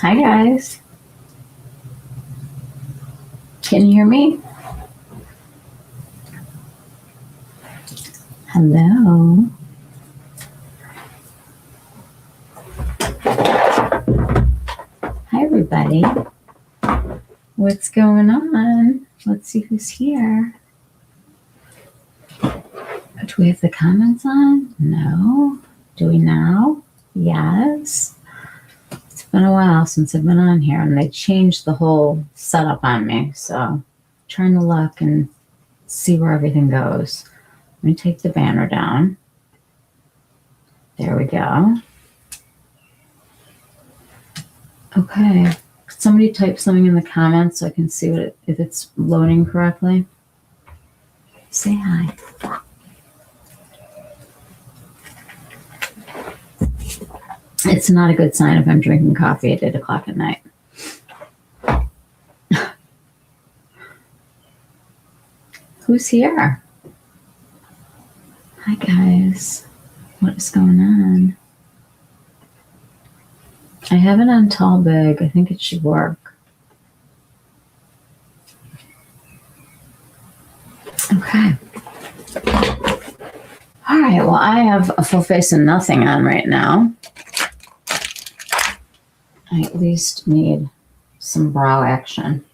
Hi guys. Can you hear me? Hello. Hi everybody. What's going on? Let's see who's here. Do we have the comments on? No. Do we now? Yes. It's been a while since I've been on here and they changed the whole setup on me. So I'm trying to look and see where everything goes. Let me take the banner down. There we go. Okay. Could somebody type something in the comments so I can see what if it's loading correctly? Say hi. It's not a good sign if I'm drinking coffee at 8 o'clock at night. Who's here? Hi guys. What is going on? I have it on tall big. I think it should work. Okay. All right. Well, I have a full face of nothing on right now. I at least need some brow action.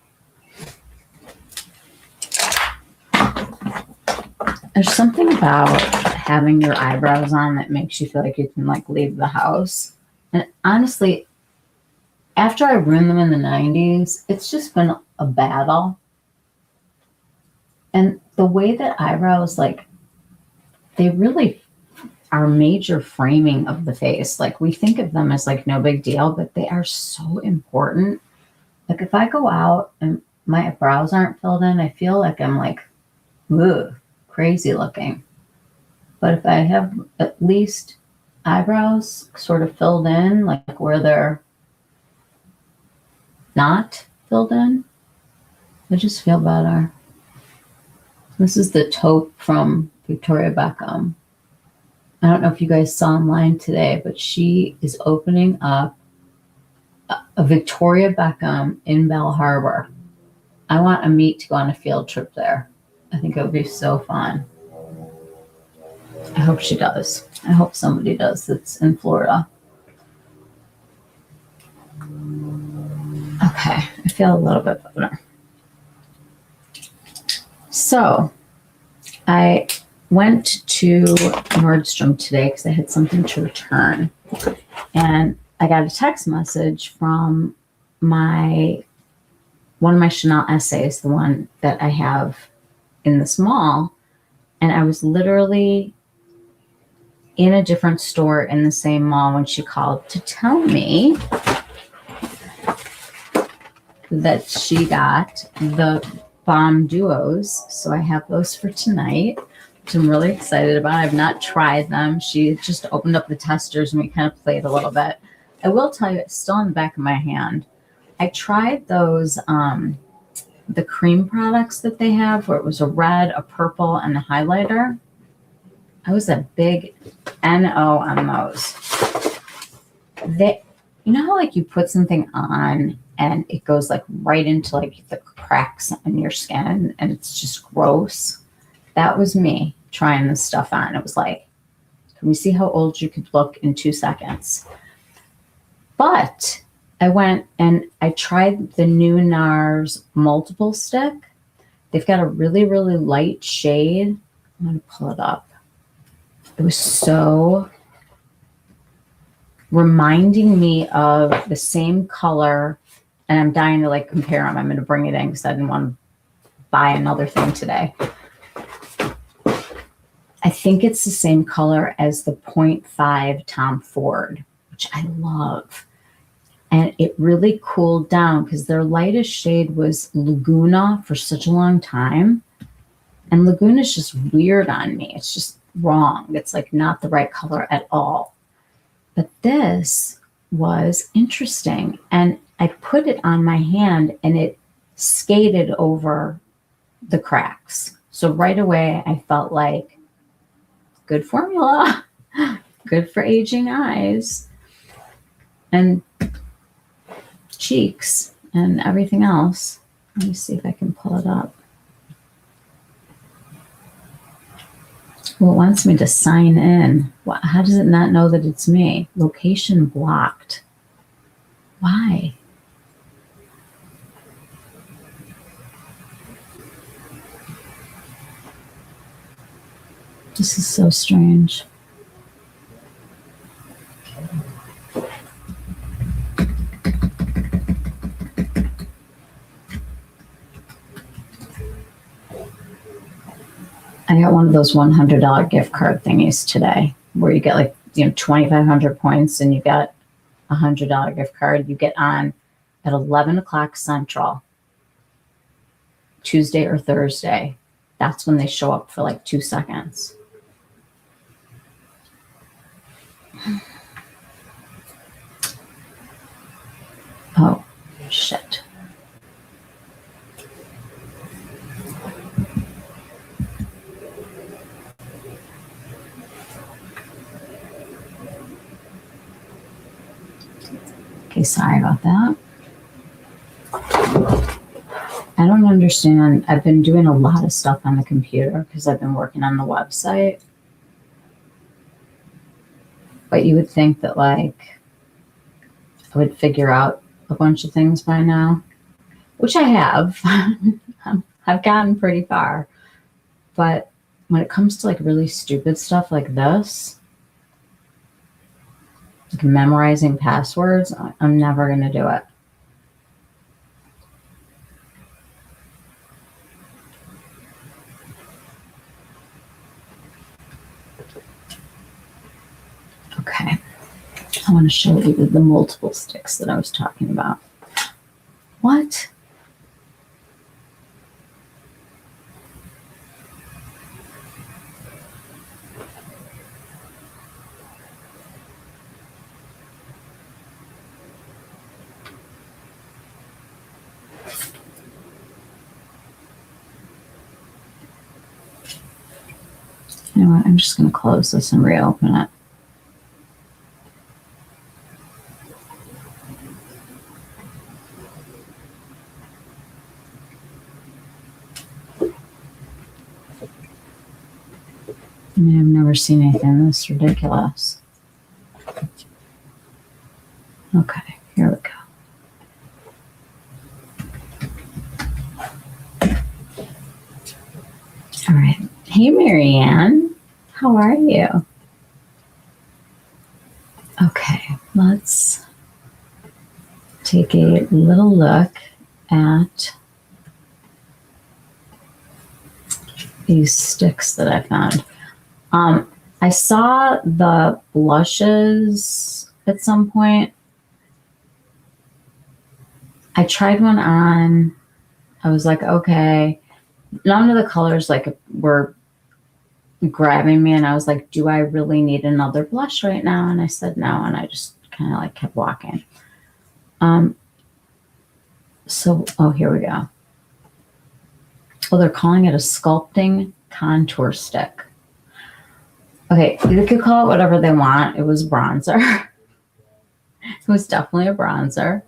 There's something about having your eyebrows on that makes you feel like you can like leave the house. And honestly, after I ruined them in the 90s, it's just been a battle. And the way that eyebrows, like, they really are major framing of the face. Like, we think of them as like no big deal, but they are so important. Like, if I go out and my brows aren't filled in, I feel like I'm like, ugh, crazy looking. But if I have at least eyebrows sort of filled in, like where they're not filled in, I just feel better. This is the taupe from Victoria Beckham. I don't know if you guys saw online today, but she is opening up a Victoria Beckham in Bell Harbor. I want a meet to go on a field trip there. I think it would be so fun. I hope she does. I hope somebody does that's in Florida. Okay, I feel a little bit better. So I went to Nordstrom today because I had something to return. And I got a text message from one of my Chanel essays, the one that I have in this mall. And I was literally in a different store in the same mall when she called to tell me that she got the Balm duos. So I have those for tonight, which I'm really excited about. I've not tried them. She just opened up the testers and we kind of played a little bit. I will tell you, it's still in the back of my hand. I tried those, the cream products that they have where it was a red, a purple, and a highlighter. I was a big NO on those. You know how like you put something on and it goes like right into like the cracks in your skin and it's just gross? That was me trying this stuff on. It was like, can we see how old you could look in 2 seconds? But I went and I tried the new NARS multiple stick. They've got a really, really light shade. I'm going to pull it up. It was so reminding me of the same color, and I'm dying to like compare them. I'm going to bring it in because I didn't want to buy another thing today. I think it's the same color as the 0.5 Tom Ford, which I love. And it really cooled down because their lightest shade was Laguna for such a long time. And Laguna is just weird on me. It's just wrong. It's like not the right color at all. But this was interesting. And I put it on my hand and it skated over the cracks. So right away I felt like good formula, good for aging eyes. And cheeks and everything else. Let me see if I can pull it up. Well, it wants me to sign in. How does it not know that it's me? Location blocked. Why? This is so strange. I got one of those $100 gift card thingies today where you get like, 2,500 points and you got a $100 gift card. You get on at 11 o'clock Central, Tuesday or Thursday. That's when they show up for like 2 seconds. Oh, shit. Okay, sorry about that. I don't understand. I've been doing a lot of stuff on the computer because I've been working on the website. But you would think that, like, I would figure out a bunch of things by now, which I have. I've gotten pretty far. But when it comes to, like, really stupid stuff like this, like memorizing passwords, I'm never going to do it. Okay, I want to show you the multiple sticks that I was talking about. What? You know what? I'm just going to close this and reopen it. I mean, I've never seen anything this ridiculous. Okay, here we go. All right. Hey, Marianne. How are you? Okay, let's take a little look at these sticks that I found. I saw the blushes at some point. I tried one on. I was like, okay. None of the colors like were grabbing me, and I was like, do I really need another blush right now? And I said no, and I just kind of like kept walking. So, oh, here we go. Well, they're calling it a sculpting contour stick. Okay, you could call it whatever they want. It was bronzer. It was definitely a bronzer.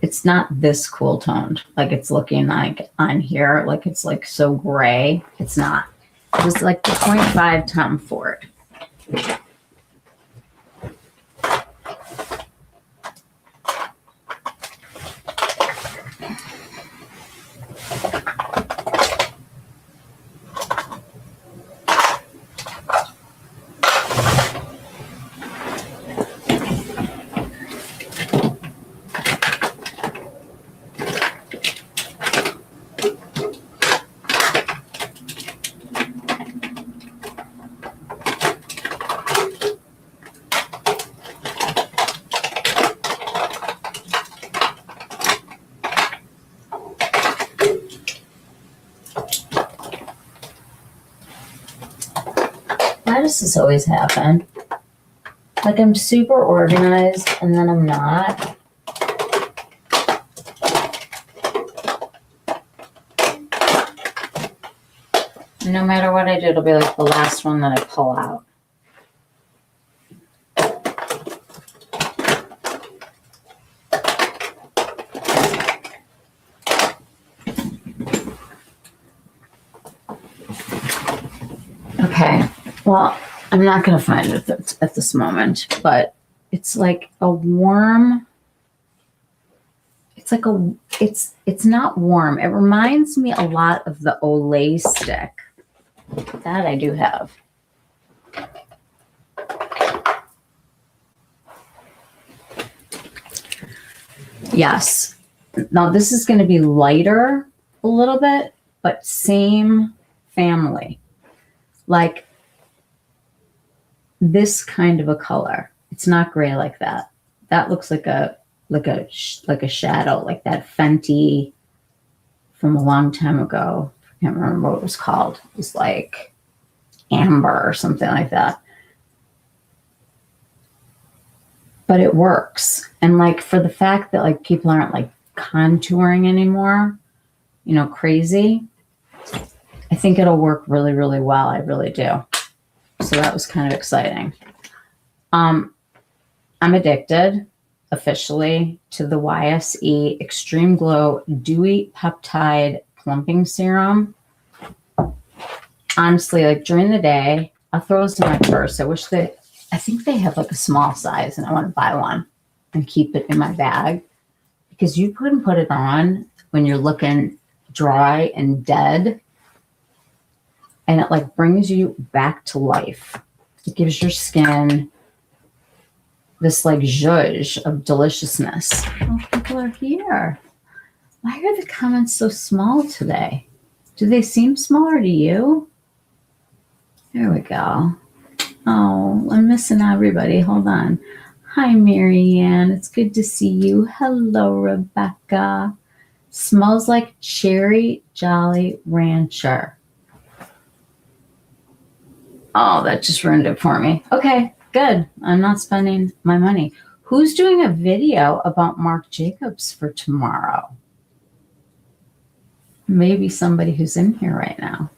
It's not this cool toned. Like it's looking like on here, like it's like so gray. It's not. It was like the 0.5 Tom Ford. Why does this always happen? Like I'm super organized and then I'm not. No matter what I do, it'll be like the last one that I pull out. Well, I'm not going to find it at this moment, but it's like a warm, it's like it's not warm. It reminds me a lot of the Olay stick. That I do have. Yes. Now this is going to be lighter a little bit, but same family. Like this kind of a color. It's not gray like that. That looks like a shadow, like that Fenty from a long time ago. I can't remember what it was called. It was like amber or something like that. But it works. And like for the fact that like people aren't like contouring anymore, you know, crazy, I think it'll work really, really well. I really do. So that was kind of exciting. I'm addicted officially to the YSE Extreme Glow Dewy Peptide Plumping Serum. Honestly, like during the day, I'll throw this in my purse. I think they have like a small size and I want to buy one and keep it in my bag because you couldn't put it on when you're looking dry and dead. And it like brings you back to life. It gives your skin this like zhuzh of deliciousness. Oh, people are here. Why are the comments so small today? Do they seem smaller to you? There we go. Oh, I'm missing everybody. Hold on. Hi, Marianne. It's good to see you. Hello, Rebecca. Smells like Cherry Jolly Rancher. Oh, that just ruined it for me. Okay, good. I'm not spending my money. Who's doing a video about Marc Jacobs for tomorrow? Maybe somebody who's in here right now.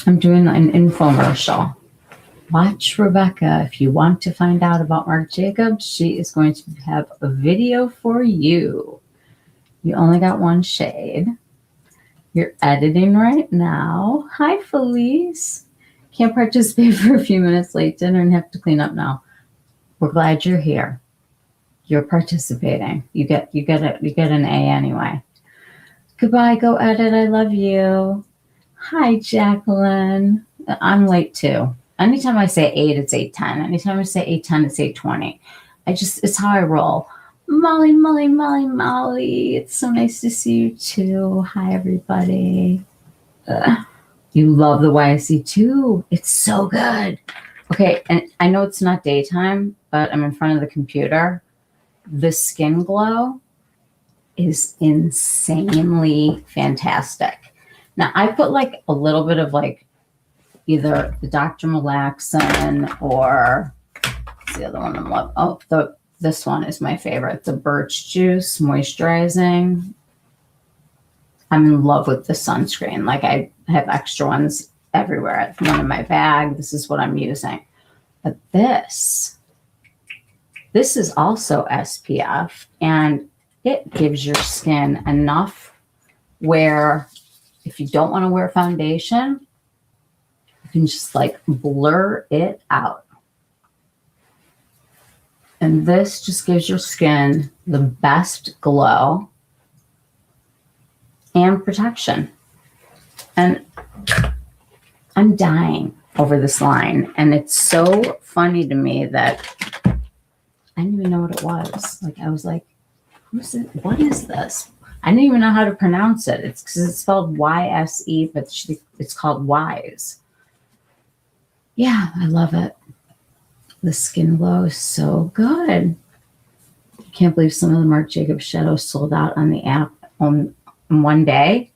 I'm doing an infomercial. Watch Rebecca. If you want to find out about Marc Jacobs, she is going to have a video for you. You only got one shade. You're editing right now. Hi, Felice. Can't participate for a few minutes late dinner and have to clean up now. We're glad you're here. You're participating. You get an A anyway. Goodbye. Go edit. I love you. Hi, Jacqueline. I'm late too. Anytime I say 8, it's 8:10. Anytime I say 8:10, it's 8:20. It's how I roll. Molly. It's so nice to see you too. Hi, everybody. You love the YSE too. It's so good. Okay, and I know it's not daytime, but I'm in front of the computer. The skin glow is insanely fantastic. Now, I put like a little bit of like either the Dr. Malaxin or what's the other one I'm loving? Oh, this one is my favorite. The Birch Juice Moisturizing. I'm in love with the sunscreen. Like I have extra ones everywhere. I have one in my bag. This is what I'm using. But this is also SPF and it gives your skin enough where if you don't want to wear foundation, you can just like blur it out. And this just gives your skin the best glow and protection. And I'm dying over this line. And it's so funny to me that I didn't even know what it was. Like, I was like, who's it? What is this? I didn't even know how to pronounce it. It's because it's spelled YSE, but it's called Wise. Yeah, I love it. The skin glow is so good. I can't believe some of the Marc Jacobs shadows sold out on the app on one day.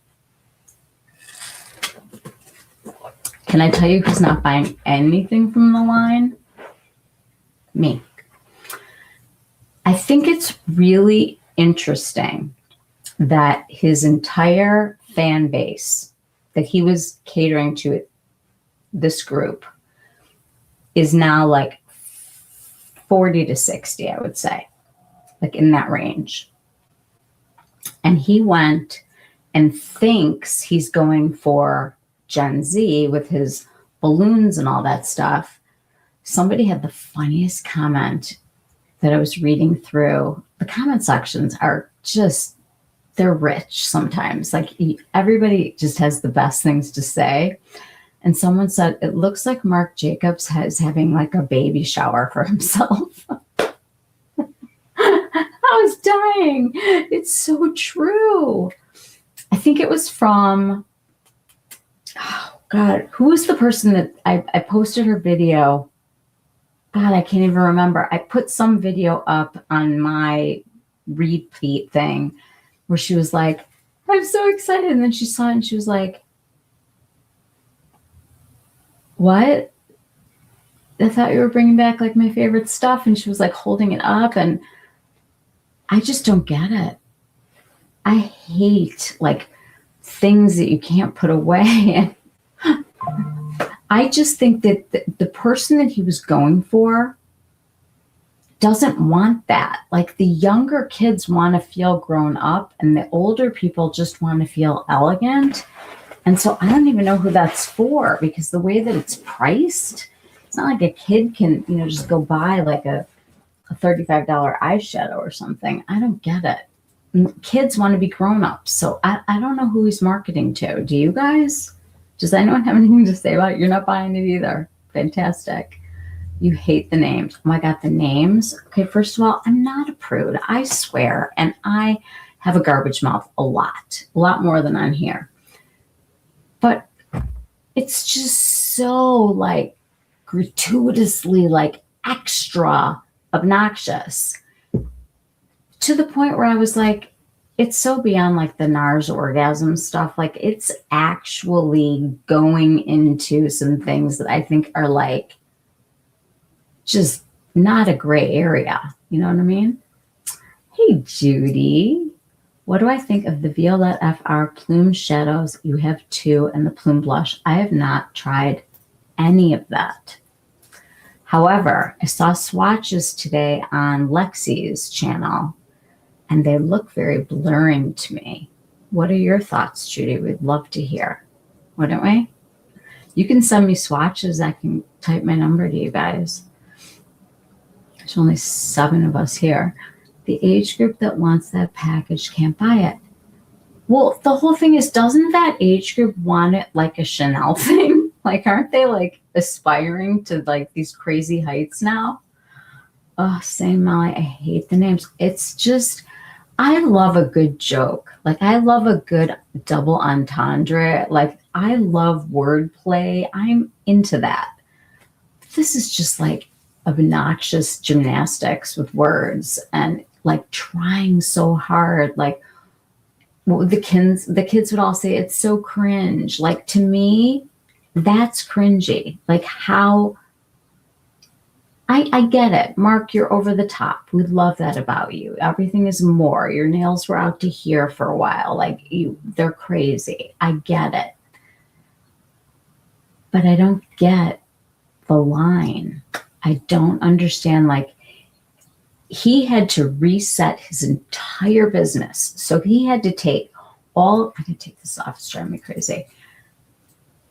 Can I tell you who's not buying anything from the line? Me. I think it's really interesting that his entire fan base that he was catering to, this group, is now like 40 to 60, I would say, like in that range. And he went and thinks he's going for Gen Z with his balloons and all that stuff. Somebody had the funniest comment that I was reading through. The comment sections are just, they're rich sometimes. Like everybody just has the best things to say. And someone said, it looks like Marc Jacobs is having like a baby shower for himself. I was dying. It's so true. I think it was from, oh God, who was the person that I posted her video? God, I can't even remember. I put some video up on my repeat thing where she was like, I'm so excited. And then she saw it and she was like, what? I thought you were bringing back like my favorite stuff. And she was like holding it up, and I just don't get it. I hate like things that you can't put away. I just think that the person that he was going for doesn't want that. Like the younger kids want to feel grown up, and the older people just want to feel elegant. And so I don't even know who that's for, because the way that it's priced, it's not like a kid can, you know, just go buy like a $35 eyeshadow or something. I don't get it. Kids want to be grown up. So I don't know who he's marketing to. Do you guys? Does anyone have anything to say about it? You're not buying it either. Fantastic. You hate the names. Oh my God, the names. Okay, first of all, I'm not a prude. I swear. And I have a garbage mouth a lot more than on here. But it's just so like gratuitously like extra obnoxious to the point where I was like, it's so beyond like the NARS orgasm stuff. Like it's actually going into some things that I think are like just not a gray area. You know what I mean? Hey, Judy. What do I think of the Violette FR Plume Shadows? You have two, and the Plume Blush. I have not tried any of that. However, I saw swatches today on Lexi's channel, and they look very blurring to me. What are your thoughts, Judy? We'd love to hear, wouldn't we? You can send me swatches. I can type my number to you guys. There's only 7 of us here. The age group that wants that package can't buy it. Well, the whole thing is, doesn't that age group want it like a Chanel thing? Like, aren't they like aspiring to like these crazy heights now? Oh, same Molly. I hate the names. It's just, I love a good joke. Like, I love a good double entendre. Like, I love wordplay. I'm into that. This is just like obnoxious gymnastics with words and like trying so hard. Like the kids would all say, it's so cringe. Like, to me, that's cringy. Like, how I get it. Mark, you're over the top. We love that about you. Everything is more. Your nails were out to here for a while. Like, they're crazy. I get it. But I don't get the line. I don't understand. Like, he had to reset his entire business. So he had to take all, I can take this off, it's driving me crazy.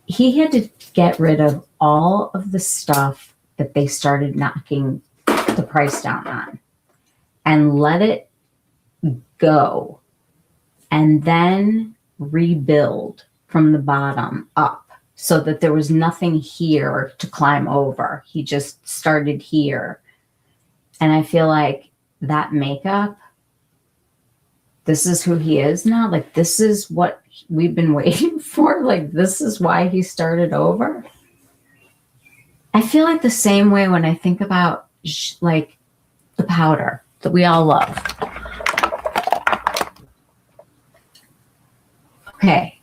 He had to get rid of all of the stuff that they started knocking the price down on and let it go, and then rebuild from the bottom up so that there was nothing here to climb over. He just started here. And I feel like that makeup, this is who he is now. Like, this is what we've been waiting for. Like, this is why he started over. I feel like the same way when I think about like the powder that we all love. Okay.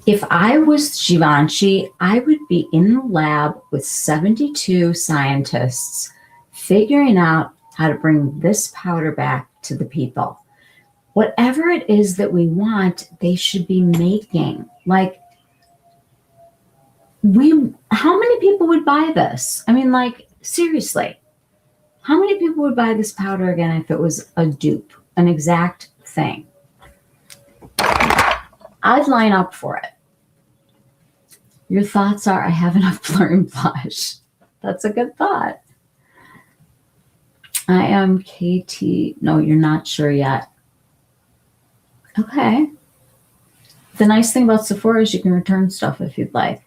If I was Givenchy, I would be in the lab with 72 scientists figuring out how to bring this powder back to the people. Whatever it is that we want, they should be making. Like, how many people would buy this? I mean, like, seriously, how many people would buy this powder again if it was a dupe, an exact thing? I'd line up for it. Your thoughts are, I have enough blurring blush. That's a good thought. I am KT. No, you're not sure yet. Okay. The nice thing about Sephora is you can return stuff if you'd like.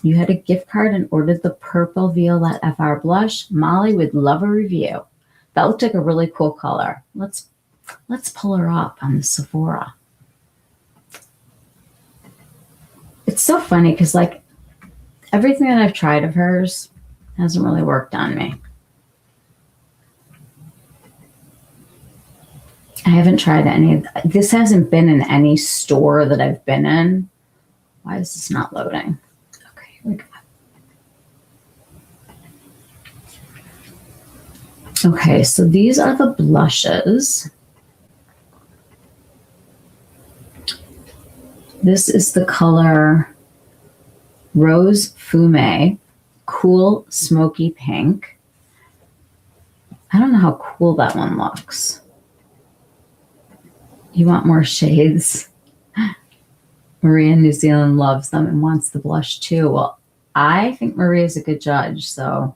You had a gift card and ordered the purple Violette FR blush. Molly would love a review. That looked like a really cool color. Let's pull her up on the Sephora. It's so funny because like everything that I've tried of hers hasn't really worked on me. I haven't tried any. This hasn't been in any store that I've been in. Why is this not loading? Okay, here we go. Okay, so these are the blushes. This is the color Rose Fume, Cool Smoky Pink. I don't know how cool that one looks. You want more shades? Maria in New Zealand loves them and wants the blush too. Well, I think Maria is a good judge. So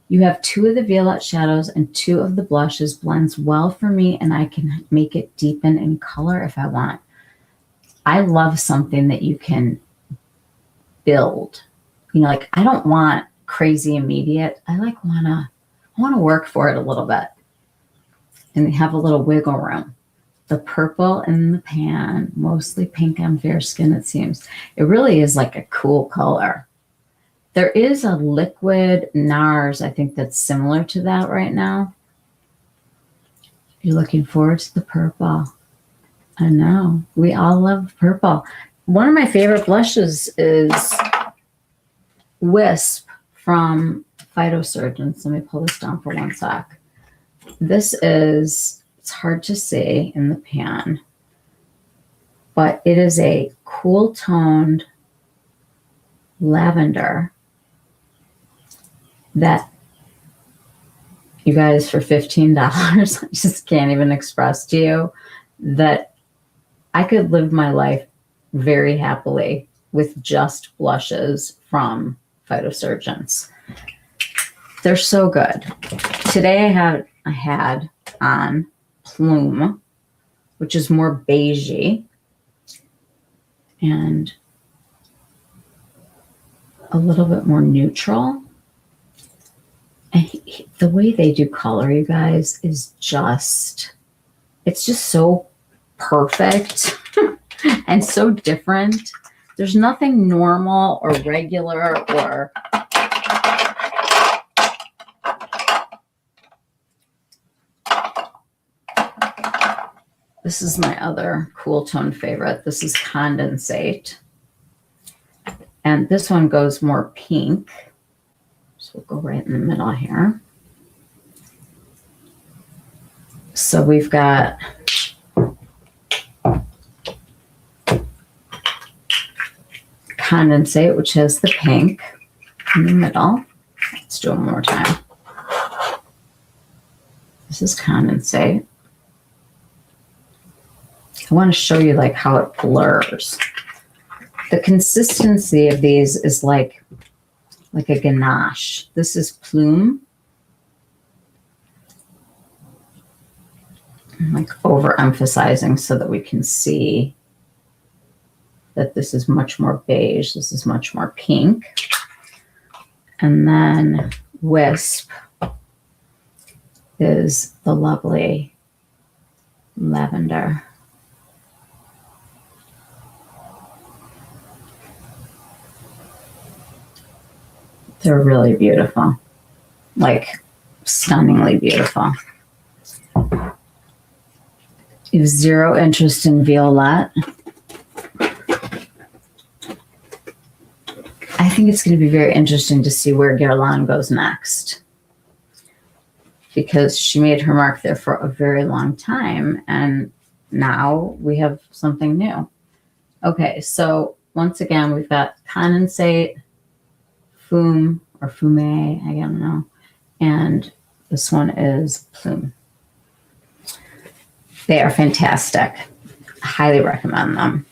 you have 2 of the Violette shadows and 2 of the blushes. Blends well for me, and I can make it deepen in color if I want. I love something that you can build. You know, like I don't want crazy immediate. I want to work for it a little bit and have a little wiggle room. The purple in the pan, mostly pink on fair skin, it seems. It really is like a cool color. There is a liquid NARS, I think, that's similar to that right now. You're looking forward to the purple. I know. We all love purple. One of my favorite blushes is Wisp from Phytosurgeons. Let me pull this down for 1 sec. This is... It's hard to see in the pan, but it is a cool toned lavender that you guys for $15, I just can't even express to you that I could live my life very happily with just blushes from Phytosurgeons. They're so good. Today I had on Plume, which is more beigey and a little bit more neutral. And the way they do color, you guys, is just, it's just so perfect and so different. There's nothing normal or regular or this is my other cool tone favorite. This is Condensate. And this one goes more pink. So we'll go right in the middle here. So we've got Condensate, which has the pink in the middle. Let's do it one more time. This is Condensate. I want to show you like how it blurs. The consistency of these is like a ganache. This is Plume. I'm like overemphasizing so that we can see that this is much more beige. This is much more pink. And then Wisp is the lovely lavender. They're really beautiful, like stunningly beautiful. You have zero interest in Violette. I think it's going to be very interesting to see where Guerlain goes next, because she made her mark there for a very long time, and now we have something new. Okay, so once again, we've got Condensate, Fume or Fume, I don't know. And this one is Plume. They are fantastic. I highly recommend them.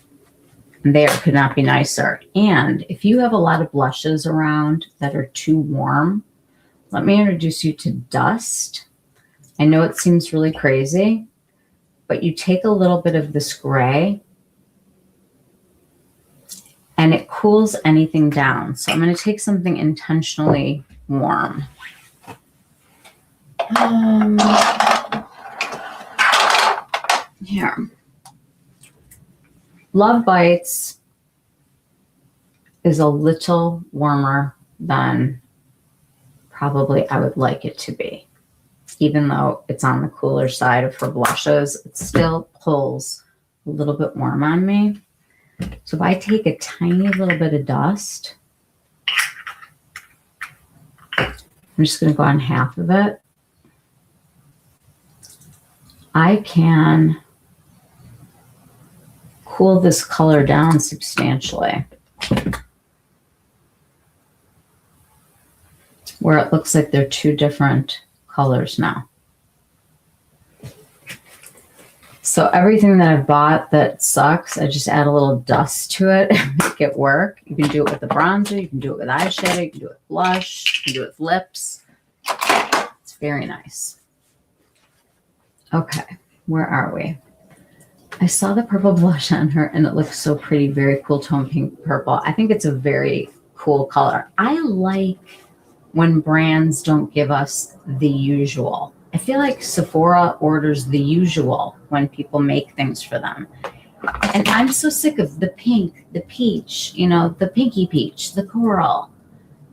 There could not be nicer. And if you have a lot of blushes around that are too warm, let me introduce you to Dust. I know it seems really crazy, but you take a little bit of this gray and it cools anything down. So I'm going to take something intentionally warm. Here. Love Bites is a little warmer than probably I would like it to be. Even though it's on the cooler side of her blushes, it still pulls a little bit warm on me. So if I take a tiny little bit of Dust, I'm just going to go on half of it. I can cool this color down substantially, where it looks like they're two different colors now. So everything that I've bought that sucks, I just add a little Dust to it and make it work. You can do it with the bronzer, you can do it with eyeshadow, you can do it with blush, you can do it with lips. It's very nice. Okay, where are we? I saw the purple blush on her and it looks so pretty. Very cool tone pink purple. I think it's a very cool color. I like when brands don't give us the usual. I feel like Sephora orders the usual when people make things for them. And I'm so sick of the pink, the peach, you know, the pinky peach, the coral,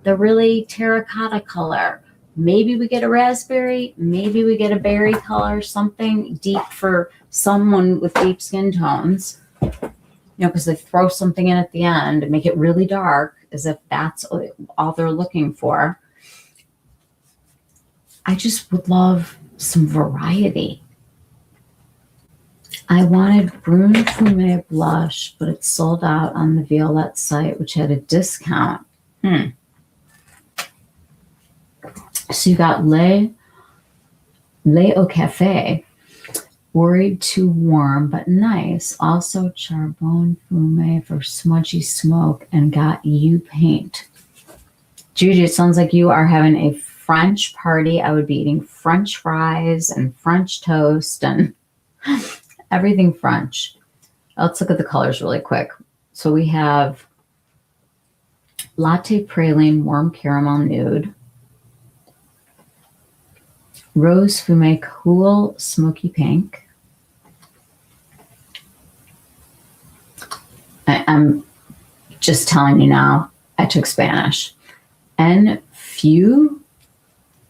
the really terracotta color. Maybe we get a raspberry, maybe we get a berry color, something deep for someone with deep skin tones, you know, because they throw something in at the end and make it really dark as if that's all they're looking for. I just would love some variety. I wanted Brune Fume blush, but it's sold out on the Violette site, which had a discount. So you got Le Au Cafe, Worried Too Warm but Nice. Also Charbonne Fume for Smudgy Smoke, and Got You Paint. Judy, it sounds like you are having a French party. I would be eating French fries and French toast and everything French. Let's look at the colors really quick. So we have Latte Praline Warm Caramel Nude, Rose Fume Cool Smoky Pink. I'm just telling you now, I took Spanish. En Few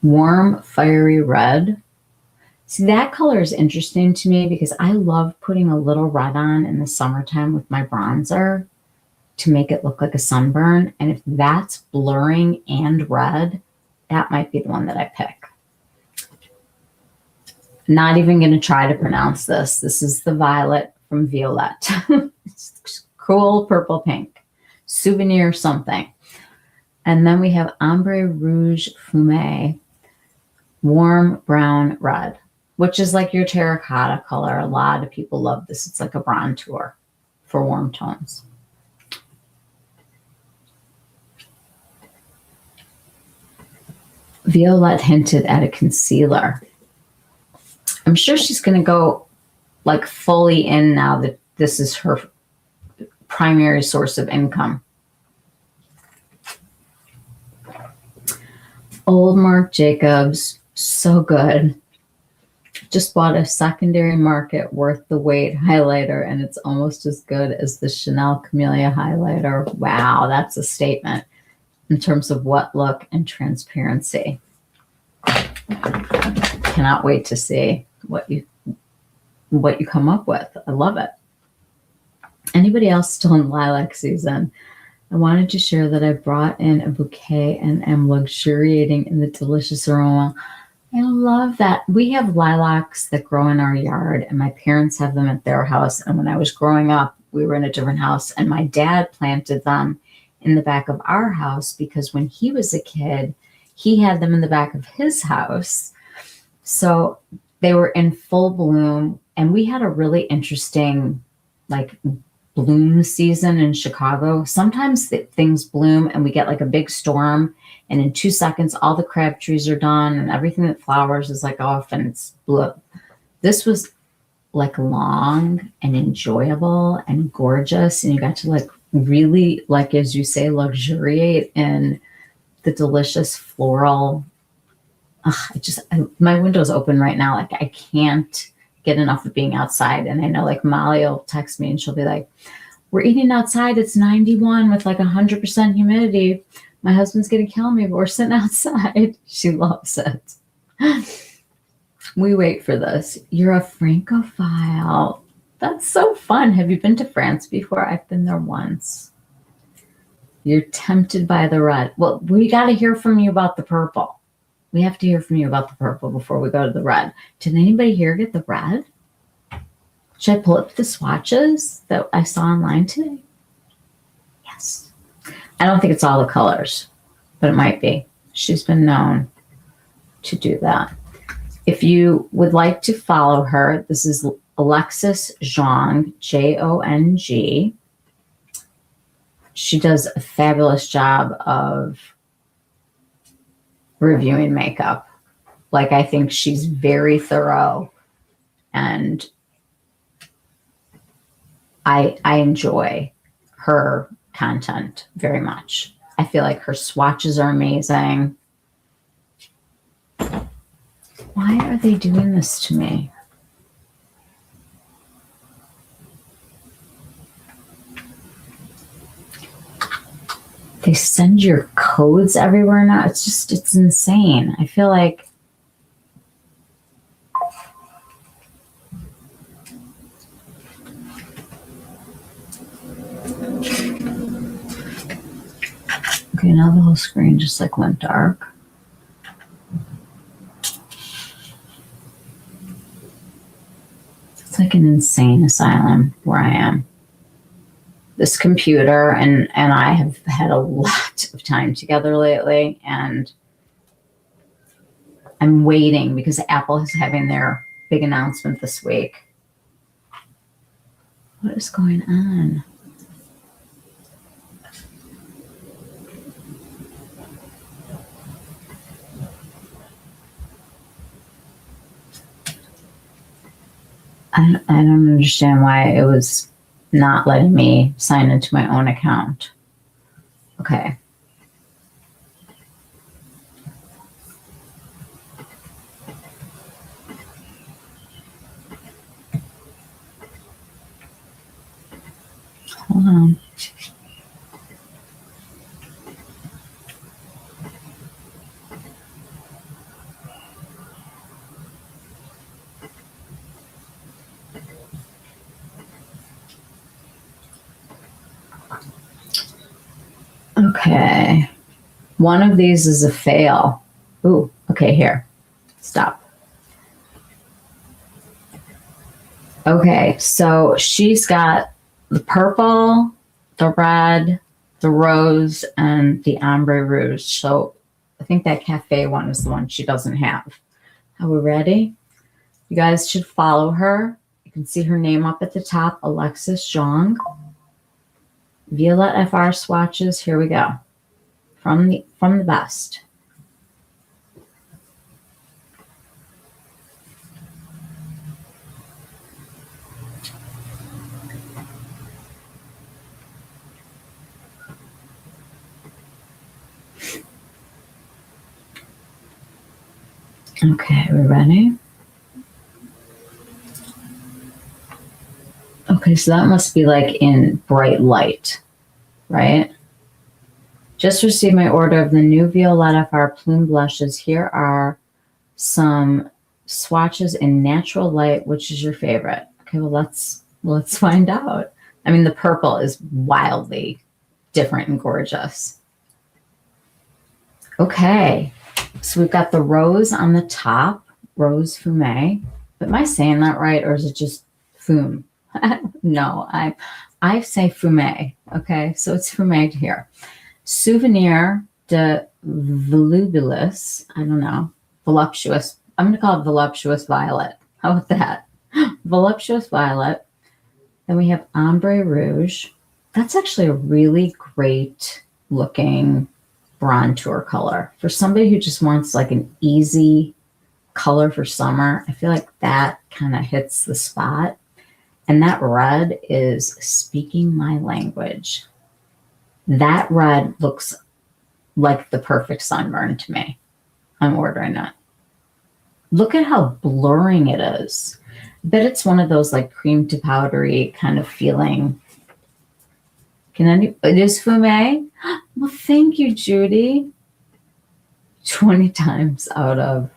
Warm Fiery Red. See, that color is interesting to me because I love putting a little red on in the summertime with my bronzer to make it look like a sunburn. And if that's blurring and red, that might be the one that I pick. Not even going to try to pronounce this. This is the Violet from Violette. It's cool purple pink. Souvenir something. And then we have Ombre Rouge Fume Warm Brown Red, which is like your terracotta color. A lot of people love this. It's like a bronzer for warm tones. Violette hinted at a concealer. I'm sure she's going to go like fully in now that this is her primary source of income. Old Marc Jacobs, so good. Just bought a secondary market worth the wait highlighter, and it's almost as good as the Chanel Camellia highlighter. Wow, that's a statement in terms of what look and transparency. Cannot wait to see what you come up with. I love it. Anybody else still in lilac season? I wanted to share that I brought in a bouquet and am luxuriating in the delicious aroma. I love that. We have lilacs that grow in our yard, and my parents have them at their house. And when I was growing up, we were in a different house, and my dad planted them in the back of our house because when he was a kid, he had them in the back of his house. So they were in full bloom, and we had a really interesting, like, bloom season in Chicago. Sometimes things bloom and we get like a big storm, and in 2 seconds, all the crab trees are done and everything that flowers is like off and it's blue. This was like long and enjoyable and gorgeous, and you got to like really, like as you say, luxuriate in the delicious floral. My window's open right now. Like I can't get enough of being outside. And I know like Molly will text me and she'll be like, we're eating outside. It's 91 with like 100% humidity. My husband's going to kill me, but we're sitting outside. She loves it. We wait for this. You're a Francophile. That's so fun. Have you been to France before? I've been there once. You're tempted by the red. Well, we got to hear from you about the purple. We have to hear from you about the purple before we go to the red. Did anybody here get the red? Should I pull up the swatches that I saw online today? Yes. I don't think it's all the colors, but it might be. She's been known to do that. If you would like to follow her, this is Alexis Zhong, Jong. She does a fabulous job of reviewing makeup. Like, I think she's very thorough, and I enjoy her content very much. I feel like her swatches are amazing. Why are they doing this to me? They send your codes everywhere now. It's insane. I feel like okay, now the whole screen just like went dark. It's like an insane asylum where I am. This computer and I have had a lot of time together lately, and I'm waiting because Apple is having their big announcement this week. What is going on? I don't understand why it was not letting me sign into my own account. Okay. Hold on. Okay. One of these is a fail. Ooh, okay, here. Stop. Okay, so she's got the purple, the red, the rose, and the ombre rouge. So I think that cafe one is the one she doesn't have. Are we ready? You guys should follow her. You can see her name up at the top, Alexis Zhong. Violet FR swatches. Here we go. From the best. Okay, we're ready. Okay, so that must be like in bright light, right? Just received my order of the new Violet FR Plume blushes. Here are some swatches in natural light. Which is your favorite? Okay, well let's find out. I mean, the purple is wildly different and gorgeous. Okay, so we've got the rose on the top, Rose Fume. But am I saying that right, or is it just Fume? No, I say Fume. Okay, so it's Fume here. Souvenir de Voluptuous. I don't know. Voluptuous. I'm going to call it Voluptuous Violet. How about that? Voluptuous Violet. Then we have Ombre Rouge. That's actually a really great looking bronzer color. For somebody who just wants like an easy color for summer, I feel like that kind of hits the spot. And that red is speaking my language. That red looks like the perfect sunburn to me. I'm ordering it. Look at how blurring it is. I bet it's one of those like cream to powdery kind of feeling. It is Fume? Well, thank you, Judy. 20 times out of.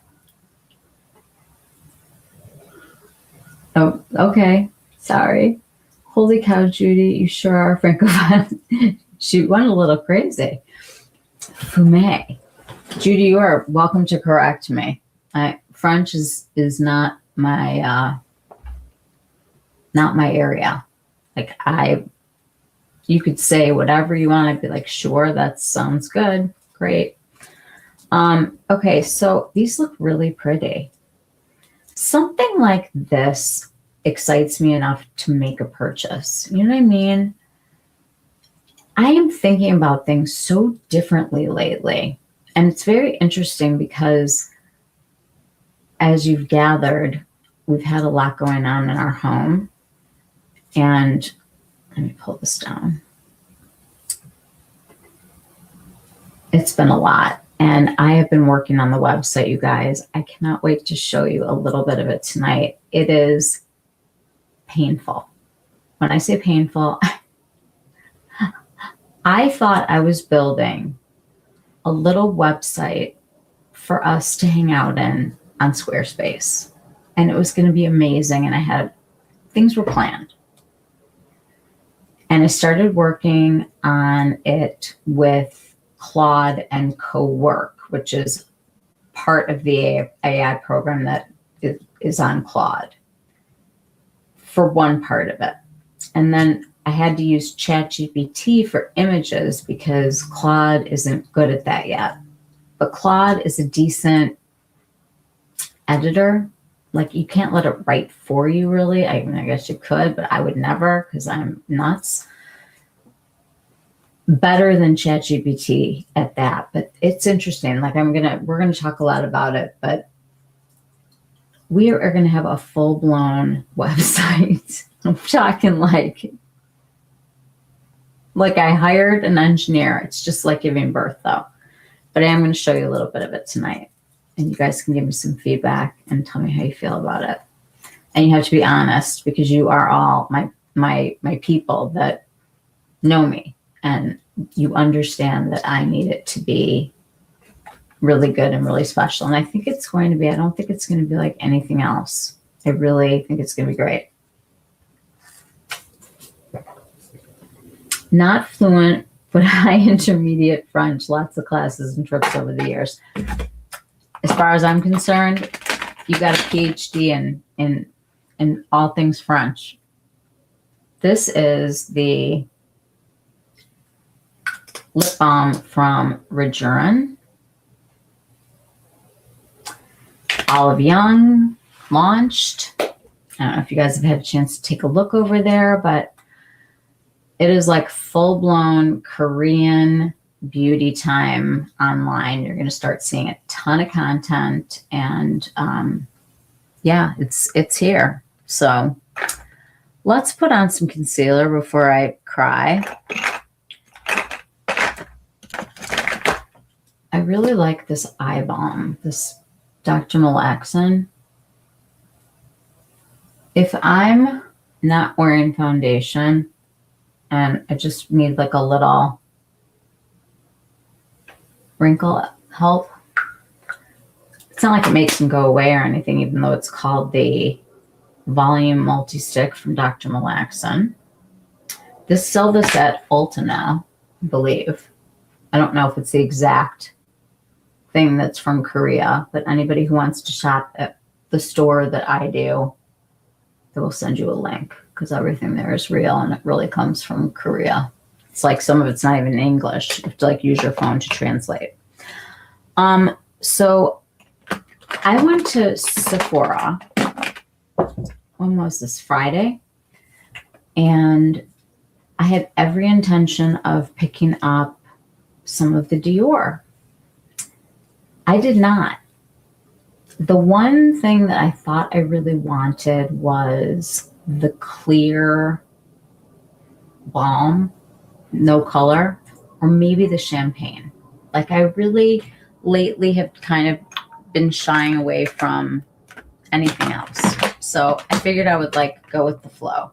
Oh, okay. Sorry. Holy cow, Judy, you sure are Francophone. She went a little crazy. Fume. Judy, you are welcome to correct me. French is not my area. Like you could say whatever you want. I'd be like, sure, that sounds good. Great. Okay, so these look really pretty. Something like this excites me enough to make a purchase. You know what I mean? I am thinking about things so differently lately. And it's very interesting because as you've gathered, we've had a lot going on in our home. And let me pull this down. It's been a lot. And I have been working on the website, you guys. I cannot wait to show you a little bit of it tonight. It is painful. When I say painful, I thought I was building a little website for us to hang out in on Squarespace. And it was going to be amazing. And things were planned. And I started working on it with Claude and Co-Work, which is part of the AI program that is on Claude for one part of it. And then I had to use ChatGPT for images because Claude isn't good at that yet. But Claude is a decent editor. Like, you can't let it write for you, really. I mean, I guess you could, but I would never because I'm nuts. Better than ChatGPT at that. But it's interesting. Like, we're gonna talk a lot about it, but we are gonna have a full-blown website. I'm talking like I hired an engineer. It's just like giving birth, though. But I am going to show you a little bit of it tonight. And you guys can give me some feedback and tell me how you feel about it. And you have to be honest because you are all my people that know me. And you understand that I need it to be really good and really special. And I think it's going to be. I don't think it's going to be like anything else. I really think it's going to be great. Not fluent, but high intermediate French. Lots of classes and trips over the years. As far as I'm concerned, you got a PhD in all things French. This is the lip balm from Rejuren. Olive Young launched. I don't know if you guys have had a chance to take a look over there, but it is like full-blown Korean beauty time online. You're going to start seeing a ton of content, and yeah, it's here. So let's put on some concealer before I cry. I really like this eye balm, this Dr. Malaxin. If I'm not wearing foundation and I just need like a little wrinkle help, it's not like it makes them go away or anything, even though it's called the Volume Multi-Stick from Dr. Malaxin. Sell this at Ulta now, I believe. I don't know if it's the exact thing that's from Korea, but anybody who wants to shop at the store that I do, they will send you a link because everything there is real and it really comes from Korea. It's like some of it's not even English. You have to like use your phone to translate. So I went to Sephora. When was this? Friday. And I had every intention of picking up some of the Dior. I did not. The one thing that I thought I really wanted was the clear balm, no color, or maybe the champagne. Like I really lately have kind of been shying away from anything else. So I figured I would like go with the flow.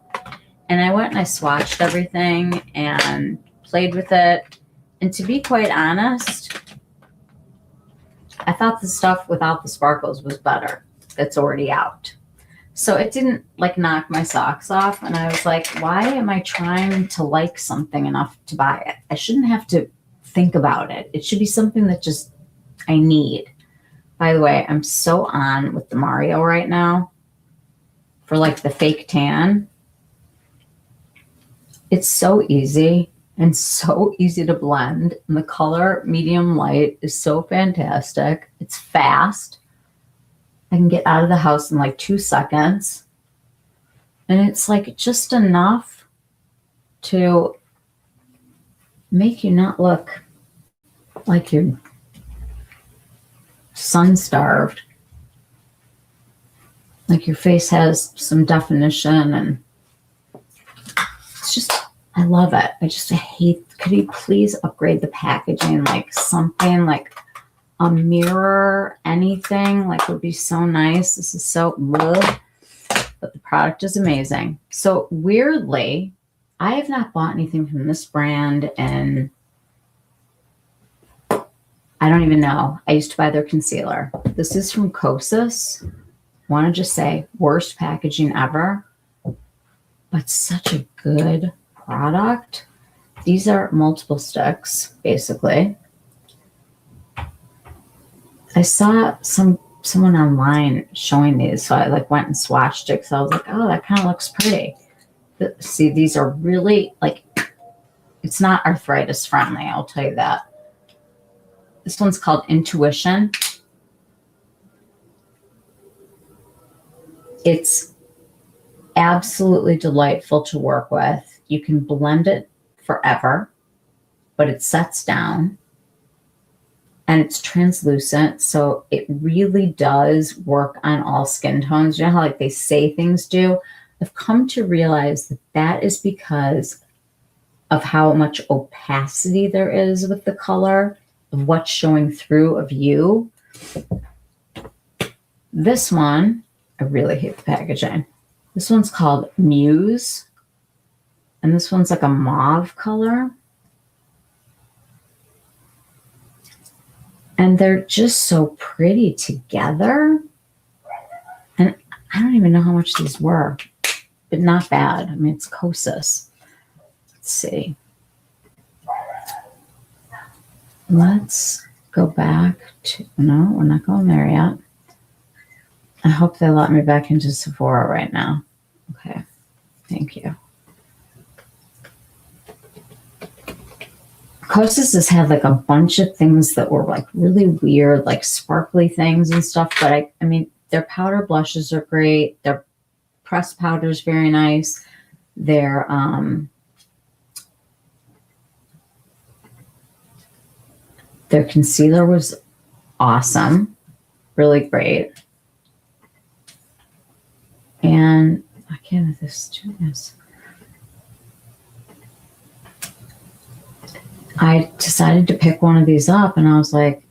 And I went and I swatched everything and played with it. And to be quite honest, I thought the stuff without the sparkles was better. That's already out. So it didn't like knock my socks off. And I was like, why am I trying to like something enough to buy it? I shouldn't have to think about it. It should be something that just I need. By the way, I'm so on with the Mario right now for like the fake tan. It's so easy and so easy to blend. And the color medium light is so fantastic. It's fast. I can get out of the house in like 2 seconds. And it's like just enough to make you not look like you're sun-starved. Like your face has some definition, and it's just, I love it. I hate, could you please upgrade the packaging? Like something like a mirror, anything like would be so nice. This is so, ugh, but the product is amazing. So weirdly, I have not bought anything from this brand, and I don't even know. I used to buy their concealer. This is from Kosas. Want to just say worst packaging ever, but such a good product. These are multiple sticks, basically. I saw someone online showing these, so I like went and swatched it because I was like, oh, that kind of looks pretty. But see, these are really like, it's not arthritis friendly, I'll tell you that. This one's called Intuition. It's absolutely delightful to work with. You can blend it forever, but it sets down and it's translucent. So it really does work on all skin tones. You know how like they say things do? I've come to realize that that is because of how much opacity there is with the color, of what's showing through of you. This one, I really hate the packaging. This one's called Muse. And this one's like a mauve color. And they're just so pretty together. And I don't even know how much these were, but not bad. I mean, it's Kosas. Let's see. Let's go back to, no, we're not going there yet. I hope they let me back into Sephora right now. Okay, thank you. Kosas has had like a bunch of things that were like really weird, like sparkly things and stuff. But I mean, their powder blushes are great. Their pressed powder is very nice. Their concealer was awesome, really great. And I can't do this. I decided to pick one of these up, and I was like,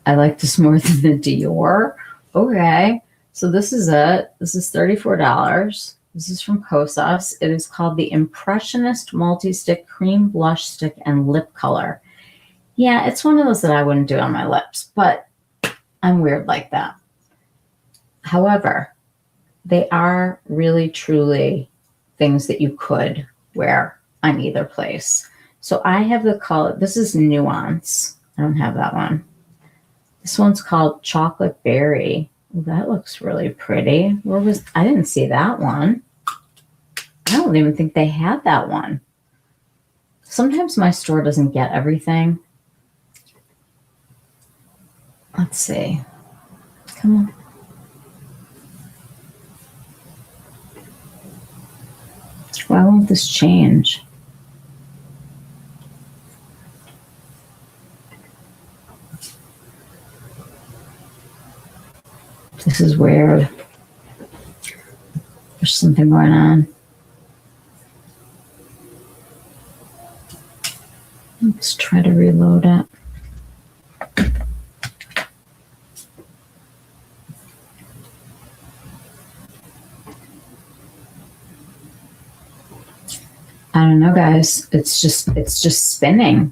I like this more than the Dior. Okay, so this is it. This is $34. This is from Kosas. It is called the Impressionist Multi-Stick Cream Blush Stick and Lip Color. Yeah, it's one of those that I wouldn't do on my lips, but I'm weird like that. However, they are really, truly things that you could wear on either place. So I have the color, this is Nuance. I don't have that one. This one's called Chocolate Berry. Well, that looks really pretty. I didn't see that one. I don't even think they had that one. Sometimes my store doesn't get everything. Let's see. Come on. Why won't this change? This is weird. There's something going on. Let's try to reload it. I don't know, guys. It's just spinning.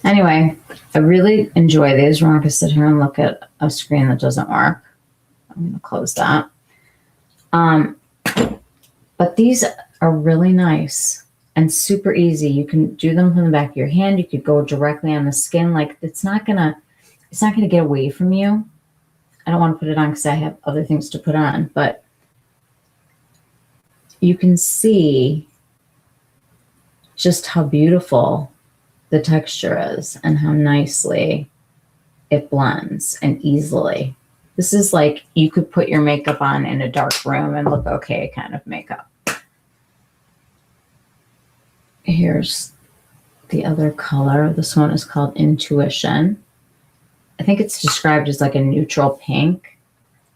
Anyway, I really enjoy these. We're not going to sit here and look at a screen that doesn't work. I'm going to close that. But these are really nice and super easy. You can do them from the back of your hand. You could go directly on the skin. Like it's not gonna get away from you. I don't want to put it on because I have other things to put on, but you can see just how beautiful the texture is and how nicely it blends and easily. This is like you could put your makeup on in a dark room and look okay kind of makeup. Here's the other color. This one is called Intuition. I think it's described as like a neutral pink.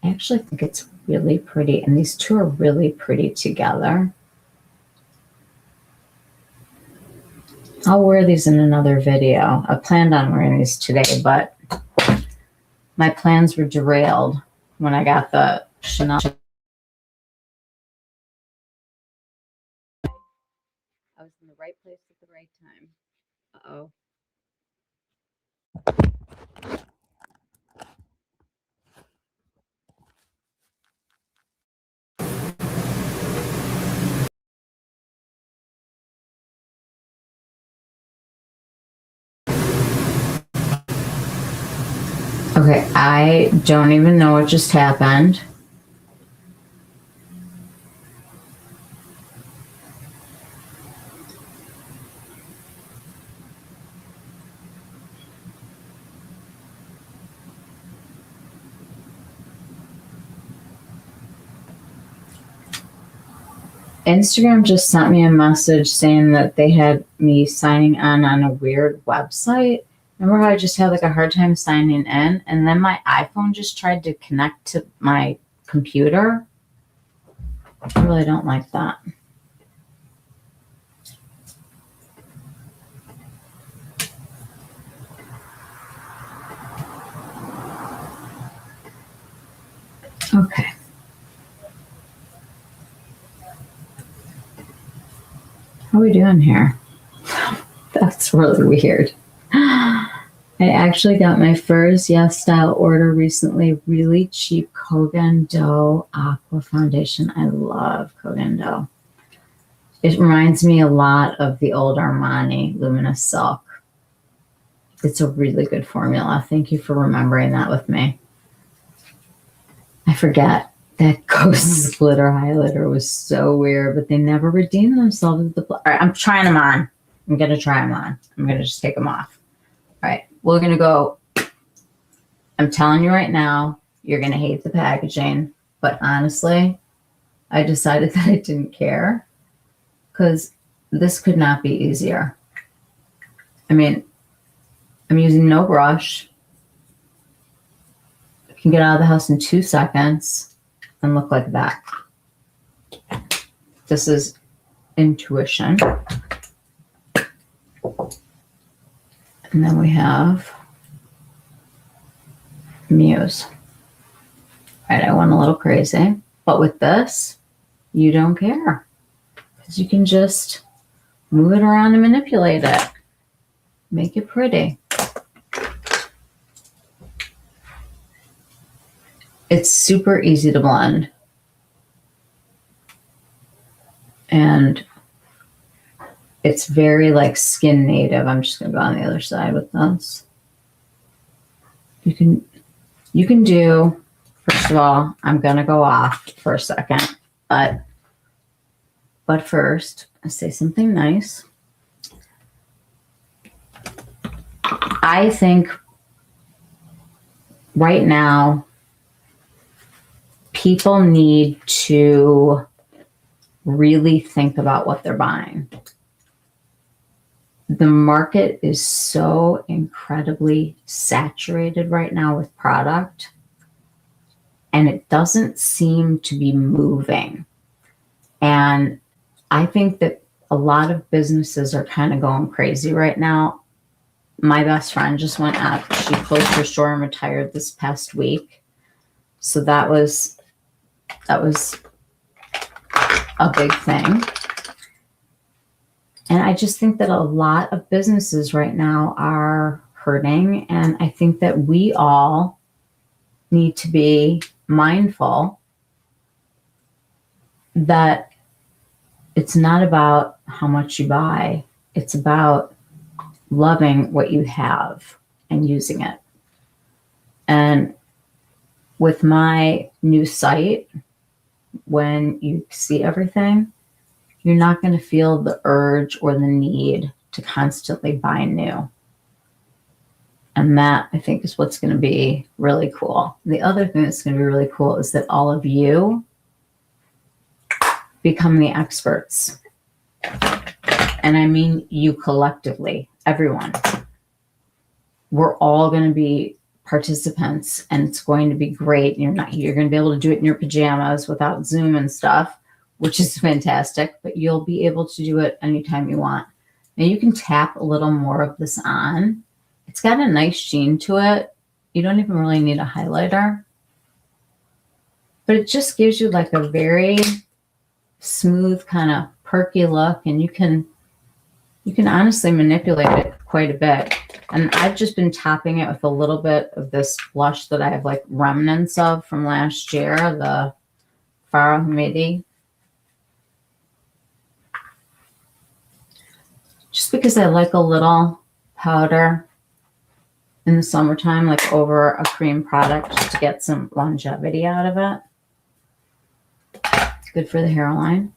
I actually think it's really pretty, and these two are really pretty together. I'll wear these in another video. I planned on wearing these today, but my plans were derailed when I got the Chanel. I was in the right place at the right time. Uh-oh. Okay, I don't even know what just happened. Instagram just sent me a message saying that they had me signing on a weird website. Remember how I just had like a hard time signing in? And then my iPhone just tried to connect to my computer. I really don't like that. Okay. How are we doing here? That's really weird. I actually got my first Yes Style order recently. Really cheap Kogan Dough Aqua Foundation. I love Kogan Dough. It reminds me a lot of the old Armani Luminous Silk. It's a really good formula. Thank you for remembering that with me. I forget. That Kosas glitter highlighter was so weird, but they never redeemed themselves at the. All right, I'm trying them on. I'm gonna try them on. I'm gonna just take them off. All right, we're gonna go. I'm telling you right now, you're gonna hate the packaging, but honestly, I decided that I didn't care because this could not be easier. I mean, I'm using no brush. I can get out of the house in 2 seconds. And look like that. This is Intuition. And then we have Muse. All right, I went a little crazy. But with this, you don't care. Because you can just move it around and manipulate it. Make it pretty. It's super easy to blend. And it's very like skin native. I'm just gonna go on the other side with this. You can do, first of all, I'm gonna go off for a second, but first, I say something nice. I think right now, people need to really think about what they're buying. The market is so incredibly saturated right now with product, and it doesn't seem to be moving. And I think that a lot of businesses are kind of going crazy right now. My best friend just went out. She closed her store and retired this past week. So that was a big thing. And I just think that a lot of businesses right now are hurting. And I think that we all need to be mindful that it's not about how much you buy. It's about loving what you have and using it. And with my new site, when you see everything, you're not going to feel the urge or the need to constantly buy new. And that, I think, is what's going to be really cool. The other thing that's going to be really cool is that all of you become the experts. And I mean you collectively, everyone. We're all going to be participants, and it's going to be great. You're going to be able to do it in your pajamas without Zoom and stuff, which is fantastic, but you'll be able to do it anytime you want. Now you can tap a little more of this on. It's got a nice sheen to it. You don't even really need a highlighter, but it just gives you like a very smooth kind of perky look, and you can honestly manipulate it quite a bit. And I've just been topping it with a little bit of this blush that I have like remnants of from last year, the Farah Hamidi. Just because I like a little powder in the summertime, like over a cream product, just to get some longevity out of it. It's good for the hairline.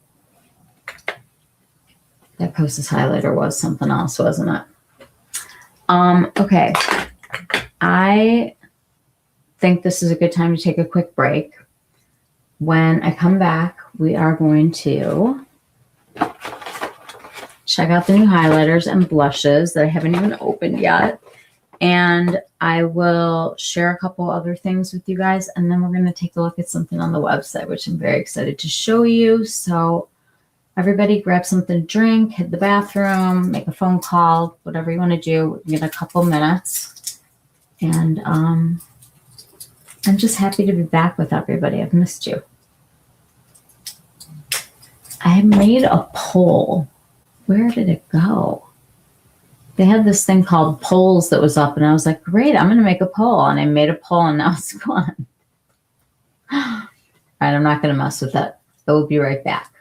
That Kosas highlighter was something else, wasn't it? Okay. I think this is a good time to take a quick break. When I come back, we are going to check out the new highlighters and blushes that I haven't even opened yet. And I will share a couple other things with you guys. And then we're going to take a look at something on the website, which I'm very excited to show you. So everybody grab something to drink, hit the bathroom, make a phone call, whatever you want to do. We get a couple minutes. And I'm just happy to be back with everybody. I've missed you. I made a poll. Where did it go? They had this thing called polls that was up, and I was like, great, I'm going to make a poll. And I made a poll, and now it's gone. All right, I'm not going to mess with it. I will be right back.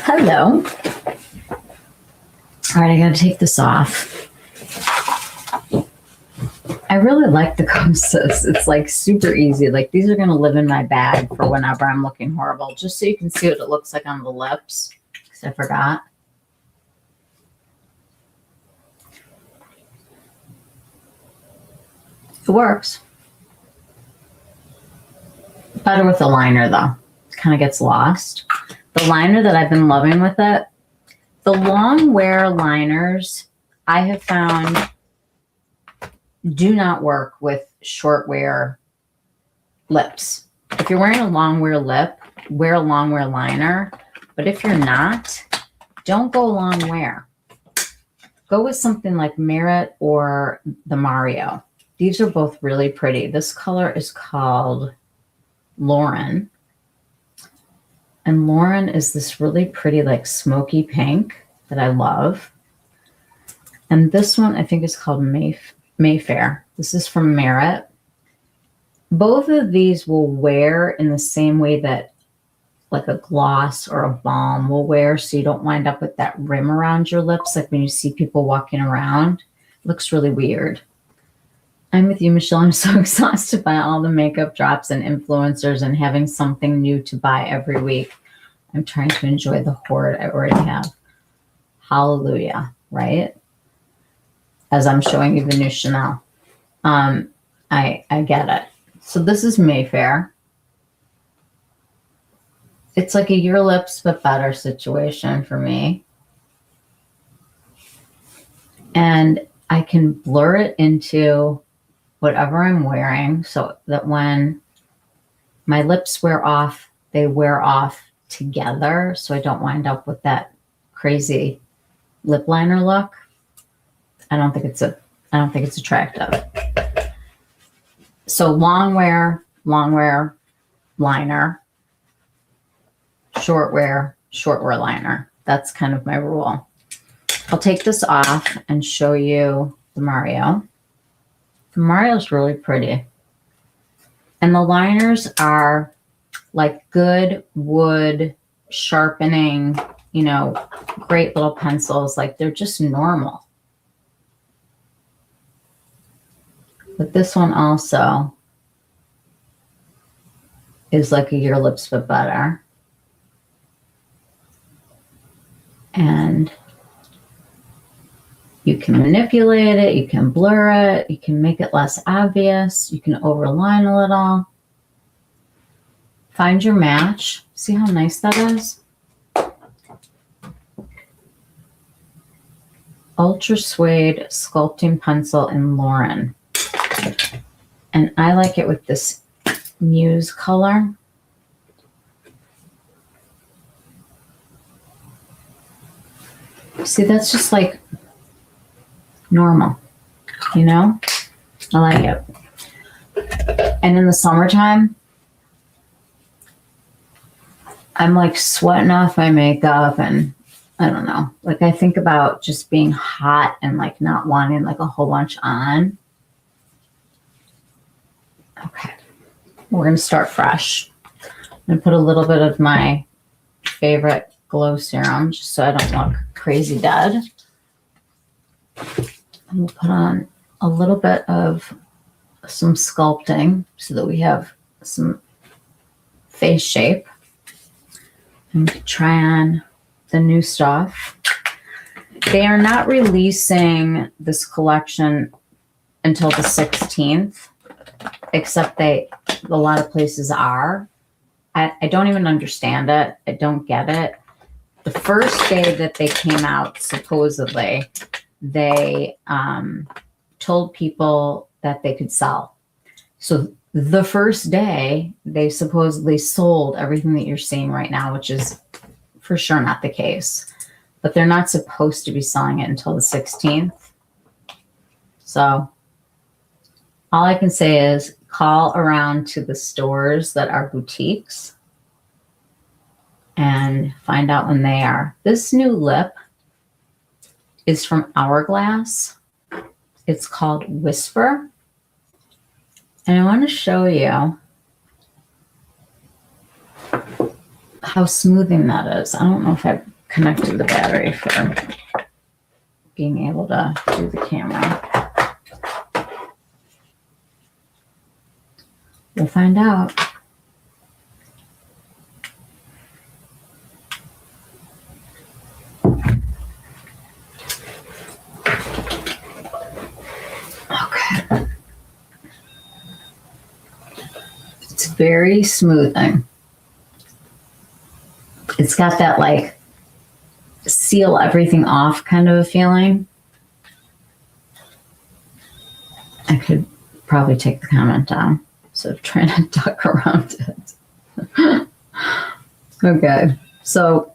Hello. All right, I gotta take this off. I really like the Kosas. It's like super easy. Like these are gonna live in my bag for whenever I'm looking horrible, just so you can see what it looks like on the lips, because I forgot. It works. Better with the liner though. It kind of gets lost. The liner that I've been loving with it, the long wear liners I have found do not work with short wear lips. If you're wearing a long wear lip, wear a long wear liner. But if you're not, don't go long wear. Go with something like Merit or the Mario. These are both really pretty. This color is called Lauren. And Lauren is this really pretty like smoky pink that I love. And this one I think is called Mayfair. This is from Merit. Both of these will wear in the same way that like a gloss or a balm will wear, so you don't wind up with that rim around your lips like when you see people walking around. It looks really weird. I'm with you, Michelle. I'm so exhausted by all the makeup drops and influencers and having something new to buy every week. I'm trying to enjoy the hoard I already have. Hallelujah, right? As I'm showing you the new Chanel. I get it. So this is Mayfair. It's like a Your Lips But Better situation for me. And I can blur it into whatever I'm wearing so that when my lips wear off, they wear off together, so I don't wind up with that crazy lip liner look. I don't think it's attractive. So long wear liner, short wear liner. That's kind of my rule. I'll take this off and show you the Mario. The Mario's really pretty. And the liners are like good wood sharpening, you know, great little pencils. Like they're just normal. But this one also is like a Your Lips But Better. And you can manipulate it, you can blur it, you can make it less obvious, you can overline a little. Find your match. See how nice that is? Ultra Suede Sculpting Pencil in Lauren. And I like it with this Muse color. See, that's just like normal, you know? I like it. And in the summertime, I'm like sweating off my makeup and I don't know. Like I think about just being hot and like not wanting like a whole bunch on. Okay. We're going to start fresh. I'm going to put a little bit of my favorite glow serum just so I don't look crazy dead. And we'll put on a little bit of some sculpting so that we have some face shape. And try on the new stuff. They are not releasing this collection until the 16th, except a lot of places are. I don't even understand it. I don't get it. The first day that they came out, supposedly, they told people that they could sell. So the first day, they supposedly sold everything that you're seeing right now, which is for sure not the case. But they're not supposed to be selling it until the 16th. So all I can say is call around to the stores that are boutiques and find out when they are. This new lip is from Hourglass. It's called Whisper. And I want to show you how smoothing that is. I don't know if I connected the battery for being able to do the camera. We'll find out. Okay. It's very smoothing. It's got that like seal everything off kind of a feeling. I could probably take the comment down. So trying to duck around it. Okay, so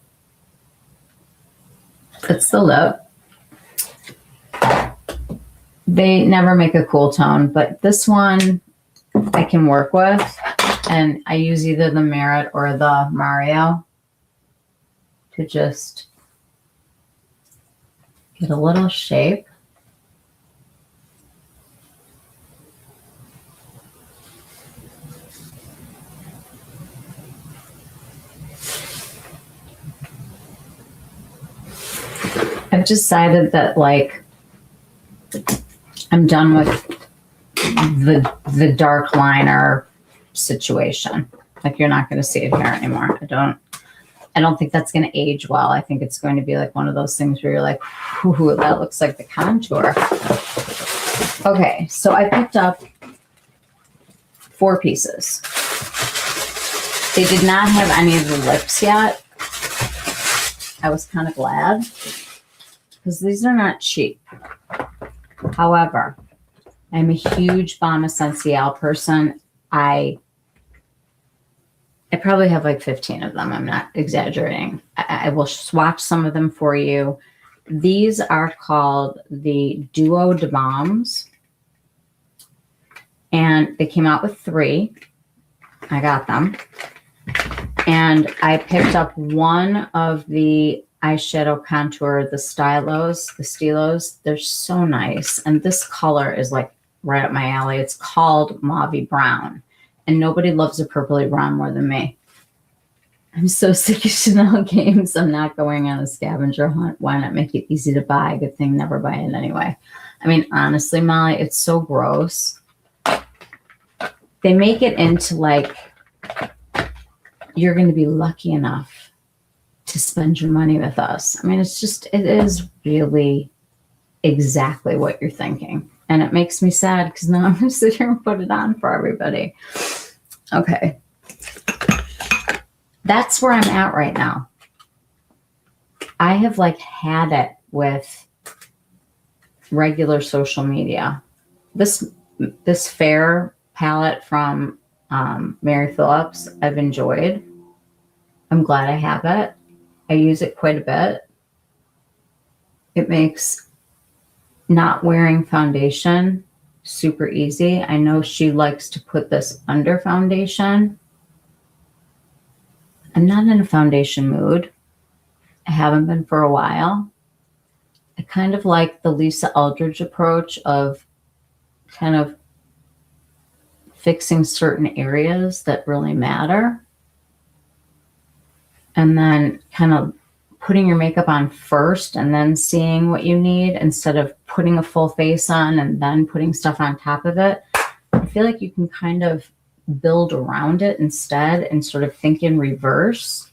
it's the lip. They never make a cool tone, but this one I can work with. And I use either the Merit or the Mario to just get a little shape. I've decided that like I'm done with the dark liner situation. Like you're not going to see it here anymore. I don't think that's going to age well. I think it's going to be like one of those things where you're like, ooh, that looks like the contour. Okay, so I picked up 4 pieces. They did not have any of the lips yet. I was kind of glad because these are not cheap. However, I'm a huge Balm Essential person. I probably have like 15 of them. I'm not exaggerating. I will swatch some of them for you. These are called the Duo de Balms. And they came out with 3. I got them. And I picked up one of the eyeshadow contour, the Stylos. They're so nice. And this color is like right up my alley. It's called Mauve Brown. And nobody loves a purpley brown more than me. I'm so sick of Chanel games. I'm not going on a scavenger hunt. Why not make it easy to buy? Good thing never buy it anyway. I mean, honestly, Molly, it's so gross. They make it into like, you're going to be lucky enough to spend your money with us. I mean, it is really exactly what you're thinking. And it makes me sad because now I'm going to sit here and put it on for everybody. Okay. That's where I'm at right now. I have like had it with regular social media. This fair palette from Mary Phillips, I've enjoyed. I'm glad I have it. I use it quite a bit. It makes not wearing foundation super easy. I know she likes to put this under foundation. I'm not in a foundation mood. I haven't been for a while. I kind of like the Lisa Eldridge approach of kind of fixing certain areas that really matter. And then kind of putting your makeup on first and then seeing what you need instead of putting a full face on and then putting stuff on top of it. I feel like you can kind of build around it instead and sort of think in reverse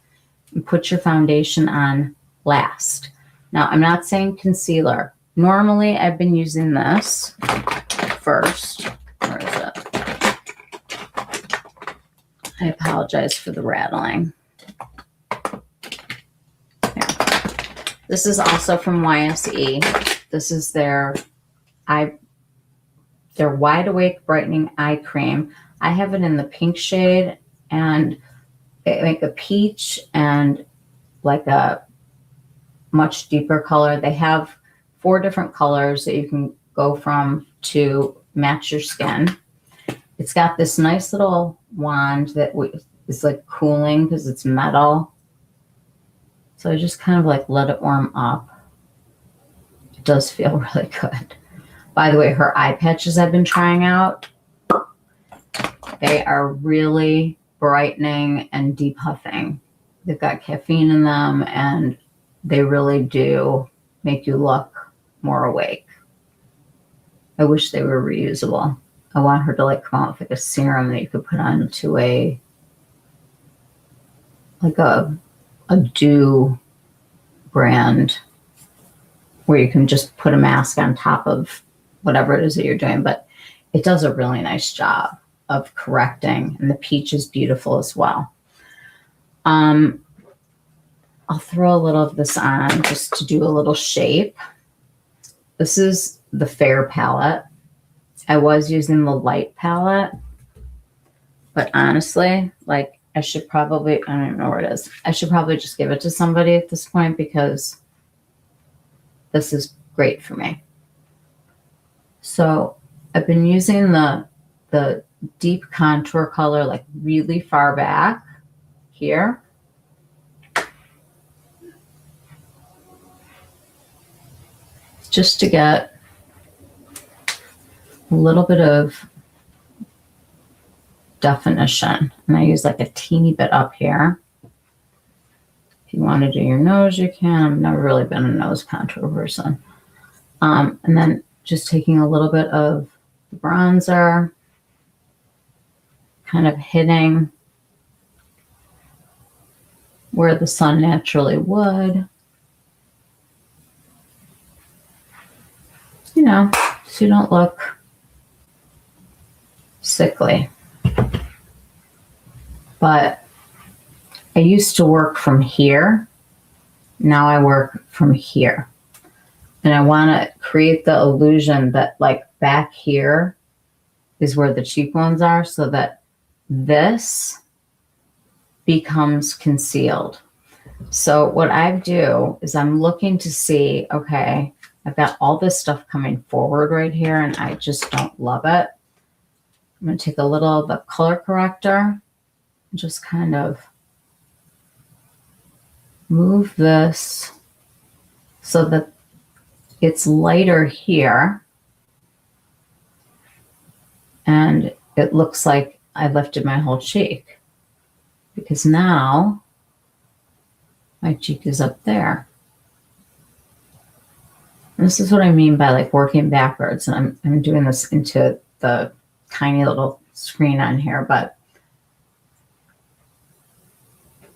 and put your foundation on last. Now, I'm not saying concealer. Normally, I've been using this first. Where is it? I apologize for the rattling. This is also from YSE. This is their Wide Awake Brightening Eye Cream. I have it in the pink shade and like a peach and like a much deeper color. They have 4 different colors that you can go from to match your skin. It's got this nice little wand that is like cooling because it's metal. So I just kind of like let it warm up. It does feel really good. By the way, her eye patches I've been trying out, they are really brightening and depuffing. They've got caffeine in them and they really do make you look more awake. I wish they were reusable. I want her to like come out with like a serum that you could put onto a dew brand where you can just put a mask on top of whatever it is that you're doing. But it does a really nice job of correcting, and the peach is beautiful as well. I'll throw a little of this on just to do a little shape. This is the Fair palette. I was using the light palette, but honestly, like I should probably, I don't even know where it is. I should probably just give it to somebody at this point because this is great for me. So I've been using the deep contour color like really far back here. Just to get a little bit of definition. And I use like a teeny bit up here. If you want to do your nose, you can. I've never really been a nose contour person. And then just taking a little bit of the bronzer, kind of hitting where the sun naturally would. You know, so you don't look sickly. But I used to work from here. Now I work from here. And I want to create the illusion that like back here is where the cheekbones are so that this becomes concealed. So what I do is I'm looking to see, okay, I've got all this stuff coming forward right here and I just don't love it. I'm going to take a little of the color corrector and just kind of move this so that it's lighter here. And it looks like I lifted my whole cheek because now my cheek is up there. And this is what I mean by like working backwards. And I'm doing this into the tiny little screen on here, but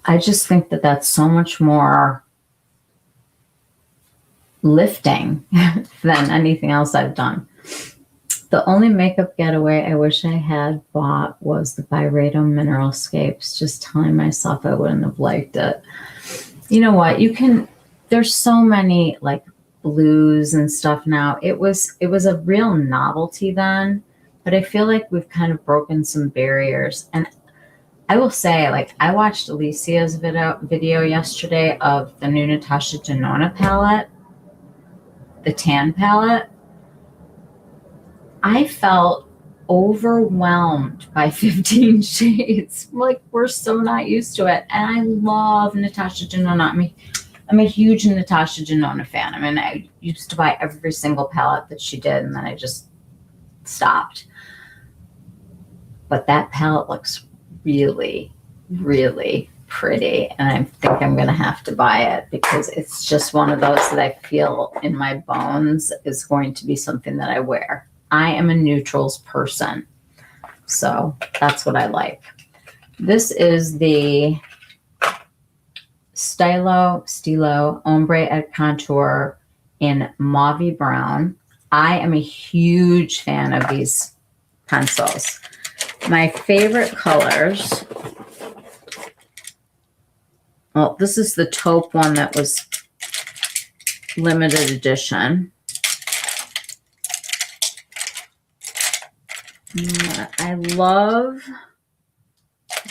I just think that that's so much more lifting than anything else I've done. The only makeup getaway I wish I had bought was the Byredo Mineral Scapes. Just telling myself I wouldn't have liked it. You know what? There's so many like blues and stuff now. It was a real novelty then, but I feel like we've kind of broken some barriers. And I will say, like, I watched Alicia's video yesterday of the new Natasha Denona palette, the tan palette. I felt overwhelmed by 15 shades. Like, we're so not used to it. And I love Natasha Denona. I'm a huge Natasha Denona fan. I mean, I used to buy every single palette that she did, and then I just stopped. But that palette looks really, really pretty, and I think I'm going to have to buy it because it's just one of those that I feel in my bones is going to be something that I wear. I am a neutrals person, so that's what I like. This is the Stilo Ombre et Contour in Mauve Brown. I am a huge fan of these pencils. My favorite colors, well, this is the taupe one that was limited edition. I love,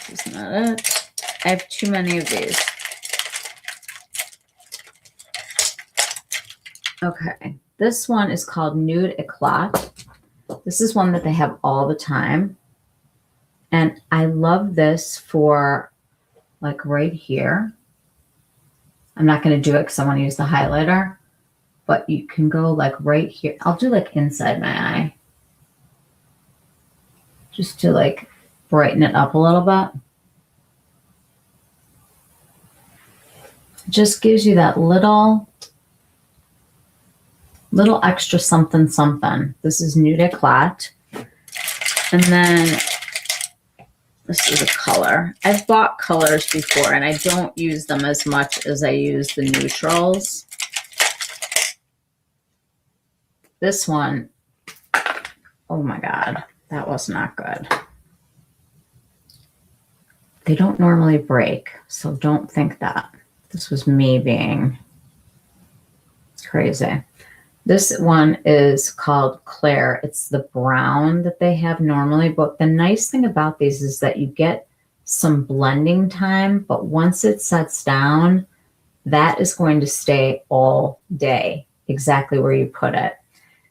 this is not it. I have too many of these. Okay, this one is called Nude Eclat. This is one that they have all the time. And I love this for like right here. I'm not going to do it because I want to use the highlighter, but you can go like right here. I'll do like inside my eye, just to like brighten it up a little bit. just gives you that little extra something something. This is Nude Eclat. And then this is a color. I've bought colors before and I don't use them as much as I use the neutrals. This one, oh my God, that was not good. They don't normally break, so don't think that. This was me being crazy. This one is called Claire. It's the brown that they have normally, but the nice thing about these is that you get some blending time, but once it sets down, that is going to stay all day, exactly where you put it.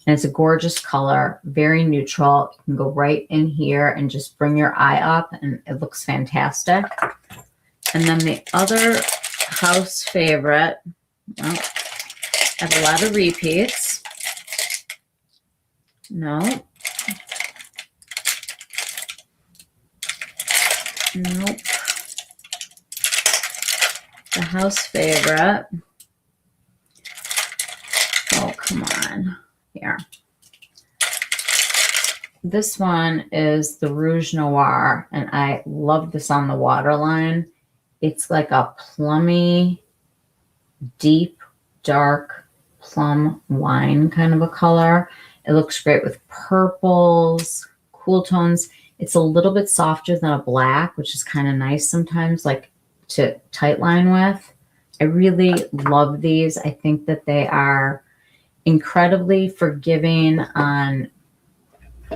And it's a gorgeous color, very neutral. You can go right in here and just bring your eye up and it looks fantastic. And then the other house favorite, well, I have a lot of repeats. No. Nope. The house favorite. Oh, come on. Here. This one is the Rouge Noir, and I love this on the waterline. It's like a plummy, deep, dark plum wine kind of a color. It looks great with purples, cool tones. It's a little bit softer than a black, which is kind of nice sometimes, like to tight line with. I really love these. I think that they are incredibly forgiving on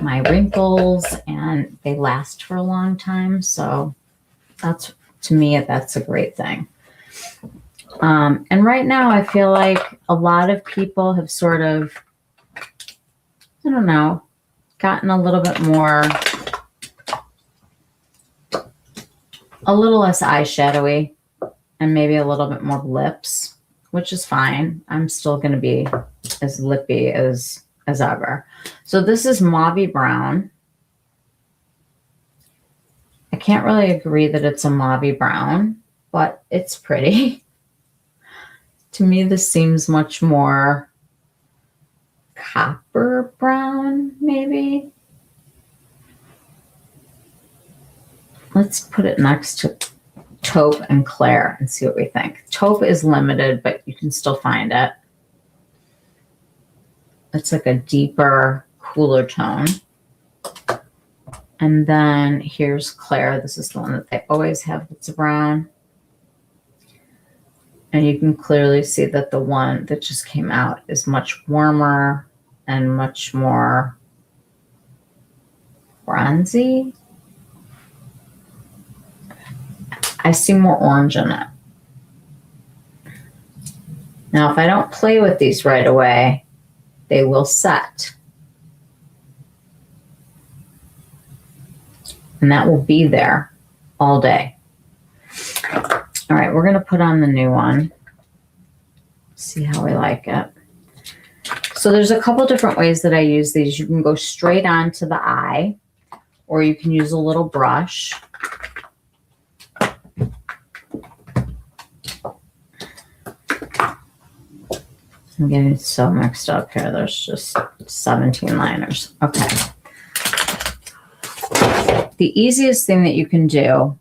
my wrinkles and they last for a long time. So that's, to me, that's a great thing. And right now I feel like a lot of people have sort of, I don't know, gotten a little bit more, a little less eyeshadowy and maybe a little bit more lips, which is fine. I'm still going to be as lippy as ever. So this is Mauve Brown. I can't really agree that it's a Mauve Brown, but it's pretty. To me, this seems much more copper brown, maybe. Let's put it next to Taupe and Claire and see what we think. Taupe is limited, but you can still find it. It's like a deeper, cooler tone. And then here's Claire. This is the one that they always have that's a brown. And you can clearly see that the one that just came out is much warmer and much more bronzy. I see more orange in it. Now, if I don't play with these right away, they will set. And that will be there all day. All right, we're going to put on the new one. See how we like it. So there's a couple different ways that I use these. You can go straight onto the eye, or you can use a little brush. I'm getting so mixed up here. There's just 17 liners. Okay. The easiest thing that you can do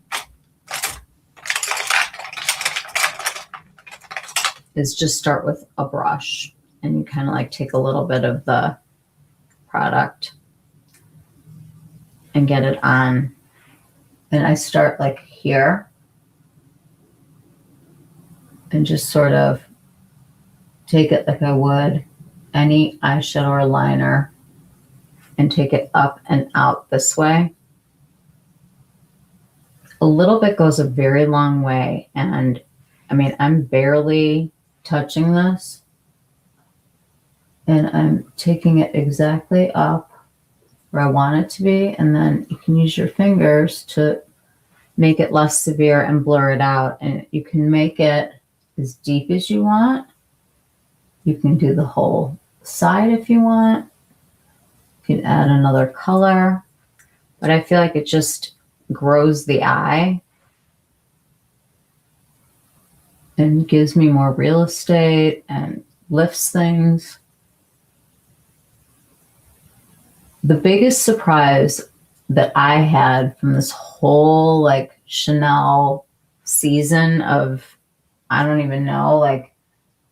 is just start with a brush and you kind of like take a little bit of the product and get it on. And I start like here and just sort of take it like I would any eyeshadow or liner and take it up and out this way. A little bit goes a very long way. And I mean, I'm barely touching this and I'm taking it exactly up where I want it to be. And then you can use your fingers to make it less severe and blur it out. And you can make it as deep as you want. You can do the whole side if you want. You can add another color, but I feel like it just grows the eye. and gives me more real estate and lifts things. The biggest surprise that I had from this whole like Chanel season of, I don't even know, like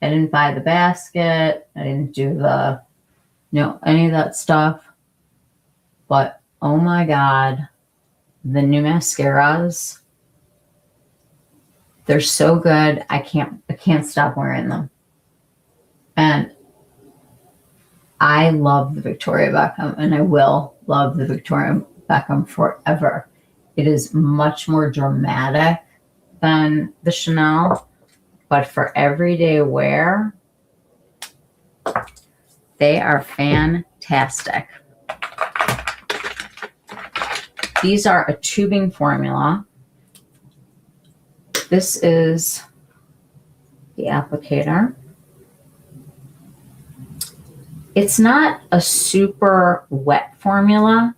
I didn't buy the basket, I didn't do the, any of that stuff. But oh my God, the new mascaras, they're so good. I can't stop wearing them. And I love the Victoria Beckham, and I will love the Victoria Beckham forever. It is much more dramatic than the Chanel, but for everyday wear, they are fantastic. These are a tubing formula. This is the applicator. It's not a super wet formula,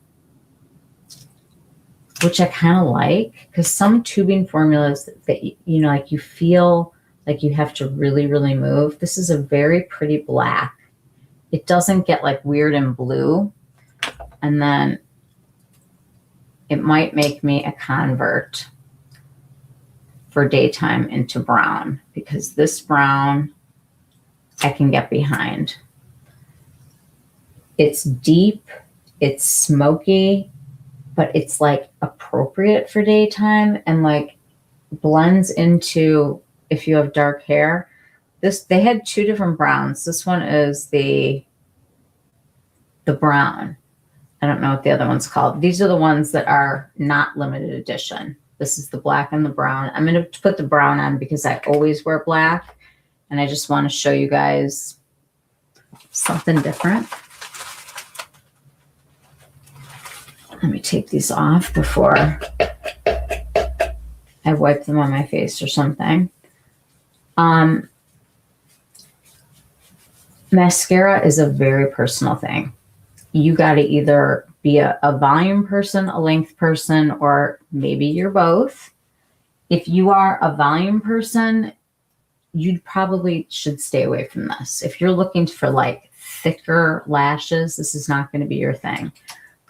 which I kind of like, because some tubing formulas that, like you feel like you have to really, really move. This is a very pretty black. It doesn't get like weird and blue. And then it might make me a convert for daytime into brown, because this brown I can get behind. It's deep, it's smoky, but it's like appropriate for daytime and like blends into if you have dark hair. They had two different browns. This one is the brown. I don't know what the other one's called. These are the ones that are not limited edition. This is the black and the brown. I'm going to put the brown on because I always wear black, and I just want to show you guys something different. Let me take these off before I wipe them on my face or something. Mascara is a very personal thing. You got to either be a volume person, a length person, or maybe you're both. If you are a volume person, you probably should stay away from this. If you're looking for like thicker lashes, this is not going to be your thing.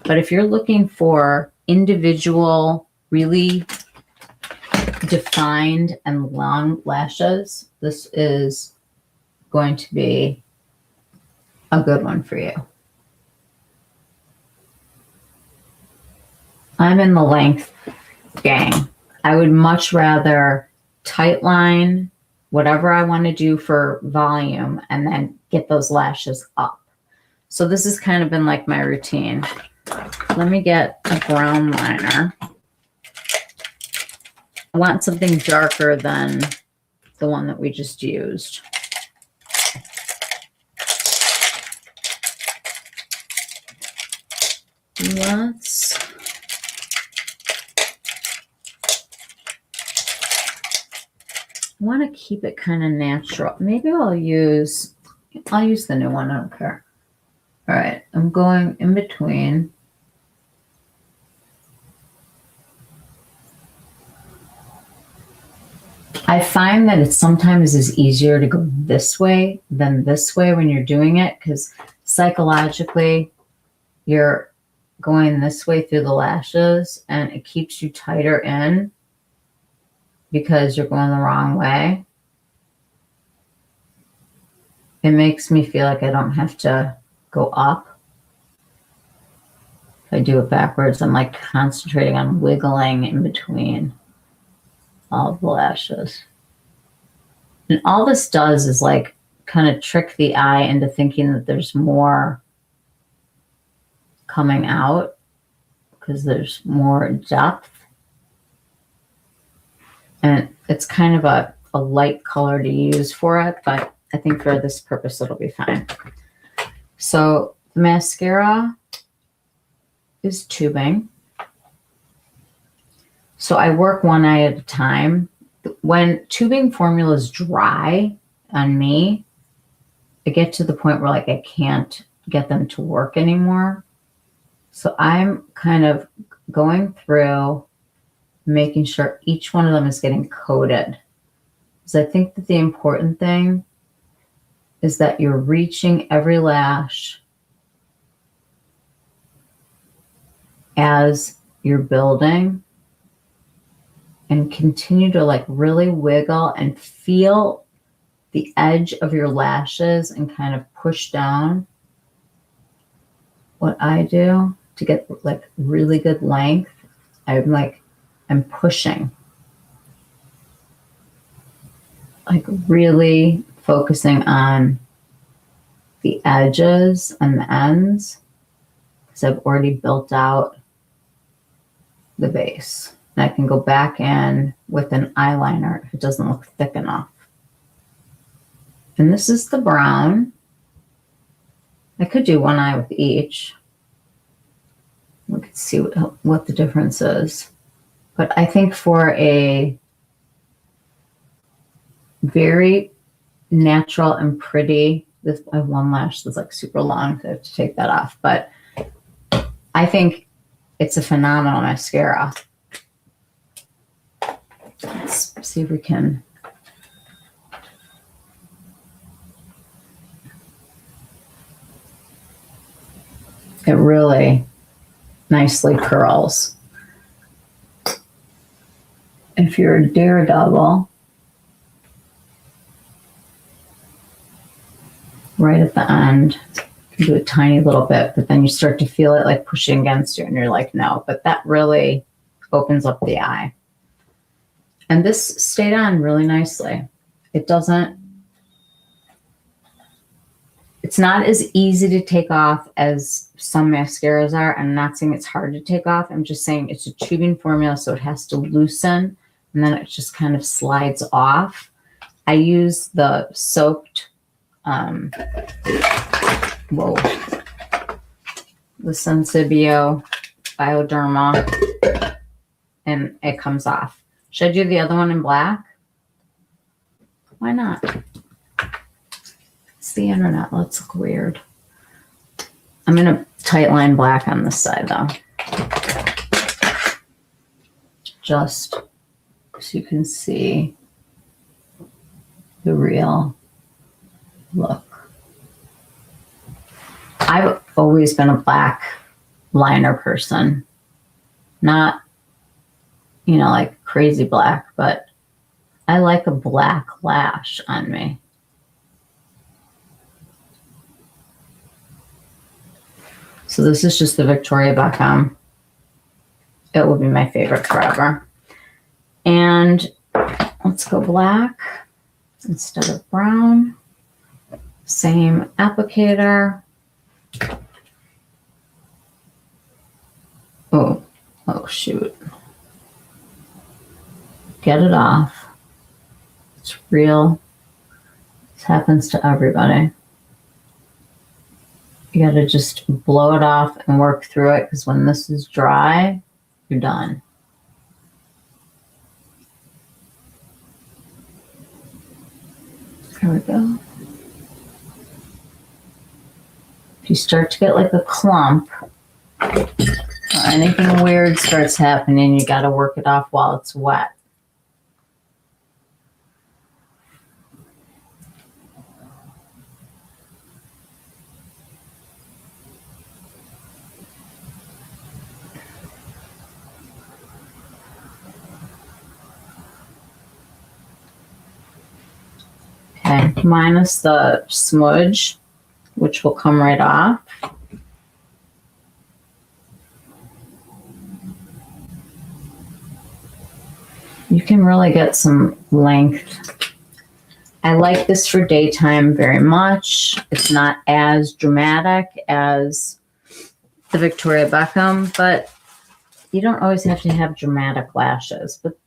But if you're looking for individual, really defined and long lashes, this is going to be a good one for you. I'm in the length gang. I would much rather tight line whatever I want to do for volume and then get those lashes up. So this has kind of been like my routine. Let me get a brown liner. I want something darker than the one that we just used. I want to keep it kind of natural. Maybe I'll use the new one. I don't care. All right, I'm going in between. I find that it sometimes is easier to go this way than this way when you're doing it, because psychologically you're going this way through the lashes and it keeps you tighter in because you're going the wrong way. It makes me feel like I don't have to go up. If I do it backwards, I'm like concentrating on wiggling in between all of the lashes. And all this does is like kind of trick the eye into thinking that there's more coming out because there's more depth. And it's kind of a light color to use for it, but I think for this purpose it'll be fine. So the mascara is tubing. So I work one eye at a time. When tubing formula is dry on me, I get to the point where like I can't get them to work anymore. So I'm kind of going through, making sure each one of them is getting coated Because I think that the important thing is that you're reaching every lash as you're building, and continue to like really wiggle and feel the edge of your lashes and kind of push down. What I do to get like really good length, I'm pushing, like really focusing on the edges and the ends, because I've already built out the base. And I can go back in with an eyeliner if it doesn't look thick enough. And this is the brown. I could do one eye with each. We could see what the difference is. But I think for a very natural and pretty, this I have one lash that's like super long, so I have to take that off. But I think it's a phenomenal mascara. Let's see if we can. It really nicely curls. If you're a daredevil, right at the end, you do a tiny little bit, but then you start to feel it like pushing against you and you're like, no, but that really opens up the eye. And this stayed on really nicely. It's not as easy to take off as some mascaras are. I'm not saying it's hard to take off. I'm just saying it's a tubing formula, so it has to loosen, and then it just kind of slides off. I use the soaked, the Sensibio Bioderma, and it comes off. Should I do the other one in black? Why not? It's the internet. Let's look weird. I'm going to tight line black on this side, though. Just so you can see the real look. I've always been a black liner person. Not, you know, like crazy black, but I like a black lash on me. So this is just the Victoria Beckham. It will be my favorite forever. And let's go black instead of brown. Same applicator. Oh shoot. Get it off. It's real. This happens to everybody. You gotta just blow it off and work through it, because when this is dry, you're done. There we go. If you start to get like a clump, or anything weird starts happening, you gotta work it off while it's wet. Okay, minus the smudge, which will come right off. You can really get some length. I like this for daytime very much. It's not as dramatic as the Victoria Beckham, but you don't always have to have dramatic lashes, but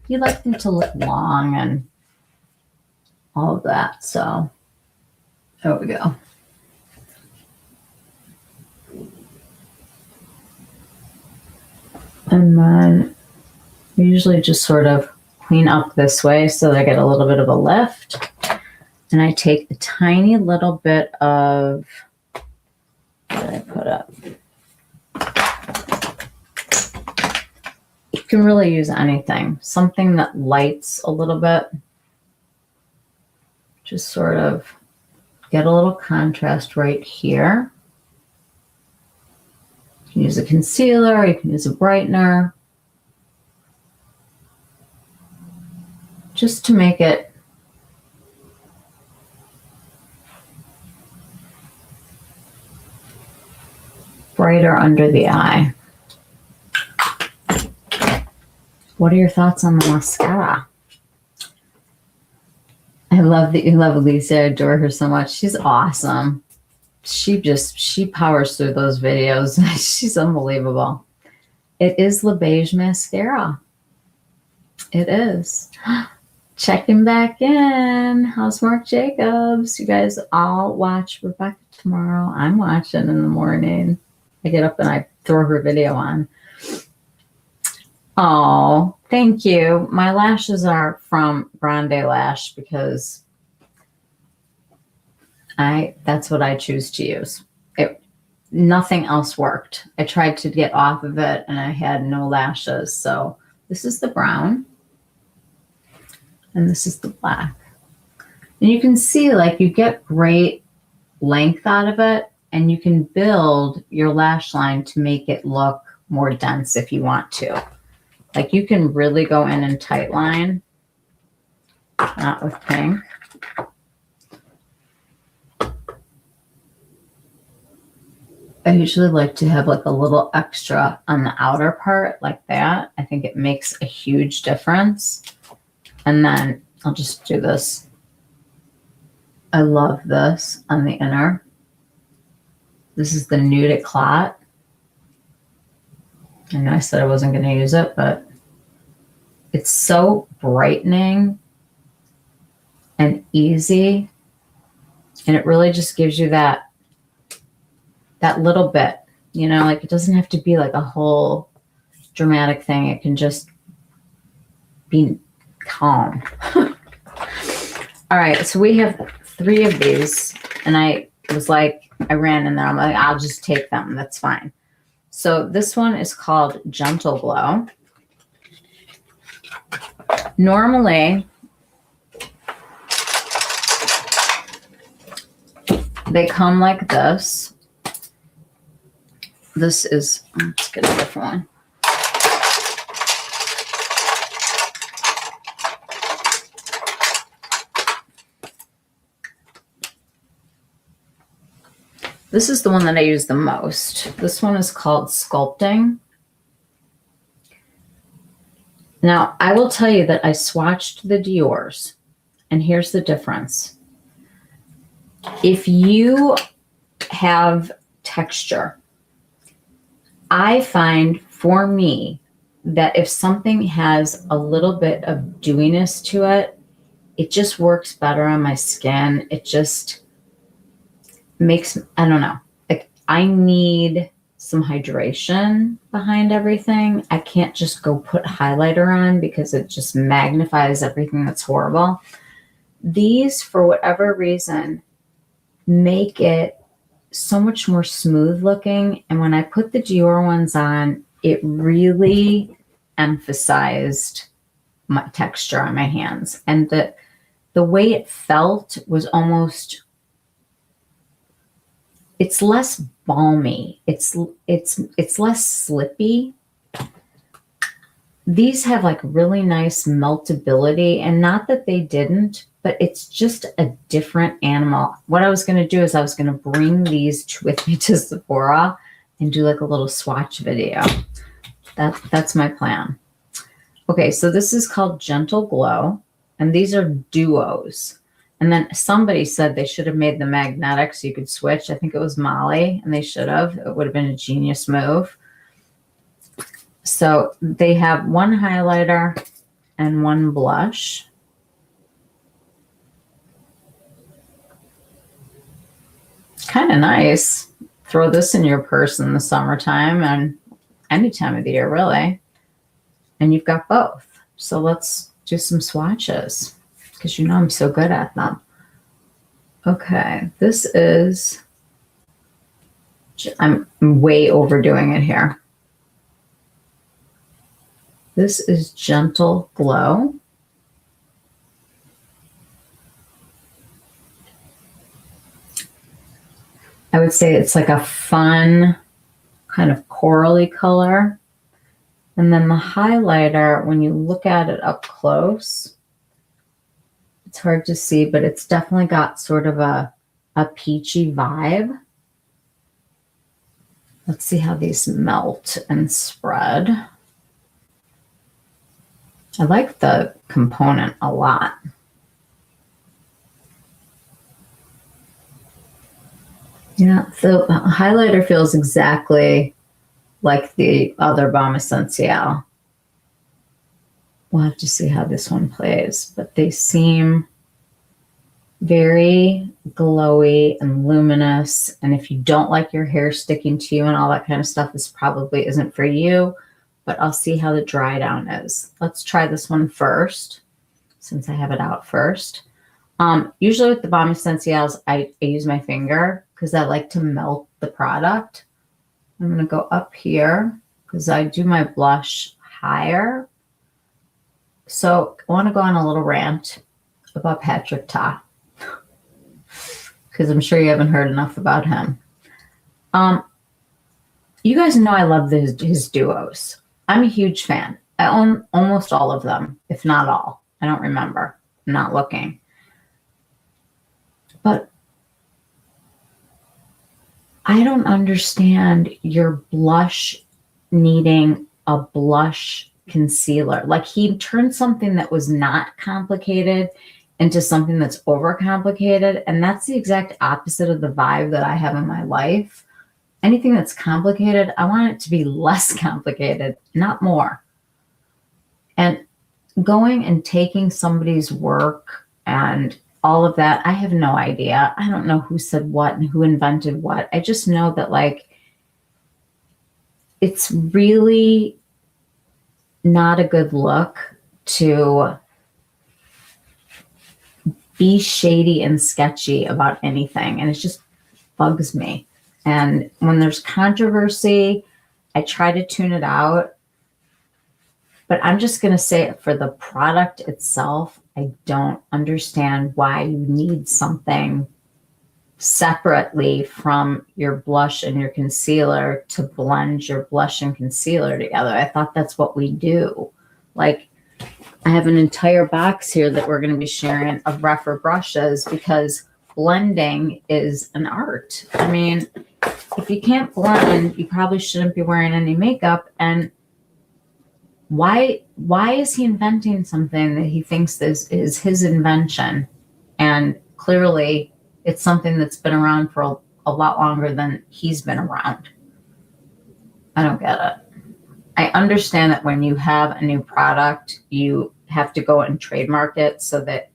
you like them to look long and all of that. So there we go. And then I usually just sort of clean up this way so that I get a little bit of a lift. And I take a tiny little bit of, what did I put up? You can really use anything. Something that lights a little bit. Just sort of get a little contrast right here. You can use a concealer, you can use a brightener. Just to make it brighter under the eye. What are your thoughts on the mascara? I love that you love Elisa. I adore her so much. She's awesome. She powers through those videos. She's unbelievable. It is the Beige mascara. It is. Checking back in. How's Marc Jacobs? You guys all watch Rebecca tomorrow. I'm watching in the morning. I get up and I throw her video on. Oh, thank you. My lashes are from Grande Lash because that's what I choose to use. Nothing else worked. I tried to get off of it and I had no lashes. So this is the brown and this is the black. And you can see like you get great length out of it and you can build your lash line to make it look more dense if you want to. Like you can really go in and tight line, not with pink. I usually like to have like a little extra on the outer part like that. I think it makes a huge difference. And then I'll just do this. I love this on the inner. This is the Nude Eclat. I know I said I wasn't going to use it, but it's so brightening and easy. And it really just gives you that little bit, you know, like it doesn't have to be like a whole dramatic thing. It can just be calm. All right. So we have 3 of these and I was like, I ran in there. I'm like, I'll just take them. That's fine. So this one is called Gentle Glow. Normally, they come like this. This is, let's get a different one. This is the one that I use the most. This one is called Sculpting. Now, I will tell you that I swatched the Dior's, and here's the difference. If you have texture, I find for me that if something has a little bit of dewiness to it, it just works better on my skin. It just makes, I don't know, like I need some hydration behind everything. I can't just go put highlighter on because it just magnifies everything that's horrible. These, for whatever reason, make it so much more smooth looking. And when I put the Dior ones on, it really emphasized my texture on my hands. And the way it felt was almost, it's less balmy. It's less slippy. These have like really nice meltability, and not that they didn't, but it's just a different animal. What I was going to do is I was going to bring these with me to Sephora and do like a little swatch video. That's my plan. Okay, so this is called Gentle Glow, and these are duos. And then somebody said they should have made the magnetic so you could switch. I think it was Molly, and they should have. It would have been a genius move. So they have one highlighter and one blush. Kind of nice. Throw this in your purse in the summertime and any time of the year, really. And you've got both. So let's do some swatches because you know I'm so good at them. Okay, this is, I'm way overdoing it here. This is Gentle Glow. I would say it's like a fun kind of corally color. And then the highlighter, when you look at it up close, it's hard to see, but it's definitely got sort of a peachy vibe. Let's see how these melt and spread. I like the component a lot. Yeah, the highlighter feels exactly like the other Balm Essential. We'll have to see how this one plays, but they seem very glowy and luminous. And if you don't like your hair sticking to you and all that kind of stuff, this probably isn't for you, but I'll see how the dry down is. Let's try this one first, since I have it out first. Usually with the Balm Essentials, I use my finger because I like to melt the product. I'm going to go up here because I do my blush higher. So I want to go on a little rant about Patrick Ta, because I'm sure you haven't heard enough about him. You guys know I love his duos. I'm a huge fan. I own almost all of them, if not all. I don't remember. I'm not looking. But I don't understand your blush needing a blush concealer. Like, he turned something that was not complicated into something that's overcomplicated. And that's the exact opposite of the vibe that I have in my life. Anything that's complicated, I want it to be less complicated, not more. And going and taking somebody's work and all of that, I have no idea. I don't know who said what and who invented what. I just know that, like, it's really not a good look to be shady and sketchy about anything. And it just bugs me. And when there's controversy, I try to tune it out. But I'm just going to say, for the product itself, I don't understand why you need something separately from your blush and your concealer to blend your blush and concealer together. I thought that's what we do. Like, I have an entire box here that we're going to be sharing of rougher brushes, because blending is an art. I mean, if you can't blend, you probably shouldn't be wearing any makeup. And why is he inventing something that he thinks is his invention? And clearly it's something that's been around for a lot longer than he's been around. I don't get it. I understand that when you have a new product, you have to go and trademark it so that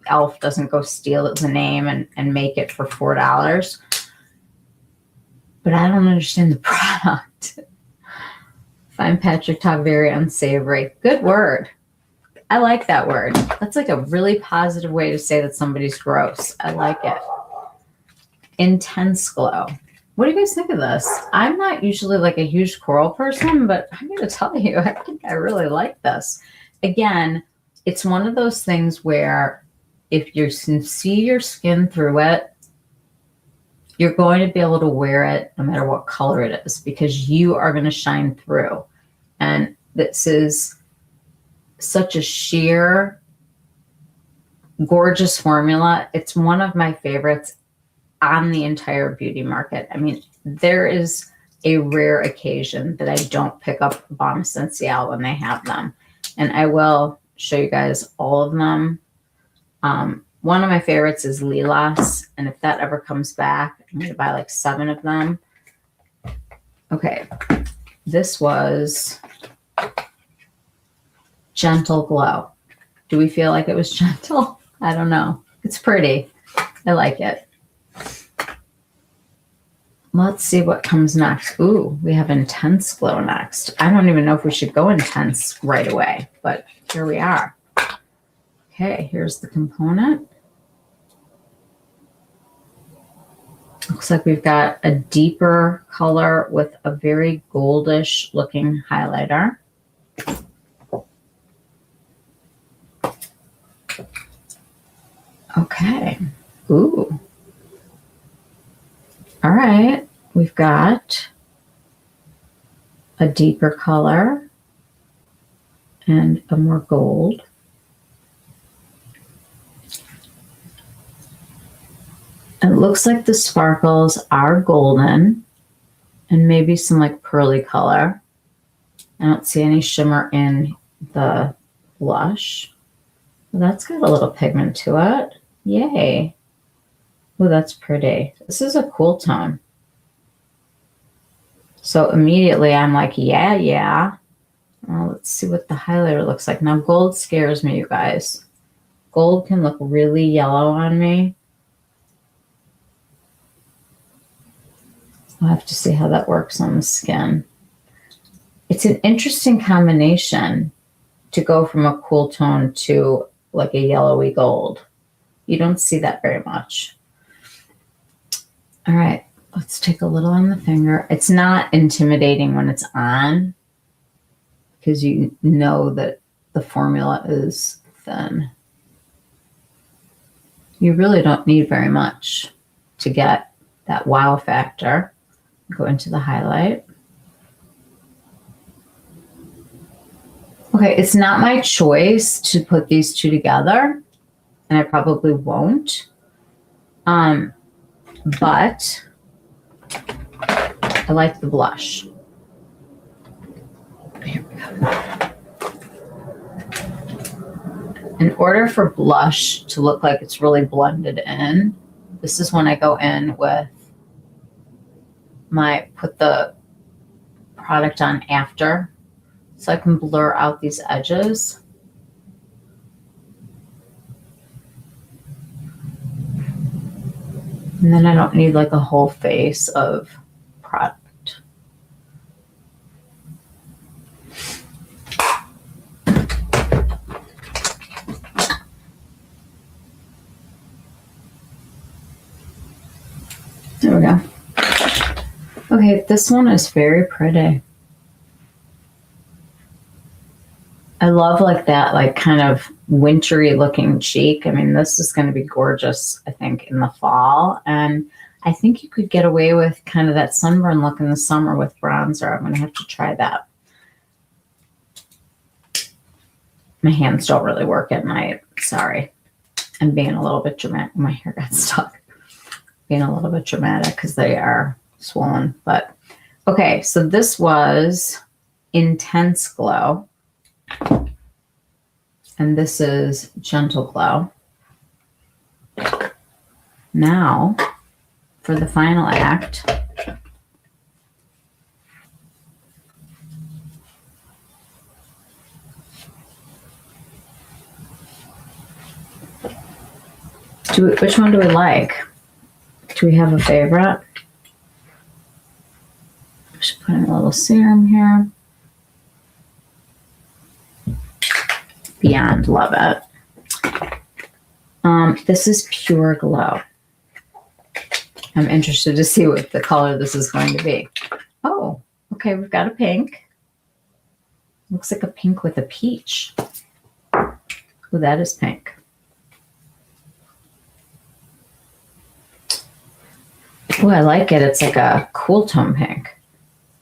Elf doesn't go steal the name and make it for $4. But I don't understand the product. Find Patrick Ta very unsavory. Good word. I like that word. That's like a really positive way to say that somebody's gross. I like it. Intense glow. What do you guys think of this? I'm not usually like a huge coral person, but I'm going to tell you, I think I really like this. Again, it's one of those things where if you can see your skin through it, you're going to be able to wear it no matter what color it is, because you are going to shine through. And this is such a sheer, gorgeous formula. It's one of my favorites on the entire beauty market. I mean, there is a rare occasion that I don't pick up Balm Essential when they have them. And I will show you guys all of them. One of my favorites is Lilas, and if that ever comes back, I'm going to buy like 7 of them. Okay, this was Gentle Glow. Do we feel like it was gentle? I don't know. It's pretty. I like it. Let's see what comes next. Ooh, we have Intense Glow next. I don't even know if we should go intense right away, but here we are. Okay, here's the component. Looks like we've got a deeper color with a very goldish looking highlighter. Okay. Ooh. All right, we've got a deeper color and a more gold. It looks like the sparkles are golden and maybe some like pearly color. I don't see any shimmer in the blush. Well, that's got a little pigment to it. Yay. Oh, that's pretty. This is a cool tone. So immediately I'm like, yeah. Well, let's see what the highlighter looks like. Now, gold scares me, you guys. Gold can look really yellow on me. I'll have to see how that works on the skin. It's an interesting combination to go from a cool tone to like a yellowy gold. You don't see that very much. All right, let's take a little on the finger. It's not intimidating when it's on because you know that the formula is thin. You really don't need very much to get that wow factor. Go into the highlight. Okay, it's not my choice to put these two together, and I probably won't. But I like the blush. Here we go. In order for blush to look like it's really blended in, this is when I go in with put the product on after, so I can blur out these edges. And then I don't need like a whole face of product. There we go. Okay, this one is very pretty. I love like that, like kind of wintry looking cheek. I mean, this is going to be gorgeous, I think, in the fall. And I think you could get away with kind of that sunburn look in the summer with bronzer. I'm going to have to try that. My hands don't really work at night. Sorry. I'm being a little bit dramatic. My hair got stuck. Being a little bit dramatic because they are swollen. But okay, so this was Intense Glow. And this is Gentle Glow. Now, for the final act, which one do we like? Do we have a favorite? Just putting a little serum here. Beyond love it. This is Pure Glow. I'm interested to see what the color this is going to be. Oh, okay, we've got a pink. Looks like a pink with a peach. Oh, that is pink. Oh, I like it. It's like a cool tone pink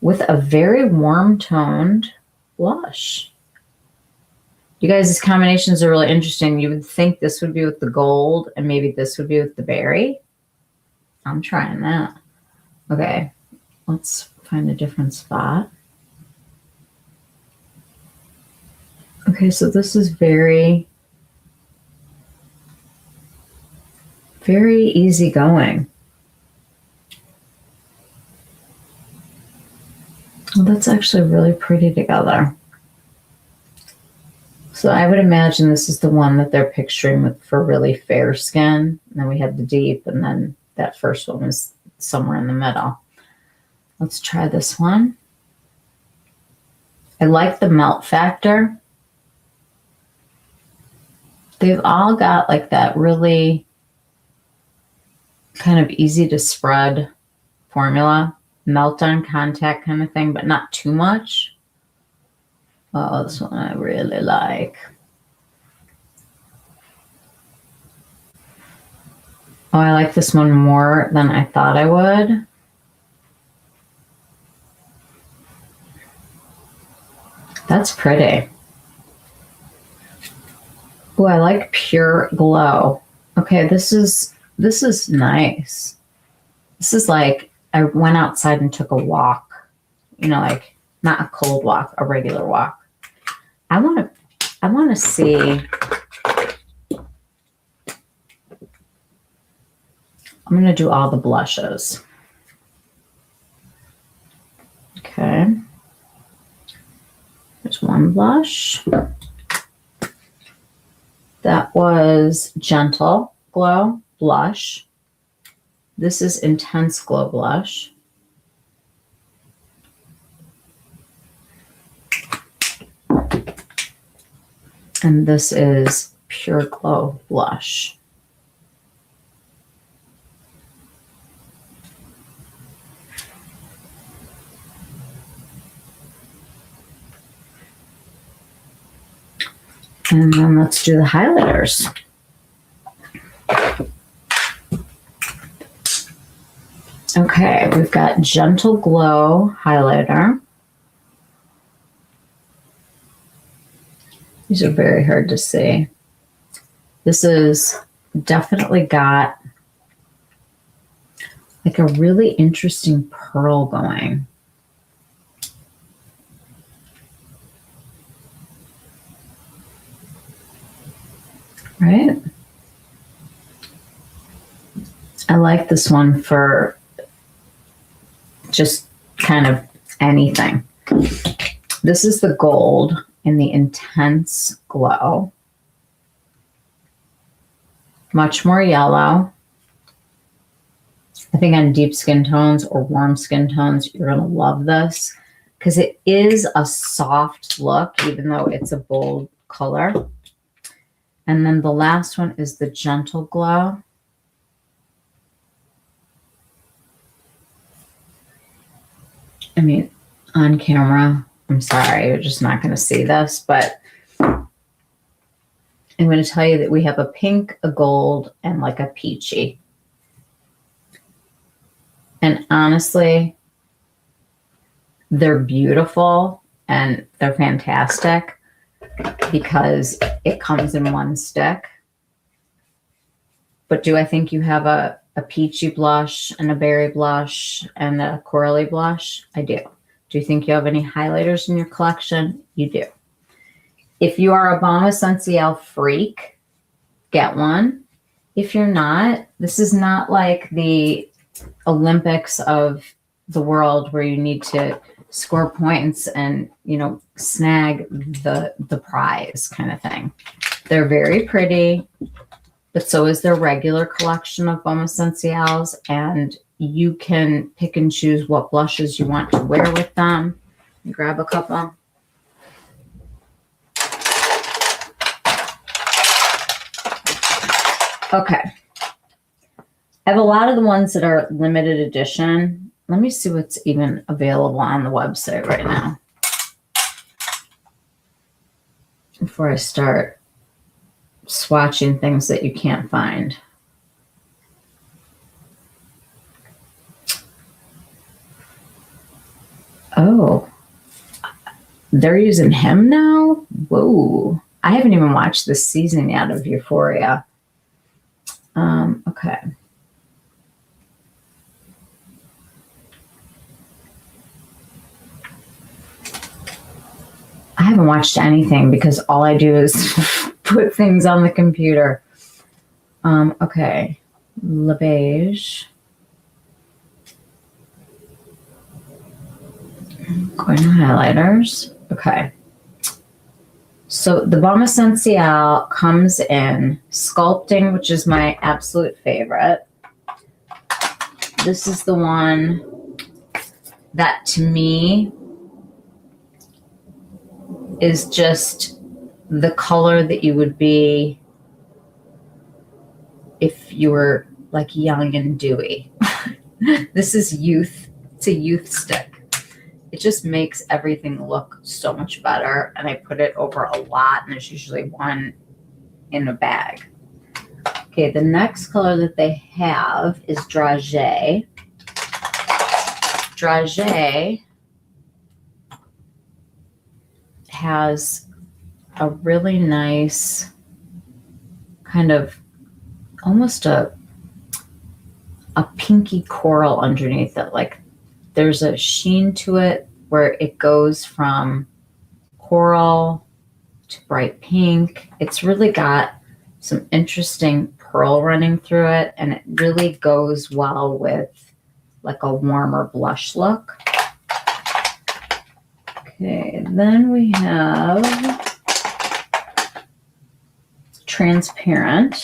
with a very warm toned blush. You guys, these combinations are really interesting. You would think this would be with the gold and maybe this would be with the berry. I'm trying that. Okay, let's find a different spot. Okay, so this is very, very easygoing. Well, that's actually really pretty together. So I would imagine this is the one that they're picturing with for really fair skin. And then we had the deep, and then that first one was somewhere in the middle. Let's try this one. I like the melt factor. They've all got like that really kind of easy to spread formula, melt on contact kind of thing, but not too much. Oh, this one I really like. Oh, I like this one more than I thought I would. That's pretty. Oh, I like Pure Glow. Okay, this is nice. This is like I went outside and took a walk. You know, like not a cold walk, a regular walk. I want to see. I'm going to do all the blushes. Okay. There's one blush. That was Gentle Glow blush. This is Intense Glow blush. And this is Pure Glow blush. And then let's do the highlighters. Okay, we've got Gentle Glow highlighter. These are very hard to see. This is definitely got like a really interesting pearl going. Right? I like this one for just kind of anything. This is the gold in the Intense Glow. Much more yellow. I think on deep skin tones or warm skin tones, you're going to love this because it is a soft look, even though it's a bold color. And then the last one is the Gentle Glow. I mean, on camera, I'm sorry, you're just not going to see this, but I'm going to tell you that we have a pink, a gold, and like a peachy. And honestly, they're beautiful and they're fantastic because it comes in one stick. But do I think you have a peachy blush and a berry blush and a corally blush? I do. Do you think you have any highlighters in your collection? You do. If you are a Balm Essential freak, get one. If you're not, this is not like the Olympics of the world where you need to score points and, you know, snag the prize kind of thing. They're very pretty, but so is their regular collection of Balm Essentials, and you can pick and choose what blushes you want to wear with them. Grab a couple. Okay. I have a lot of the ones that are limited edition. Let me see what's even available on the website right now before I start swatching things that you can't find. Oh, they're using him now? Whoa. I haven't even watched this season yet of Euphoria. Okay. I haven't watched anything because all I do is put things on the computer. Okay. Beige. Going to highlighters. Okay. So the Balm Essential comes in Sculpting, which is my absolute favorite. This is the one that to me is just the color that you would be if you were like young and dewy. This is youth. It's a youth stick. It just makes everything look so much better. And I put it over a lot, and there's usually one in a bag. Okay, the next color that they have is Dragé. Dragé has a really nice kind of almost a pinky coral underneath it. Like there's a sheen to it where it goes from coral to bright pink. It's really got some interesting pearl running through it, and it really goes well with like a warmer blush look. Okay, then we have Transparent.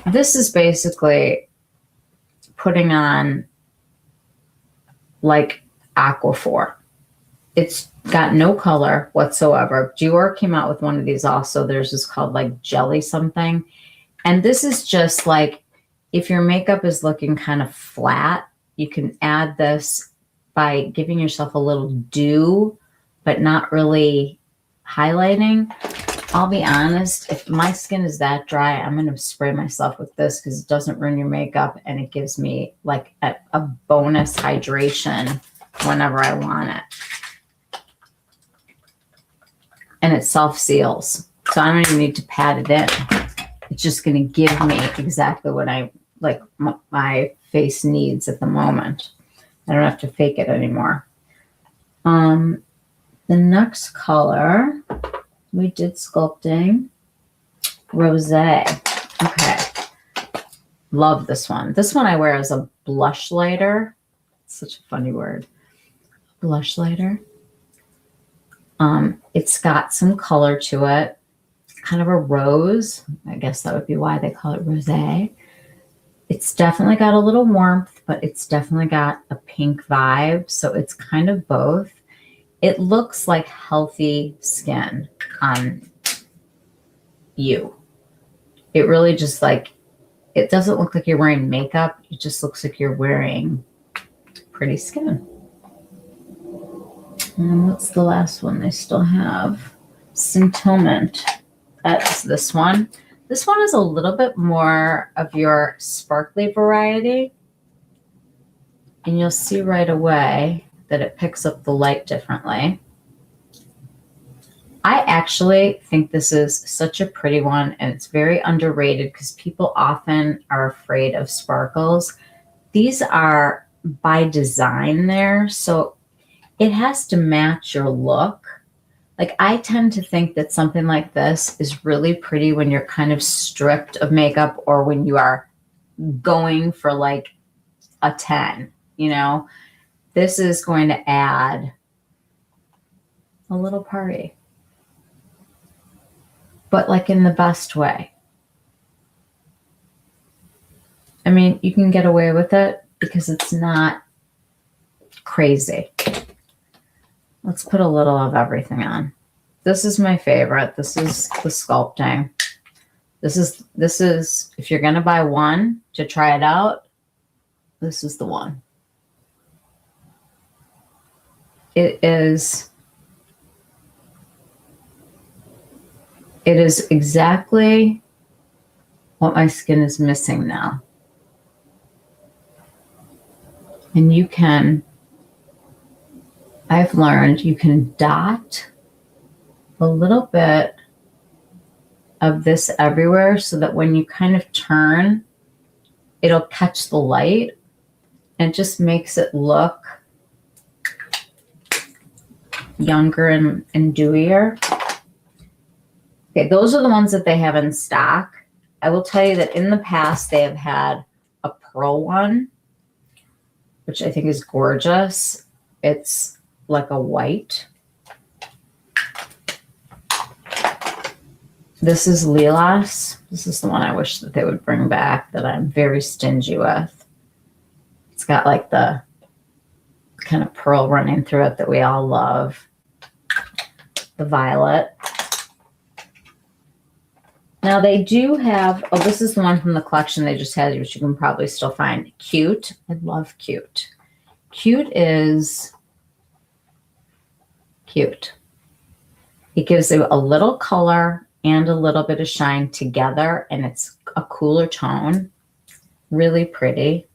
This is basically putting on like Aquaphor. It's got no color whatsoever. Dior came out with one of these also. Theirs is called like Jelly something. And this is just like, if your makeup is looking kind of flat, you can add this by giving yourself a little dew, but not really highlighting. I'll be honest, if my skin is that dry, I'm going to spray myself with this because it doesn't ruin your makeup and it gives me like a bonus hydration whenever I want it. And it self-seals, so I don't even need to pat it in. It's just going to give me exactly what my face needs at the moment. I don't have to fake it anymore. The next color, we did sculpting. Rosé. Okay. Love this one. This one I wear as a blush lighter. It's such a funny word. Blush lighter. It's got some color to it. Kind of a rose. I guess that would be why they call it rosé. It's definitely got a little warmth, but it's definitely got a pink vibe. So it's kind of both. It looks like healthy skin on you. It really just like, it doesn't look like you're wearing makeup. It just looks like you're wearing pretty skin. And what's the last one they still have? Scintillement. That's this one. This one is a little bit more of your sparkly variety. And you'll see right away that it picks up the light differently. I actually think this is such a pretty one, and it's very underrated because people often are afraid of sparkles. These are by design there, so it has to match your look. Like I tend to think that something like this is really pretty when you're kind of stripped of makeup or when you are going for like a 10, you know? This is going to add a little party, but like in the best way. I mean, you can get away with it because it's not crazy. Let's put a little of everything on. This is my favorite. This is the sculpting. This is if you're going to buy one to try it out, this is the one. It is exactly what my skin is missing now. And you can, I've learned you can dot a little bit of this everywhere so that when you kind of turn, it'll catch the light and it just makes it look younger and dewier. Okay, those are the ones that they have in stock. I will tell you that in the past they have had a pearl one, which I think is gorgeous. It's like a white. This is Lilas. This is the one I wish that they would bring back that I'm very stingy with. It's got like the kind of pearl running through it that we all love. The violet. Now they do have, oh, this is the one from the collection they just had, which you can probably still find. Cute. I love Cute. Cute is cute. It gives you a little color and a little bit of shine together, and it's a cooler tone. Really pretty.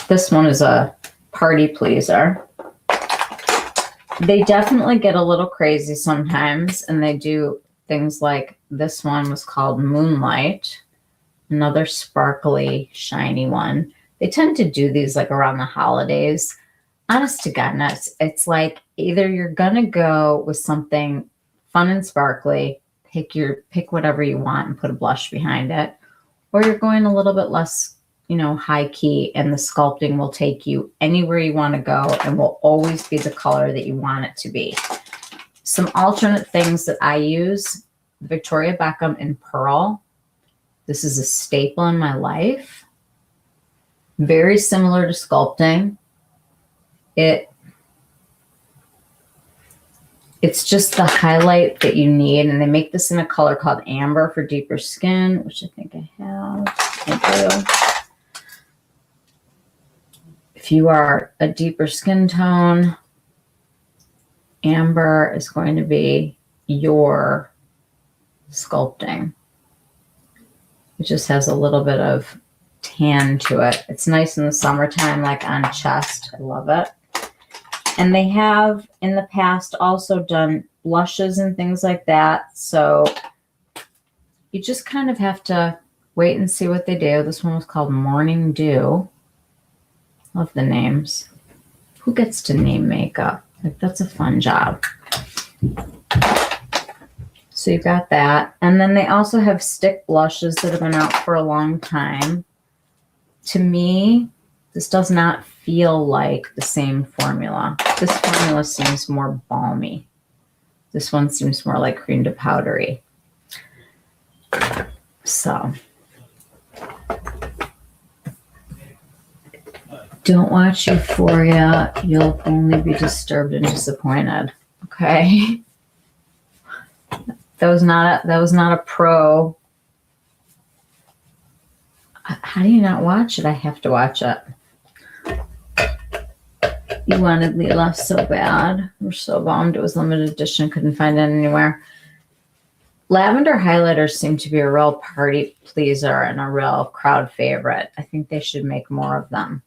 This one is a party pleaser. They definitely get a little crazy sometimes, and they do things like this one was called Moonlight, another sparkly, shiny one. They tend to do these like around the holidays. Honest to goodness, it's like either you're gonna go with something fun and sparkly, pick whatever you want and put a blush behind it, or you're going a little bit less, you know, high key, and the sculpting will take you anywhere you want to go and will always be the color that you want it to be. Some alternate things that I use, Victoria Beckham in Pearl. This is a staple in my life. Very similar to sculpting. It's just the highlight that you need, and they make this in a color called Amber for deeper skin, which I think I have. I do. If you are a deeper skin tone, Amber is going to be your sculpting. It just has a little bit of tan to it. It's nice in the summertime, like on chest. I love it. And they have in the past also done blushes and things like that. So you just kind of have to wait and see what they do. This one was called Morning Dew. Love the names. Who gets to name makeup? Like, that's a fun job. So you got that. And then they also have stick blushes that have been out for a long time. To me, this does not feel like the same formula. This formula seems more balmy. This one seems more like cream to powdery. So don't watch Euphoria. You'll only be disturbed and disappointed. Okay. That was not a pro. How do you not watch it? I have to watch it. You wanted Leela so bad. We're so bummed. It was limited edition. Couldn't find it anywhere. Lavender highlighters seem to be a real party pleaser and a real crowd favorite. I think they should make more of them.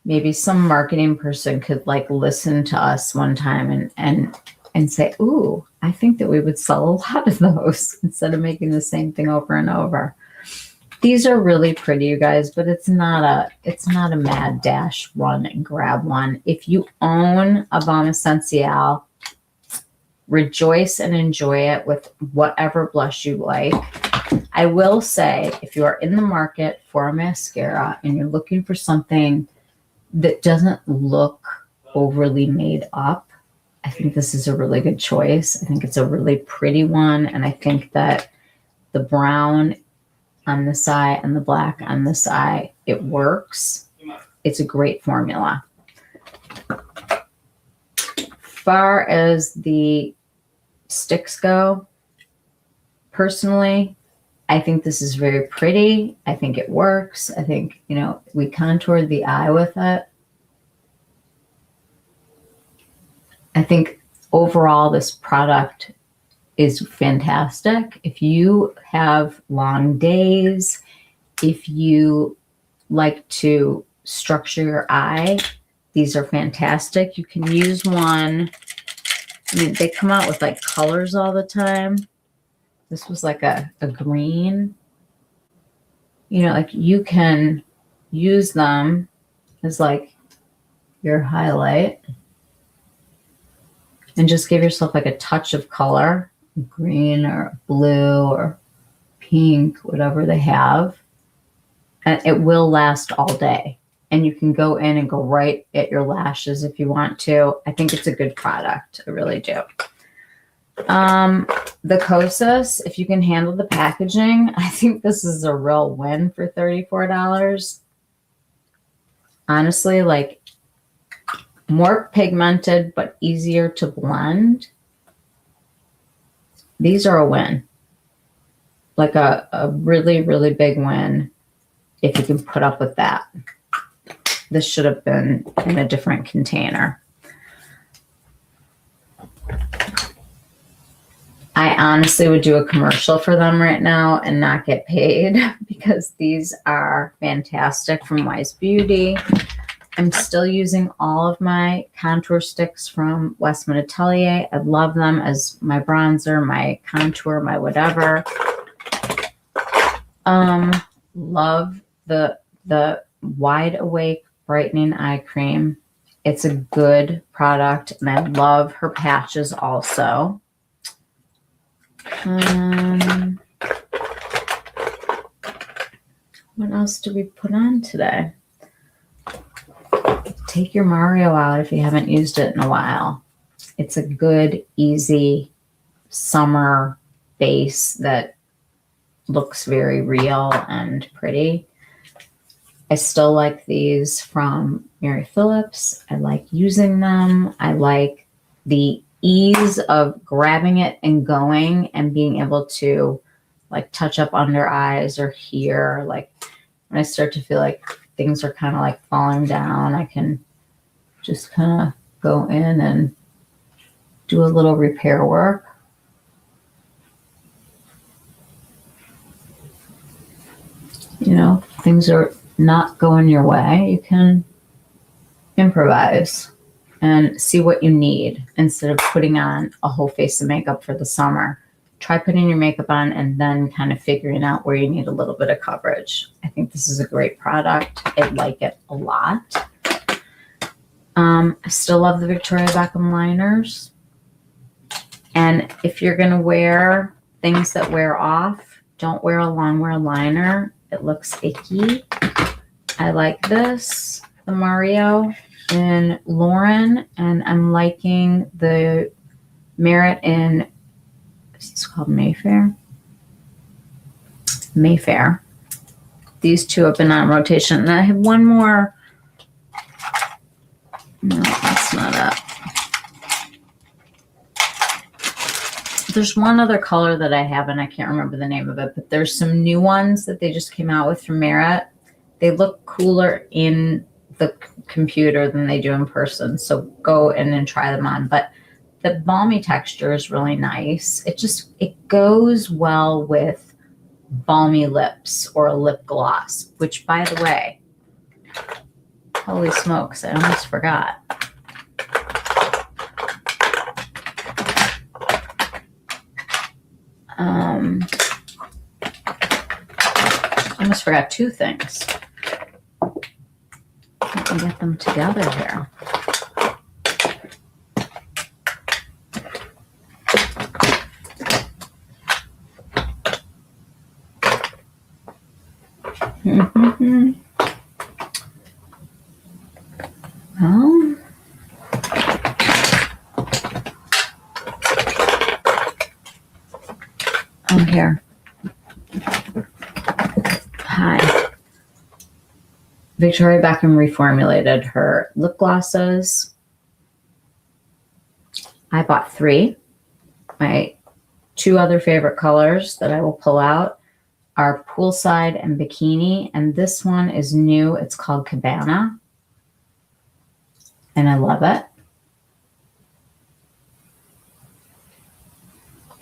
Maybe some marketing person could like listen to us one time and say, ooh, I think that we would sell a lot of those instead of making the same thing over and over. These are really pretty, you guys, but it's not a mad dash run and grab one. If you own a Balm Essential, rejoice and enjoy it with whatever blush you like. I will say, if you are in the market for a mascara and you're looking for something that doesn't look overly made up, I think this is a really good choice. I think it's a really pretty one, and I think that the brown on this eye and the black on this eye, it works. It's a great formula. Far as the sticks go, personally, I think this is very pretty. I think it works. I think, you know, we contoured the eye with it. I think overall this product is fantastic. If you have long days, if you like to structure your eye, these are fantastic. You can use one. I mean, they come out with like colors all the time. This was like a green. You know, like you can use them as like your highlight and just give yourself like a touch of color. Green or blue or pink, whatever they have, and it will last all day. And you can go in and go right at your lashes if you want to. I think it's a good product. I really do. The Kosas, if you can handle the packaging, I think this is a real win for $34. Honestly, like more pigmented but easier to blend. These are a win, like a really, really big win if you can put up with that. This should have been in a different container. I honestly would do a commercial for them right now and not get paid because these are fantastic from YSE Beauty. I'm still using all of my contour sticks from Westman Atelier. I love them as my bronzer, my contour, my whatever. Love the Wide Awake Brightening Eye Cream. It's a good product, and I love her patches also. What else do we put on today? Take your Mario out if you haven't used it in a while. It's a good, easy summer base that looks very real and pretty. I still like these from Mary Phillips. I like using them. I like the ease of grabbing it and going and being able to like touch up under eyes or here. Like when I start to feel like things are kind of like falling down, I can just kind of go in and do a little repair work. You know, things are not going your way, you can improvise and see what you need instead of putting on a whole face of makeup for the summer. Try putting your makeup on and then kind of figuring out where you need a little bit of coverage. I think this is a great product. I like it a lot. I still love the Victoria Beckham liners. And if you're going to wear things that wear off, don't wear a long-wear liner. It looks icky. I like this, the Mario in Lauren, and I'm liking the Merit in, it's called Mayfair. Mayfair. These two have been on rotation. And I have one more. No, that's not it. There's one other color that I have, and I can't remember the name of it, but there's some new ones that they just came out with from Merit. They look cooler in the computer than they do in person, so go in and try them on. But the balmy texture is really nice. It goes well with balmy lips or a lip gloss, which, by the way, holy smokes, I almost forgot. I almost forgot two things. Let me get them together here. Well, I'm here. Hi. Victoria Beckham reformulated her lip glosses. I bought 3. My 2 other favorite colors that I will pull out are Poolside and Bikini, and this one is new. It's called Cabana, and I love it.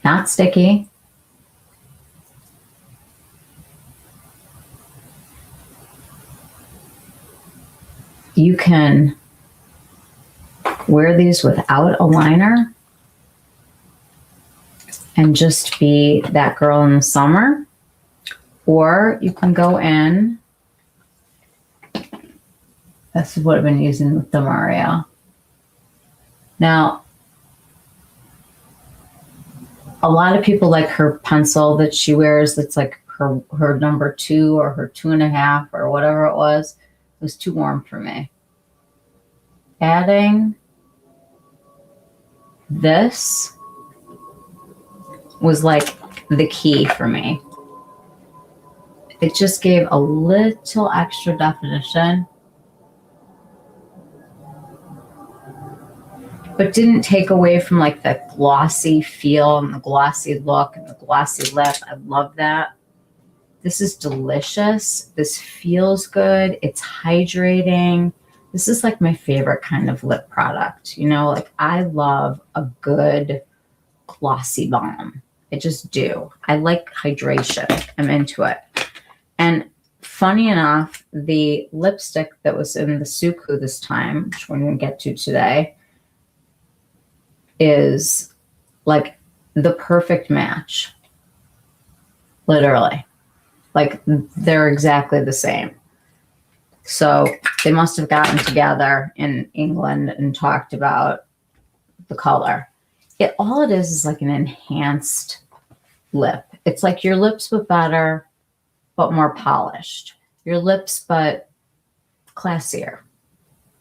Not sticky. You can wear these without a liner and just be that girl in the summer, or you can go in. This is what I've been using with the Mario. Now, a lot of people like her pencil that she wears that's like her number 2 or her 2.5 or whatever it was. It was too warm for me. Adding this was like the key for me. It just gave a little extra definition, but didn't take away from like the glossy feel and the glossy look and the glossy lip. I love that. This is delicious. This feels good. It's hydrating. This is like my favorite kind of lip product. You know, like I love a good glossy balm. I just do. I like hydration. I'm into it. And funny enough, the lipstick that was in the Suqqu this time, which we're going to get to today, is like the perfect match. Literally. Like they're exactly the same. So they must have gotten together in England and talked about the color. All it is like an enhanced lip. It's like your lips but better, but more polished. Your lips but classier.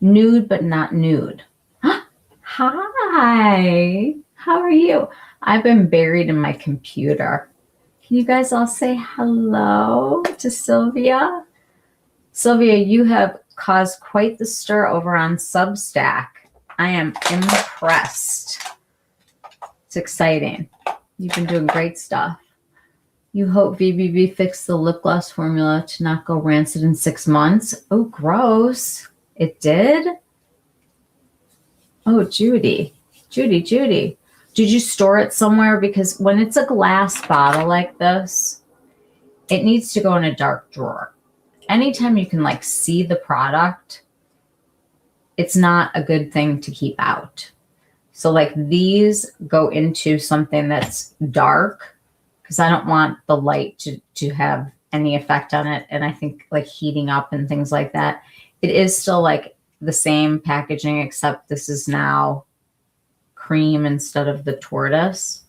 Nude but not nude. Hi, how are you? I've been buried in my computer. Can you guys all say hello to Sylvia? Sylvia, you have caused quite the stir over on Substack. I am impressed. It's exciting. You've been doing great stuff. You hope VBB fixed the lip gloss formula to not go rancid in 6 months. Oh, gross. It did? Oh, Judy. Judy. Did you store it somewhere? Because when it's a glass bottle like this, it needs to go in a dark drawer. Anytime you can like see the product, it's not a good thing to keep out. So like these go into something that's dark because I don't want the light to have any effect on it. And I think like heating up and things like that, it is still like the same packaging, except this is now cream instead of the tortoise.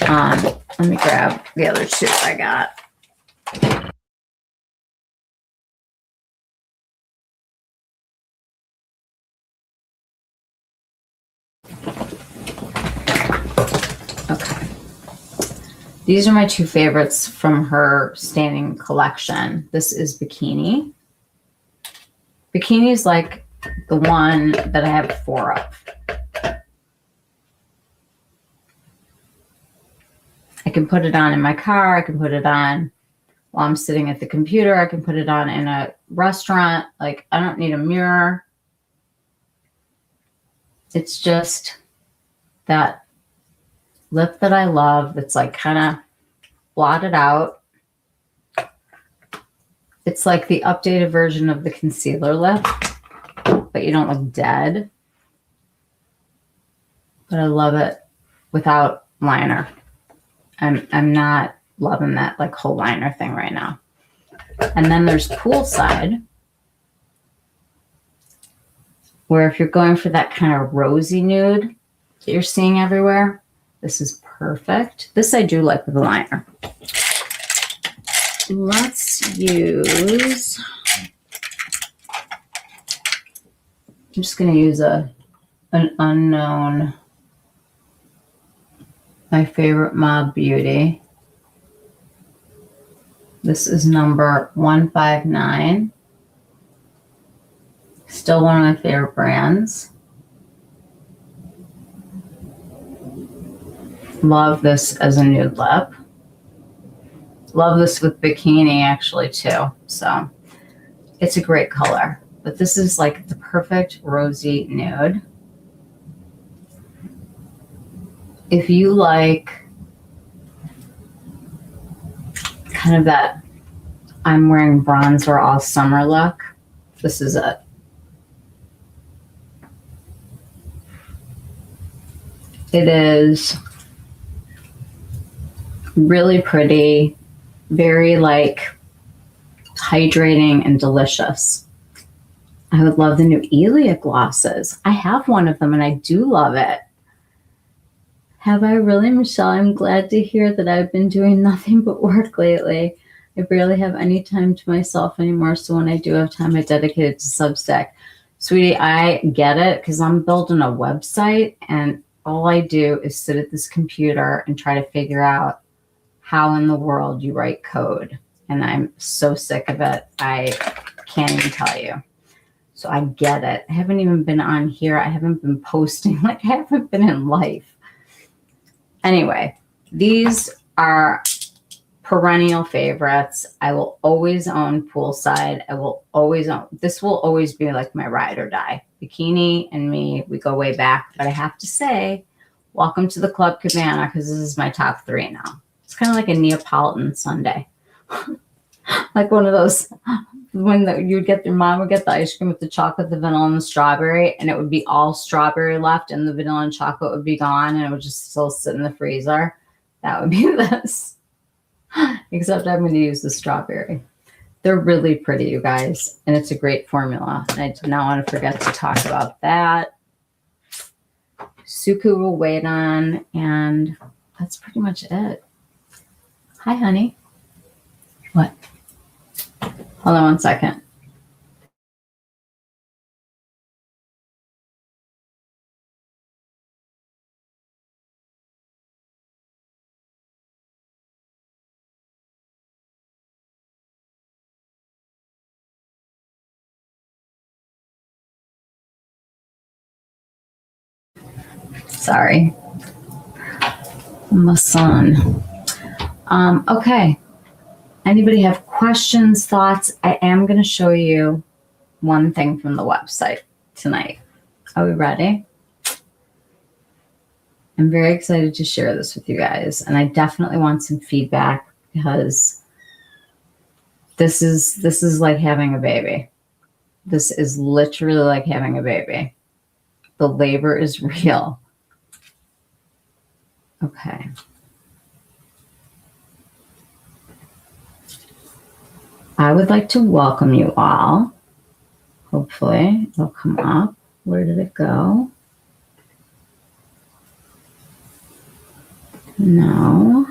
Let me grab the other two I got. Okay. These are my two favorites from her standing collection. This is Bikini. Bikini is like the one that I have 4 of. I can put it on in my car. I can put it on while I'm sitting at the computer. I can put it on in a restaurant. Like, I don't need a mirror. It's just that lip that I love that's like kind of blotted out. It's like the updated version of the concealer lip, but you don't look dead. But I love it without liner. I'm not loving that like whole liner thing right now. And then there's Poolside, where if you're going for that kind of rosy nude that you're seeing everywhere, this is perfect. This I do like with the liner. Let's use, I'm just going to use an unknown, my favorite Mob Beauty. This is number 159. Still one of my favorite brands. Love this as a nude lip. Love this with Bikini actually too. So it's a great color. But this is like the perfect rosy nude. If you like kind of that I'm wearing bronzer all summer look, this is it. It is really pretty, very like hydrating and delicious. I would love the new Elia glosses. I have one of them and I do love it. Have I really, Michelle? I'm glad to hear that I've been doing nothing but work lately. I barely have any time to myself anymore. So when I do have time, I dedicate it to Substack. Sweetie, I get it because I'm building a website and all I do is sit at this computer and try to figure out how in the world you write code. And I'm so sick of it. I can't even tell you. So I get it. I haven't even been on here. I haven't been posting. Like I haven't been in life. Anyway, these are perennial favorites. I will always own Poolside. I will always own. This will always be like my ride or die. Bikini and me, we go way back. But I have to say, welcome to the Club Cabana, because this is my top 3 now. It's kind of like a Neapolitan sundae. Like one of those, when your mom would get the ice cream with the chocolate, the vanilla, and the strawberry, and it would be all strawberry left, and the vanilla and chocolate would be gone, and it would just still sit in the freezer. That would be this. Except I'm going to use the strawberry. They're really pretty, you guys, and it's a great formula. And I did not want to forget to talk about that. Suqqu will wait on, and that's pretty much it. Hi, honey. What? Hold on one second. Sorry. My son. Okay. Anybody have questions, thoughts? I am going to show you one thing from the website tonight. Are we ready? I'm very excited to share this with you guys, and I definitely want some feedback, because this is like having a baby. This is literally like having a baby. The labor is real. Okay. I would like to welcome you all. Hopefully it'll come up. Where did it go? No.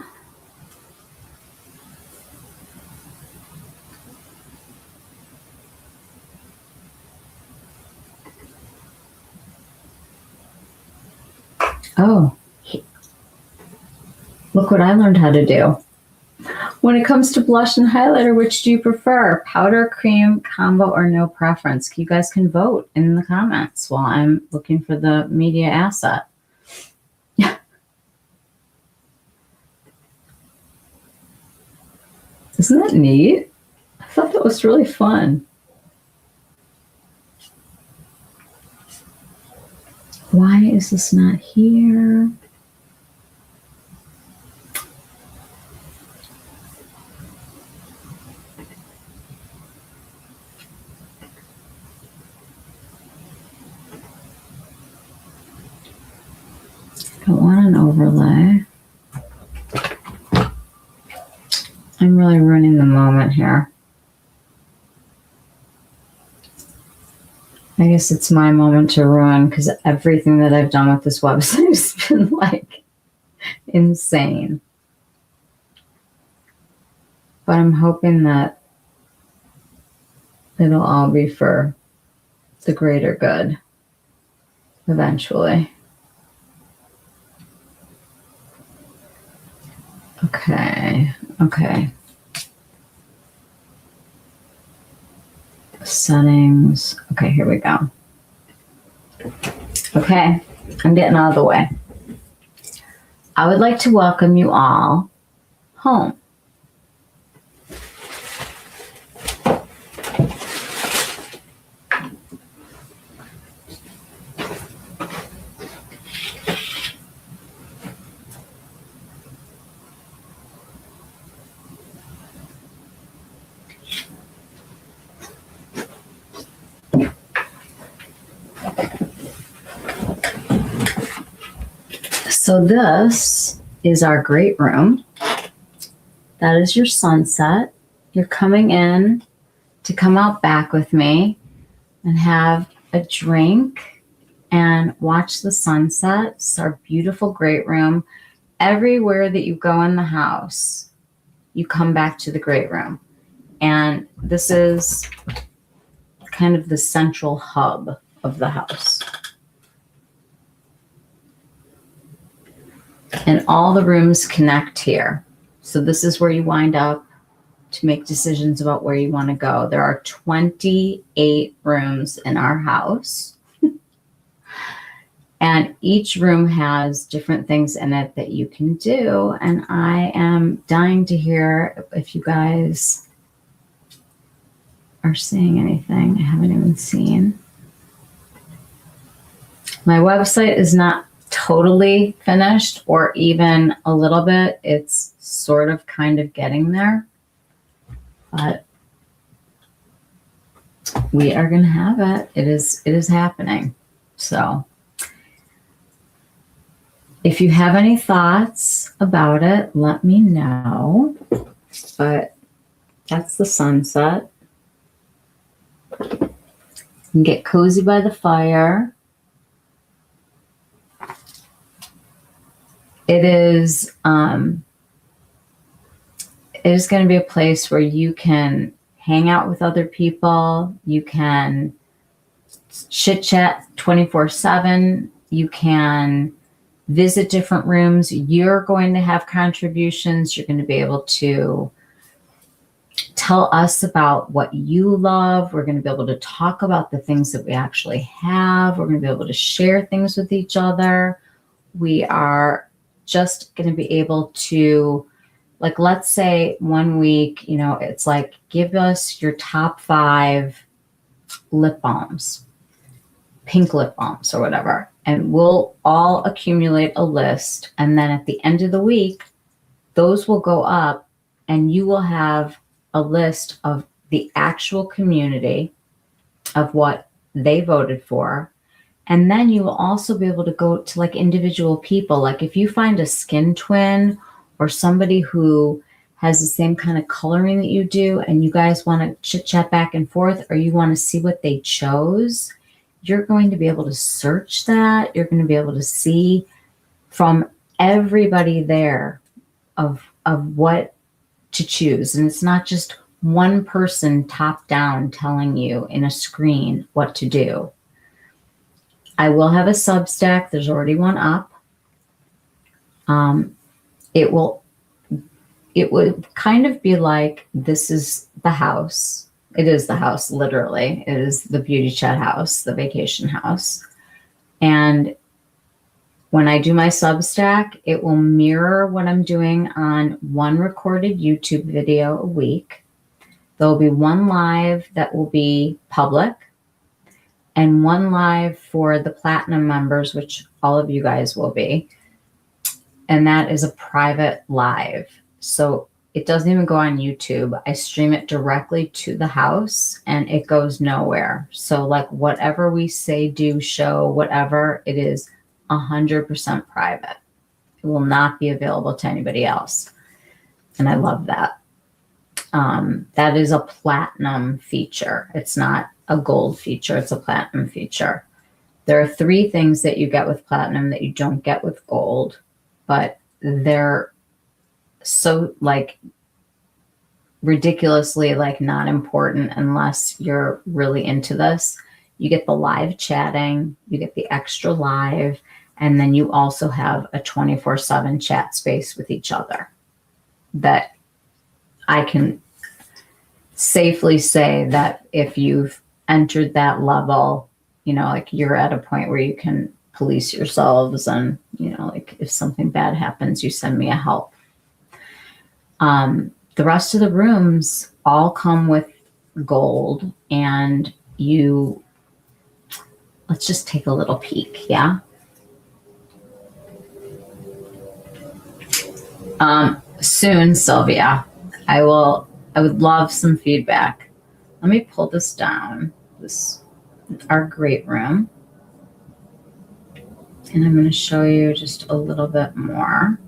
Oh, look what I learned how to do. When it comes to blush and highlighter, which do you prefer? Powder, cream, combo, or no preference? You guys can vote in the comments while I'm looking for the media asset. Isn't that neat? I thought that was really fun. Why is this not here? I want an overlay. I'm really ruining the moment here. I guess it's my moment to ruin, because everything that I've done with this website has been like insane. But I'm hoping that it'll all be for the greater good eventually. Okay. Settings. Okay, here we go. Okay, I'm getting out of the way. I would like to welcome you all home. So this is our great room. That is your sunset. You're coming in to come out back with me and have a drink and watch the sunset. It's our beautiful great room. Everywhere that you go in the house, you come back to the great room. And this is kind of the central hub of the house. And all the rooms connect here. So this is where you wind up to make decisions about where you want to go. There are 28 rooms in our house. And each room has different things in it that you can do. And I am dying to hear if you guys are seeing anything I haven't even seen. My website is not totally finished or even a little bit. It's sort of kind of getting there, but we are going to have it. It is happening. So if you have any thoughts about it, let me know. But that's the sunset. You can get cozy by the fire. It is going to be a place where you can hang out with other people. You can chit chat 24/7. You can visit different rooms. You're going to have contributions. You're going to be able to tell us about what you love. We're going to be able to talk about the things that we actually have. We're going to be able to share things with each other. We are just going to be able to, like, let's say 1 week, you know, it's like, give us your top 5 lip balms, pink lip balms or whatever. And we'll all accumulate a list. And then at the end of the week, those will go up and you will have a list of the actual community of what they voted for. And then you will also be able to go to like individual people. Like if you find a skin twin or somebody who has the same kind of coloring that you do and you guys want to chit chat back and forth, or you want to see what they chose, you're going to be able to search that. You're going to be able to see from everybody there of what to choose. And it's not just one person top down telling you in a screen what to do. I will have a Substack. There's already one up. It would kind of be like, this is the house. It is the house, literally. It is the beauty chat house, the vacation house. And when I do my Substack, it will mirror what I'm doing on one recorded YouTube video a week. There'll be one live that will be public and one live for the platinum members, which all of you guys will be. And that is a private live. So it doesn't even go on YouTube. I stream it directly to the house and it goes nowhere. So like whatever we say, do, show, whatever, it is 100% private. It will not be available to anybody else. And I love that. That is a platinum feature. It's not a gold feature. It's a platinum feature. There are 3 things that you get with platinum that you don't get with gold, but they're so like ridiculously like not important unless you're really into this. You get the live chatting, you get the extra live, and then you also have a 24/7 chat space with each other that I can safely say that if you've entered that level, you know, like you're at a point where you can police yourselves and, you know, like if something bad happens, you send me a help. The rest of the rooms all come with gold, and let's just take a little peek. Yeah. Soon, Sylvia, I would love some feedback. Let me pull this down. This is our great room. And I'm going to show you just a little bit more.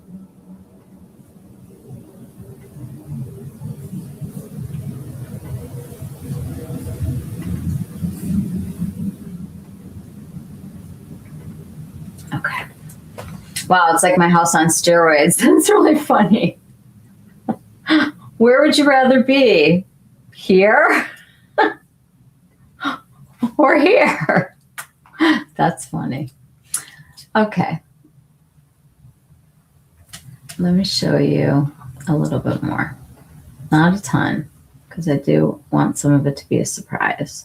Okay. Wow, it's like my house on steroids. That's really funny. Where would you rather be? Here? Or here? That's funny. Okay. Let me show you a little bit more. Not a ton, because I do want some of it to be a surprise.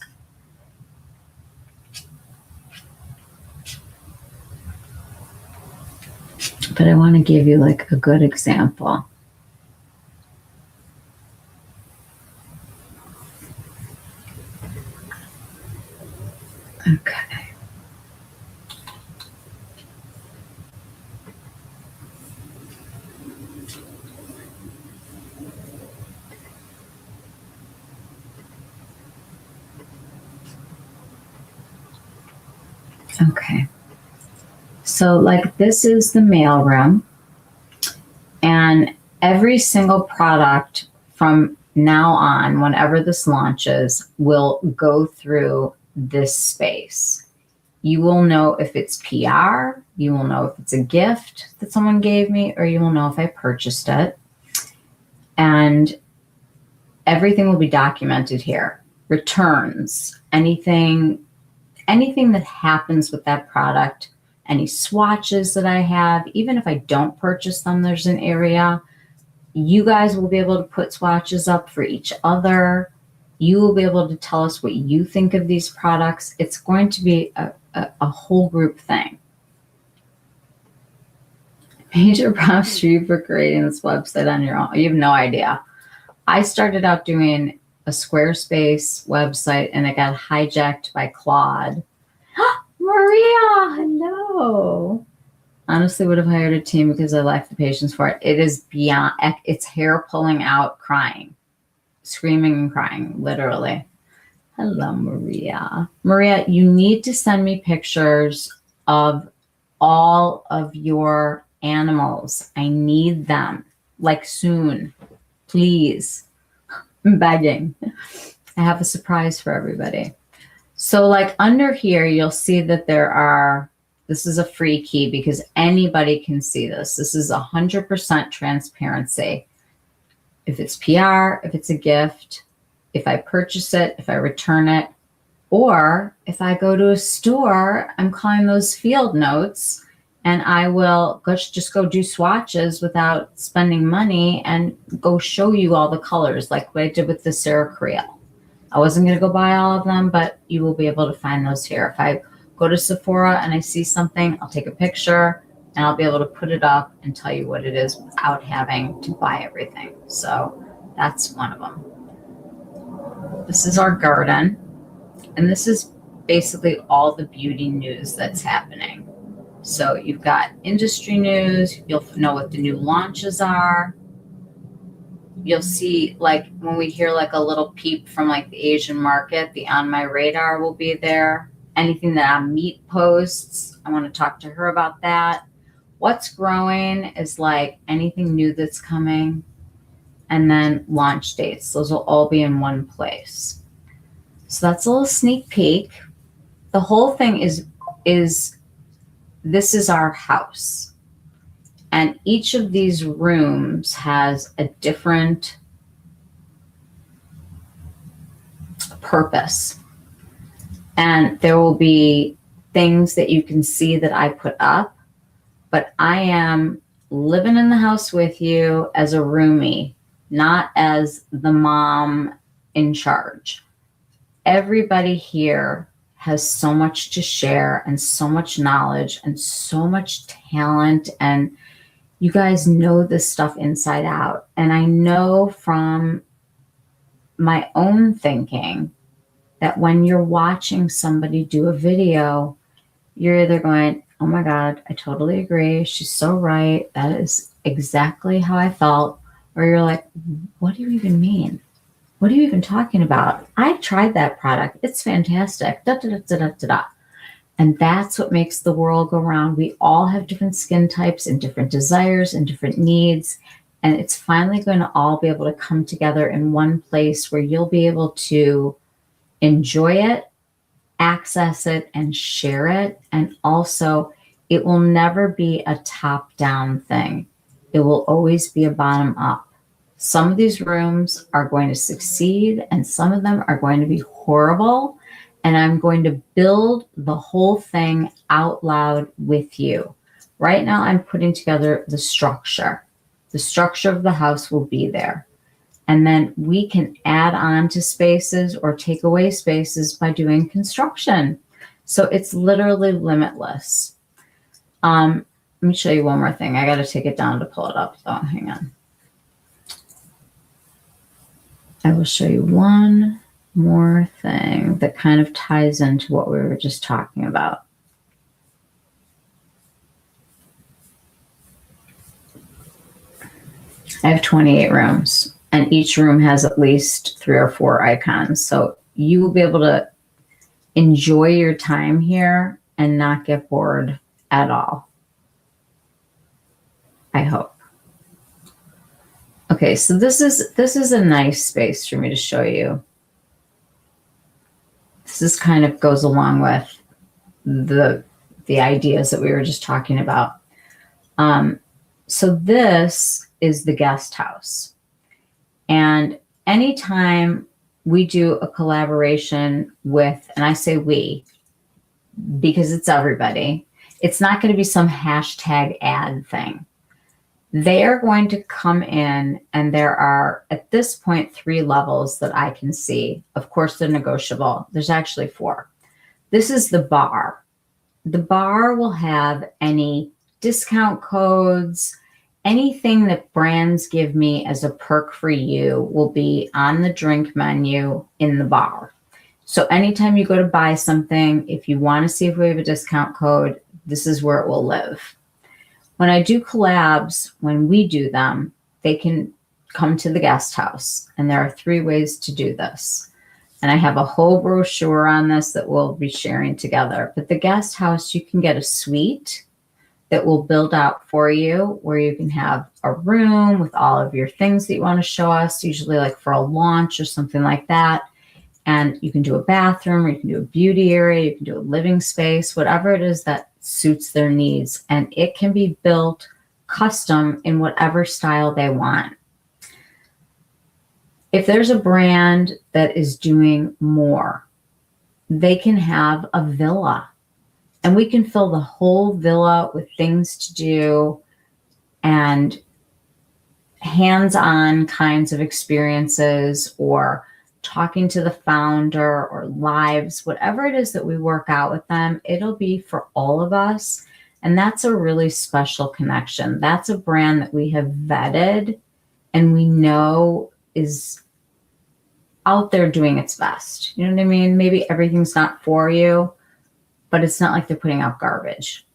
But I want to give you like a good example. Okay. Okay. So like this is the mail room, and every single product from now on, whenever this launches, will go through this space. You will know if it's PR, you will know if it's a gift that someone gave me, or you will know if I purchased it. And everything will be documented here. Returns, anything that happens with that product, any swatches that I have, even if I don't purchase them, there's an area. You guys will be able to put swatches up for each other. You will be able to tell us what you think of these products. It's going to be a whole group thing. Major props to you for creating this website on your own. You have no idea. I started out doing a Squarespace website and it got hijacked by Claude. Maria, hello. Honestly, would have hired a team because I lack the patience for it. It is beyond, it's hair pulling out, crying, screaming and crying, literally. Hello, Maria. Maria, you need to send me pictures of all of your animals. I need them, like soon, please. I'm begging. I have a surprise for everybody. So like under here, you'll see that there are, this is a free key because anybody can see this. This is 100% transparency. If it's PR, if it's a gift, if I purchase it, if I return it, or if I go to a store, I'm calling those field notes and I will just go do swatches without spending money and go show you all the colors like what I did with the Sarah Creel. I wasn't going to go buy all of them, but you will be able to find those here. If I go to Sephora and I see something, I'll take a picture and I'll be able to put it up and tell you what it is without having to buy everything. So that's one of them. This is our garden. And this is basically all the beauty news that's happening. So you've got industry news. You'll know what the new launches are. You'll see like when we hear like a little peep from like the Asian market, the On My Radar will be there. Anything that on Meet posts, I want to talk to her about that. What's growing is like anything new that's coming. And then launch dates. Those will all be in one place. So that's a little sneak peek. The whole thing is this is our house. And each of these rooms has a different purpose. And there will be things that you can see that I put up, but I am living in the house with you as a roomie, not as the mom in charge. Everybody here has so much to share and so much knowledge and so much talent, and you guys know this stuff inside out. And I know from my own thinking that when you're watching somebody do a video, you're either going, oh my God, I totally agree. She's so right. That is exactly how I felt. Or you're like, what do you even mean? What are you even talking about? I tried that product. It's fantastic. Da, da, da, da, da, da, da. And that's what makes the world go round. We all have different skin types and different desires and different needs. And it's finally going to all be able to come together in one place where you'll be able to enjoy it, access it, and share it. And also, it will never be a top-down thing. It will always be a bottom-up. Some of these rooms are going to succeed, and some of them are going to be horrible. And I'm going to build the whole thing out loud with you. Right now, I'm putting together the structure. The structure of the house will be there. And then we can add on to spaces or take away spaces by doing construction. So it's literally limitless. Let me show you one more thing. I got to take it down to pull it up, though. Hang on. I will show you one more thing that kind of ties into what we were just talking about. I have 28 rooms, and each room has at least 3 or 4 icons. So you will be able to enjoy your time here and not get bored at all. I hope. Okay, so this is a nice space for me to show you. This kind of goes along with the ideas that we were just talking about. So this is the guest house. And anytime we do a collaboration with, and I say we, because it's everybody, it's not going to be some hashtag ad thing. They are going to come in, and there are, at this point, 3 levels that I can see. Of course, they're negotiable. There's actually 4. This is the bar. The bar will have any discount codes, anything that brands give me as a perk for you will be on the drink menu in the bar. So anytime you go to buy something, if you want to see if we have a discount code, this is where it will live. When I do collabs, when we do them, they can come to the guest house. And there are 3 ways to do this. And I have a whole brochure on this that we'll be sharing together. But the guest house, you can get a suite that will build out for you, where you can have a room with all of your things that you want to show us, usually like for a launch or something like that. And you can do a bathroom, or you can do a beauty area, you can do a living space, whatever it is that suits their needs. And it can be built custom in whatever style they want. If there's a brand that is doing more, they can have a villa. And we can fill the whole villa with things to do and hands-on kinds of experiences, or talking to the founder, or lives, whatever it is that we work out with them, it'll be for all of us. And that's a really special connection. That's a brand that we have vetted and we know is out there doing its best. You know what I mean? Maybe everything's not for you, but it's not like they're putting out garbage.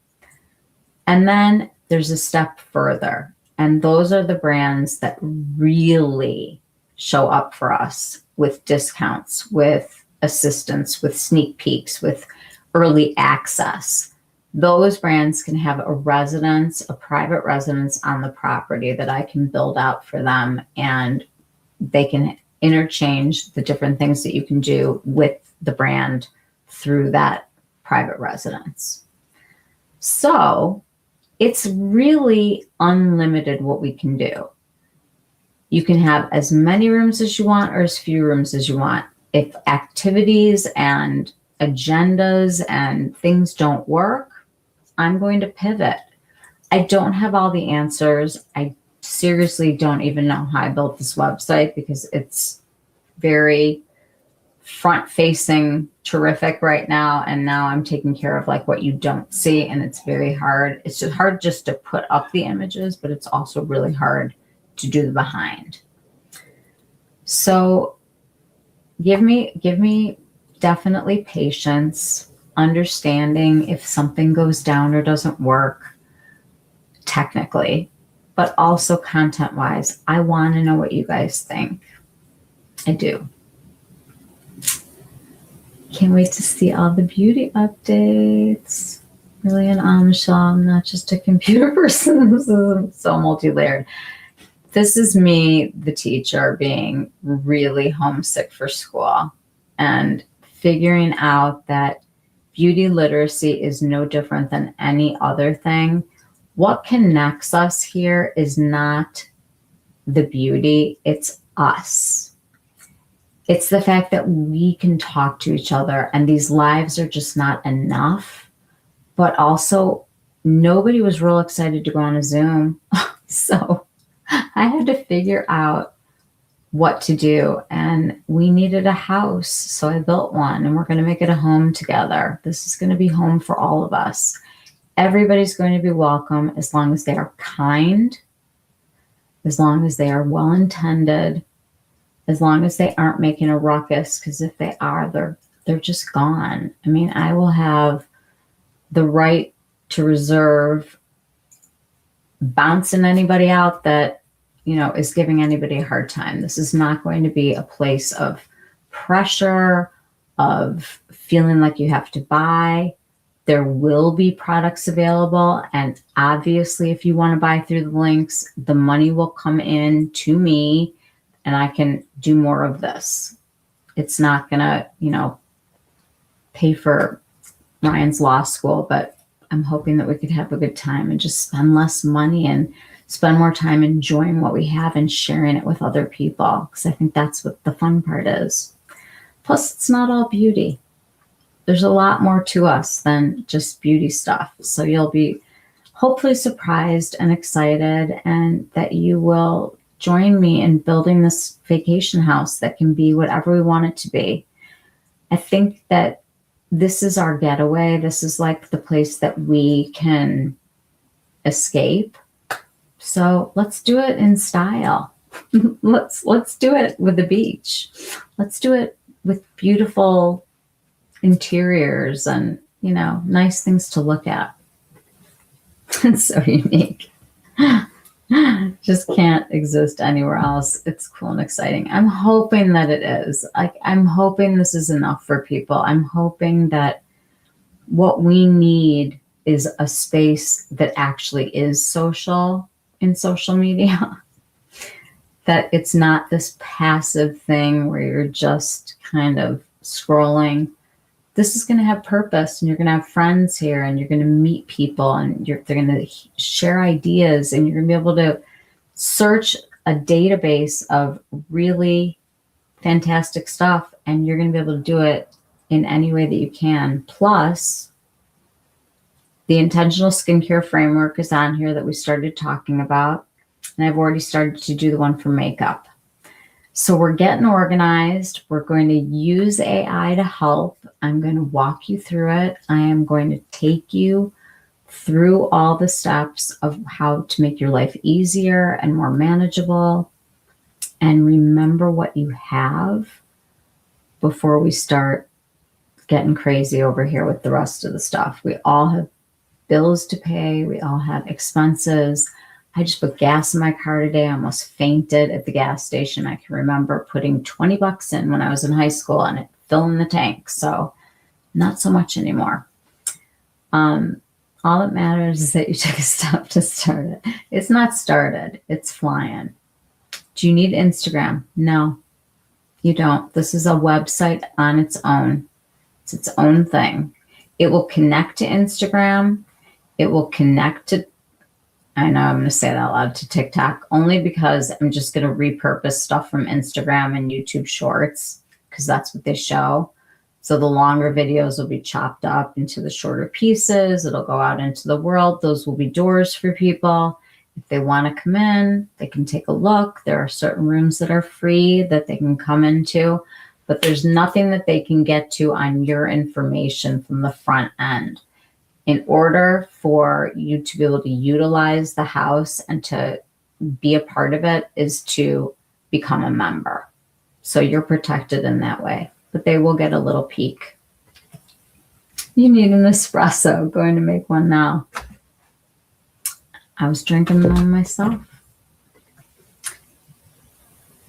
And then there's a step further. And those are the brands that really show up for us with discounts, with assistance, with sneak peeks, with early access. Those brands can have a residence, a private residence on the property that I can build out for them. And they can interchange the different things that you can do with the brand through that private residence. So it's really unlimited what we can do. You can have as many rooms as you want or as few rooms as you want. If activities and agendas and things don't work, I'm going to pivot. I don't have all the answers. I seriously don't even know how I built this website, because it's very front-facing, terrific right now. And now I'm taking care of like what you don't see, and it's very hard. It's just hard just to put up the images, but it's also really hard to do the behind. So give me definitely patience, understanding if something goes down or doesn't work technically, but also content-wise. I want to know what you guys think. I do. Can't wait to see all the beauty updates. Really an Michelle. I'm not just a computer person. This is so multi-layered. This is me, the teacher, being really homesick for school and figuring out that beauty literacy is no different than any other thing. What connects us here is not the beauty, it's us. It's the fact that we can talk to each other, and these lives are just not enough. But also, nobody was real excited to go on a Zoom. So I had to figure out what to do, and we needed a house. So I built one, and we're going to make it a home together. This is going to be home for all of us. Everybody's going to be welcome as long as they are kind, as long as they are well-intended, as long as they aren't making a ruckus, because if they are, they're just gone. I mean, I will have the right to reserve bouncing anybody out that, you know, is giving anybody a hard time. This is not going to be a place of pressure, of feeling like you have to buy. There will be products available. And obviously, if you want to buy through the links, the money will come in to me and I can do more of this. It's not going to, you know, pay for Ryan's law school, but I'm hoping that we could have a good time and just spend less money and spend more time enjoying what we have and sharing it with other people. Because I think that's what the fun part is. Plus, it's not all beauty. There's a lot more to us than just beauty stuff. So you'll be hopefully surprised and excited, and that you will join me in building this vacation house that can be whatever we want it to be. I think that this is our getaway. This is like the place that we can escape. So let's do it in style. let's do it with the beach. Let's do it with beautiful interiors and, you know, nice things to look at. It's so unique. Just can't exist anywhere else. It's cool and exciting. I'm hoping that it is. I'm hoping this is enough for people. I'm hoping that what we need is a space that actually is social in social media. That it's not this passive thing where you're just kind of scrolling. This is going to have purpose, and you're going to have friends here, and you're going to meet people, and they're going to share ideas, and you're going to be able to search a database of really fantastic stuff, and you're going to be able to do it in any way that you can. Plus, the intentional skincare framework is on here that we started talking about, and I've already started to do the one for makeup. So we're getting organized. We're going to use AI to help. I'm going to walk you through it. I am going to take you through all the steps of how to make your life easier and more manageable. And remember what you have before we start getting crazy over here with the rest of the stuff. We all have bills to pay. We all have expenses. I just put gas in my car today. I almost fainted at the gas station. I can remember putting 20 bucks in when I was in high school and it filling the tank. So not so much anymore. All that matters is that you took a step to start it. It's not started. It's flying. Do you need Instagram? No, you don't. This is a website on its own. It's its own thing. It will connect to Instagram. It will connect to, I know I'm going to say that out loud, to TikTok, only because I'm just going to repurpose stuff from Instagram and YouTube Shorts, because that's what they show. So the longer videos will be chopped up into the shorter pieces. It'll go out into the world. Those will be doors for people. If they want to come in, they can take a look. There are certain rooms that are free that they can come into, but there's nothing that they can get to on your information from the front end. In order for you to be able to utilize the house and to be a part of it is to become a member. So you're protected in that way, but they will get a little peek. You need an espresso. Going to make one now. I was drinking one myself.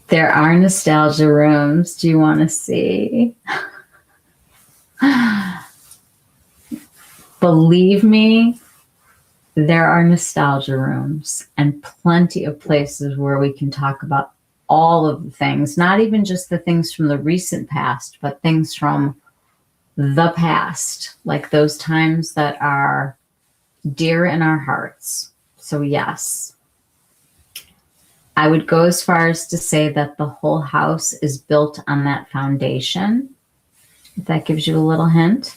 There are nostalgia rooms. Do you want to see? Believe me, there are nostalgia rooms and plenty of places where we can talk about all of the things, not even just the things from the recent past, but things from the past, like those times that are dear in our hearts. So yes, I would go as far as to say that the whole house is built on that foundation. If that gives you a little hint.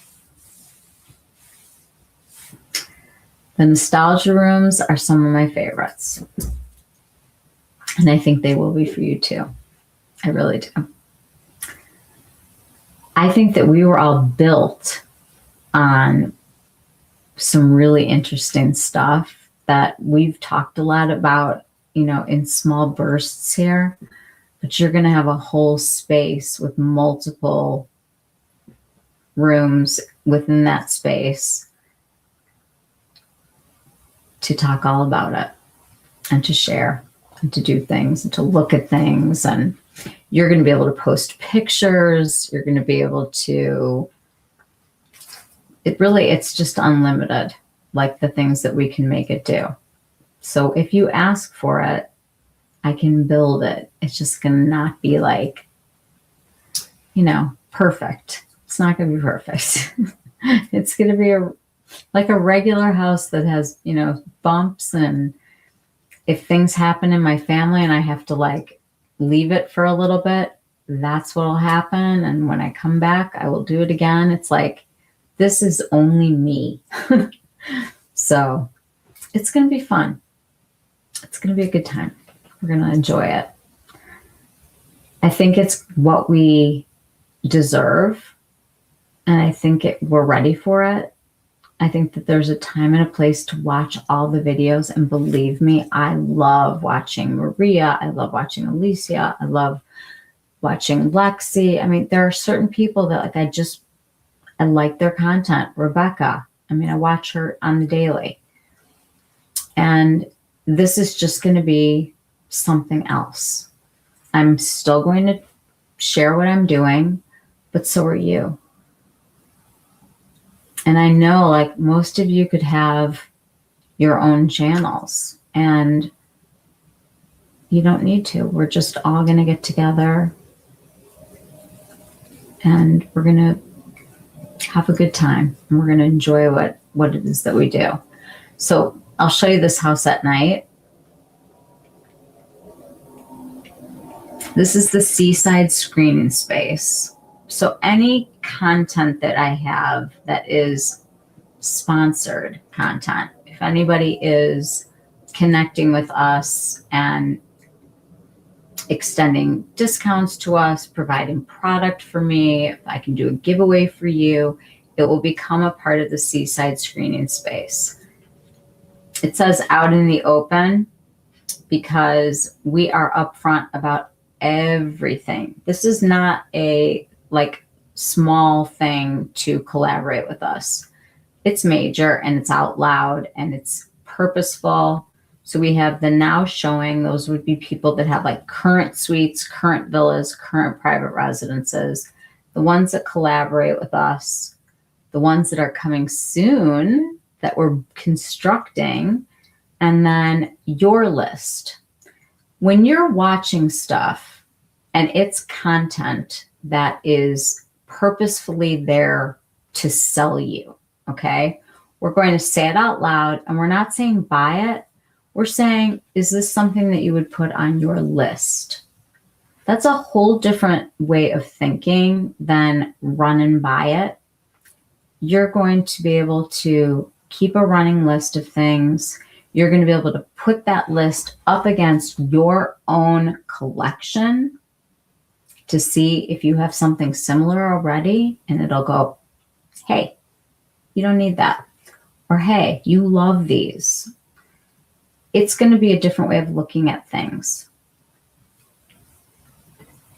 The nostalgia rooms are some of my favorites. And I think they will be for you too. I really do. I think that we were all built on some really interesting stuff that we've talked a lot about, you know, in small bursts here. But you're going to have a whole space with multiple rooms within that space to talk all about it and to share and to do things and to look at things. And you're going to be able to post pictures. You're going to be able to it's just unlimited, like the things that we can make it do. So if you ask for it, I can build it. It's just going to not be like, perfect. It's not going to be perfect. It's going to be like a regular house that has, bumps, and if things happen in my family and I have to like leave it for a little bit, that's what'll happen. And when I come back, I will do it again. It's like, this is only me. So it's going to be fun. It's going to be a good time. We're going to enjoy it. I think it's what we deserve. And I think we're ready for it. I think that there's a time and a place to watch all the videos. And believe me, I love watching Maria. I love watching Alicia. I love watching Lexi. I mean, there are certain people that I like their content. Rebecca. I mean, I watch her on the daily. And this is just going to be something else. I'm still going to share what I'm doing, but so are you. And I know like most of you could have your own channels, and you don't need to. We're just all going to get together and we're going to have a good time, and we're going to enjoy what it is that we do. So I'll show you this house at night. This is the seaside screening space. So any content that I have that is sponsored content, if anybody is connecting with us and extending discounts to us, providing product for me, if I can do a giveaway for you, it will become a part of the seaside screening space. It says out in the open because we are upfront about everything. This is not a small thing to collaborate with us. It's major, and it's out loud, and it's purposeful. So we have the now showing. Those would be people that have like current suites, current villas, current private residences, the ones that collaborate with us, the ones that are coming soon that we're constructing, and then your list. When you're watching stuff and it's content that is purposefully there to sell you, okay? We're going to say it out loud, and we're not saying buy it. We're saying, is this something that you would put on your list? That's a whole different way of thinking than run and buy it. You're going to be able to keep a running list of things. You're going to be able to put that list up against your own collection to see if you have something similar already, and it'll go, hey, you don't need that. Or, hey, you love these. It's going to be a different way of looking at things.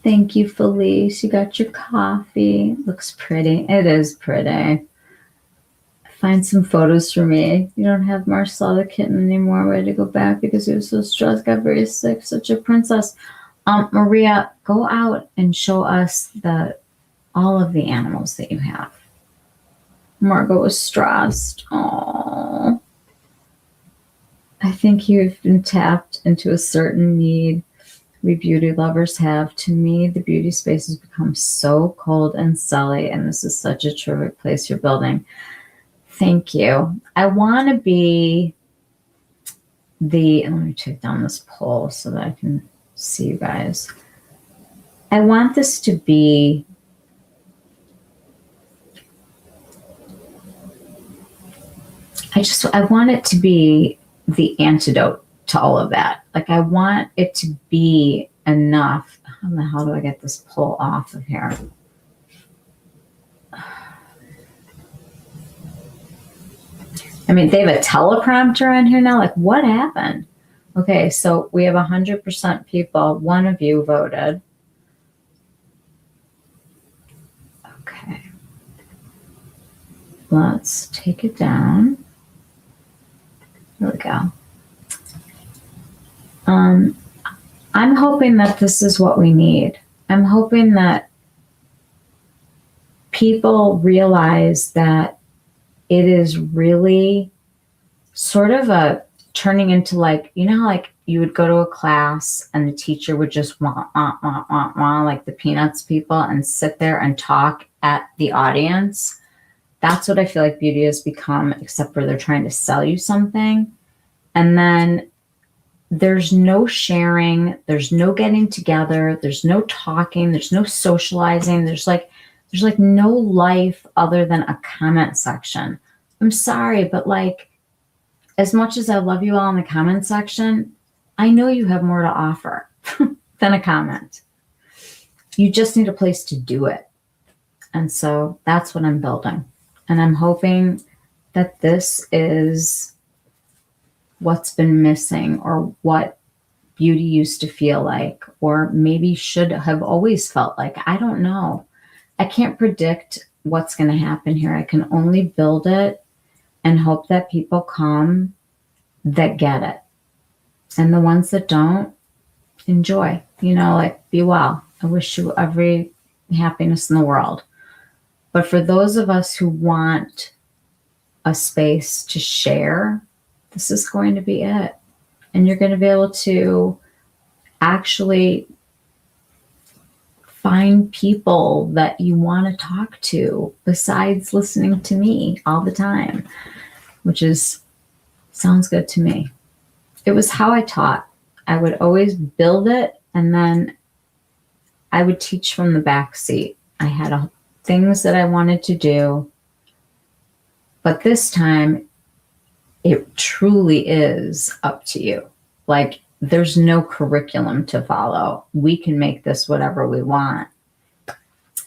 Thank you, Felice. You got your coffee. Looks pretty. It is pretty. Find some photos for me. You don't have Marcel the kitten anymore. We had to go back because he was so stressed, got very sick, such a princess. Maria, go out and show us all of the animals that you have. Margot was stressed. Oh, I think you've been tapped into a certain need we beauty lovers have. To me, the beauty space has become so cold and sully, and this is such a terrific place you're building. Thank you. I want to be let me take down this poll so that I can see you guys. I want this to be I want it to be the antidote to all of that. Like, I want it to be enough. How the hell do I get this poll off of here? I mean, they have a teleprompter on here now. Like, what happened? Okay, so we have 100% people. One of you voted. Okay. Let's take it down. There we go. I'm hoping that this is what we need. I'm hoping that people realize that it is really sort of a turning into like, you know, like you would go to a class and the teacher would just like the Peanuts people and sit there and talk at the audience. That's what I feel like beauty has become, except for they're trying to sell you something. And then there's no sharing, there's no getting together, there's no talking, there's no socializing, there's like no life other than a comment section. I'm sorry, but like, as much as I love you all in the comment section, I know you have more to offer than a comment. You just need a place to do it. And so that's what I'm building. And I'm hoping that this is what's been missing, or what beauty used to feel like, or maybe should have always felt like. I don't know. I can't predict what's going to happen here. I can only build it and hope that people come that get it. And the ones that don't, enjoy. You know, like, be well. I wish you every happiness in the world. But for those of us who want a space to share, this is going to be it. And you're going to be able to actually find people that you want to talk to besides listening to me all the time, which sounds good to me. It was how I taught. I would always build it, and then I would teach from the back seat. I had things that I wanted to do, but this time it truly is up to you. Like, there's no curriculum to follow. We can make this whatever we want.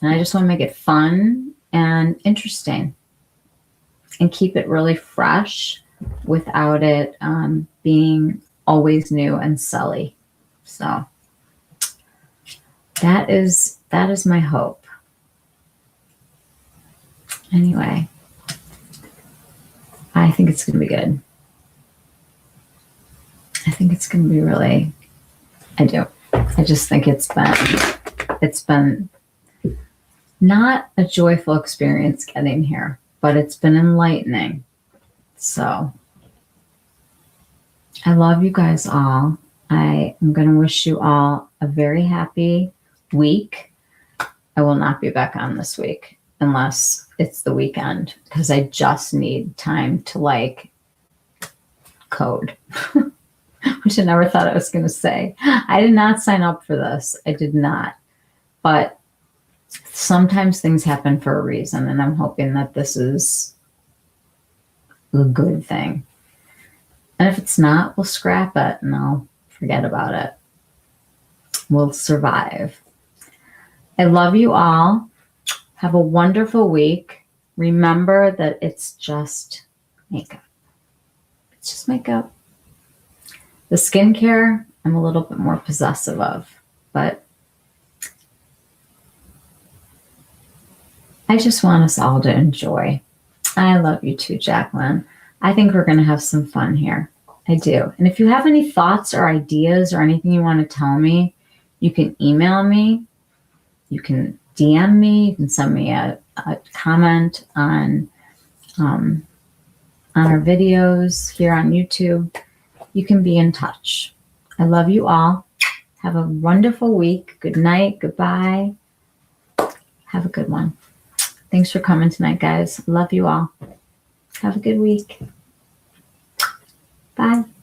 And I just want to make it fun and interesting and keep it really fresh without it being always new and silly. So that is my hope. Anyway, I think it's going to be good. I think it's going to be really, I do. I just think it's been not a joyful experience getting here, but it's been enlightening. So I love you guys all. I am going to wish you all a very happy week. I will not be back on this week unless it's the weekend, because I just need time to like code, which I never thought I was going to say. I did not sign up for this. I did not. But sometimes things happen for a reason, and I'm hoping that this is a good thing. And if it's not, we'll scrap it and I'll forget about it. We'll survive. I love you all. Have a wonderful week. Remember that it's just makeup. It's just makeup. The skincare, I'm a little bit more possessive of, but I just want us all to enjoy. I love you too, Jacqueline. I think we're going to have some fun here. I do. And if you have any thoughts or ideas or anything you want to tell me, you can email me. You can DM me. You can send me a comment on our videos here on YouTube. You can be in touch. I love you all. Have a wonderful week. Good night. Goodbye. Have a good one. Thanks for coming tonight, guys. Love you all. Have a good week. Bye.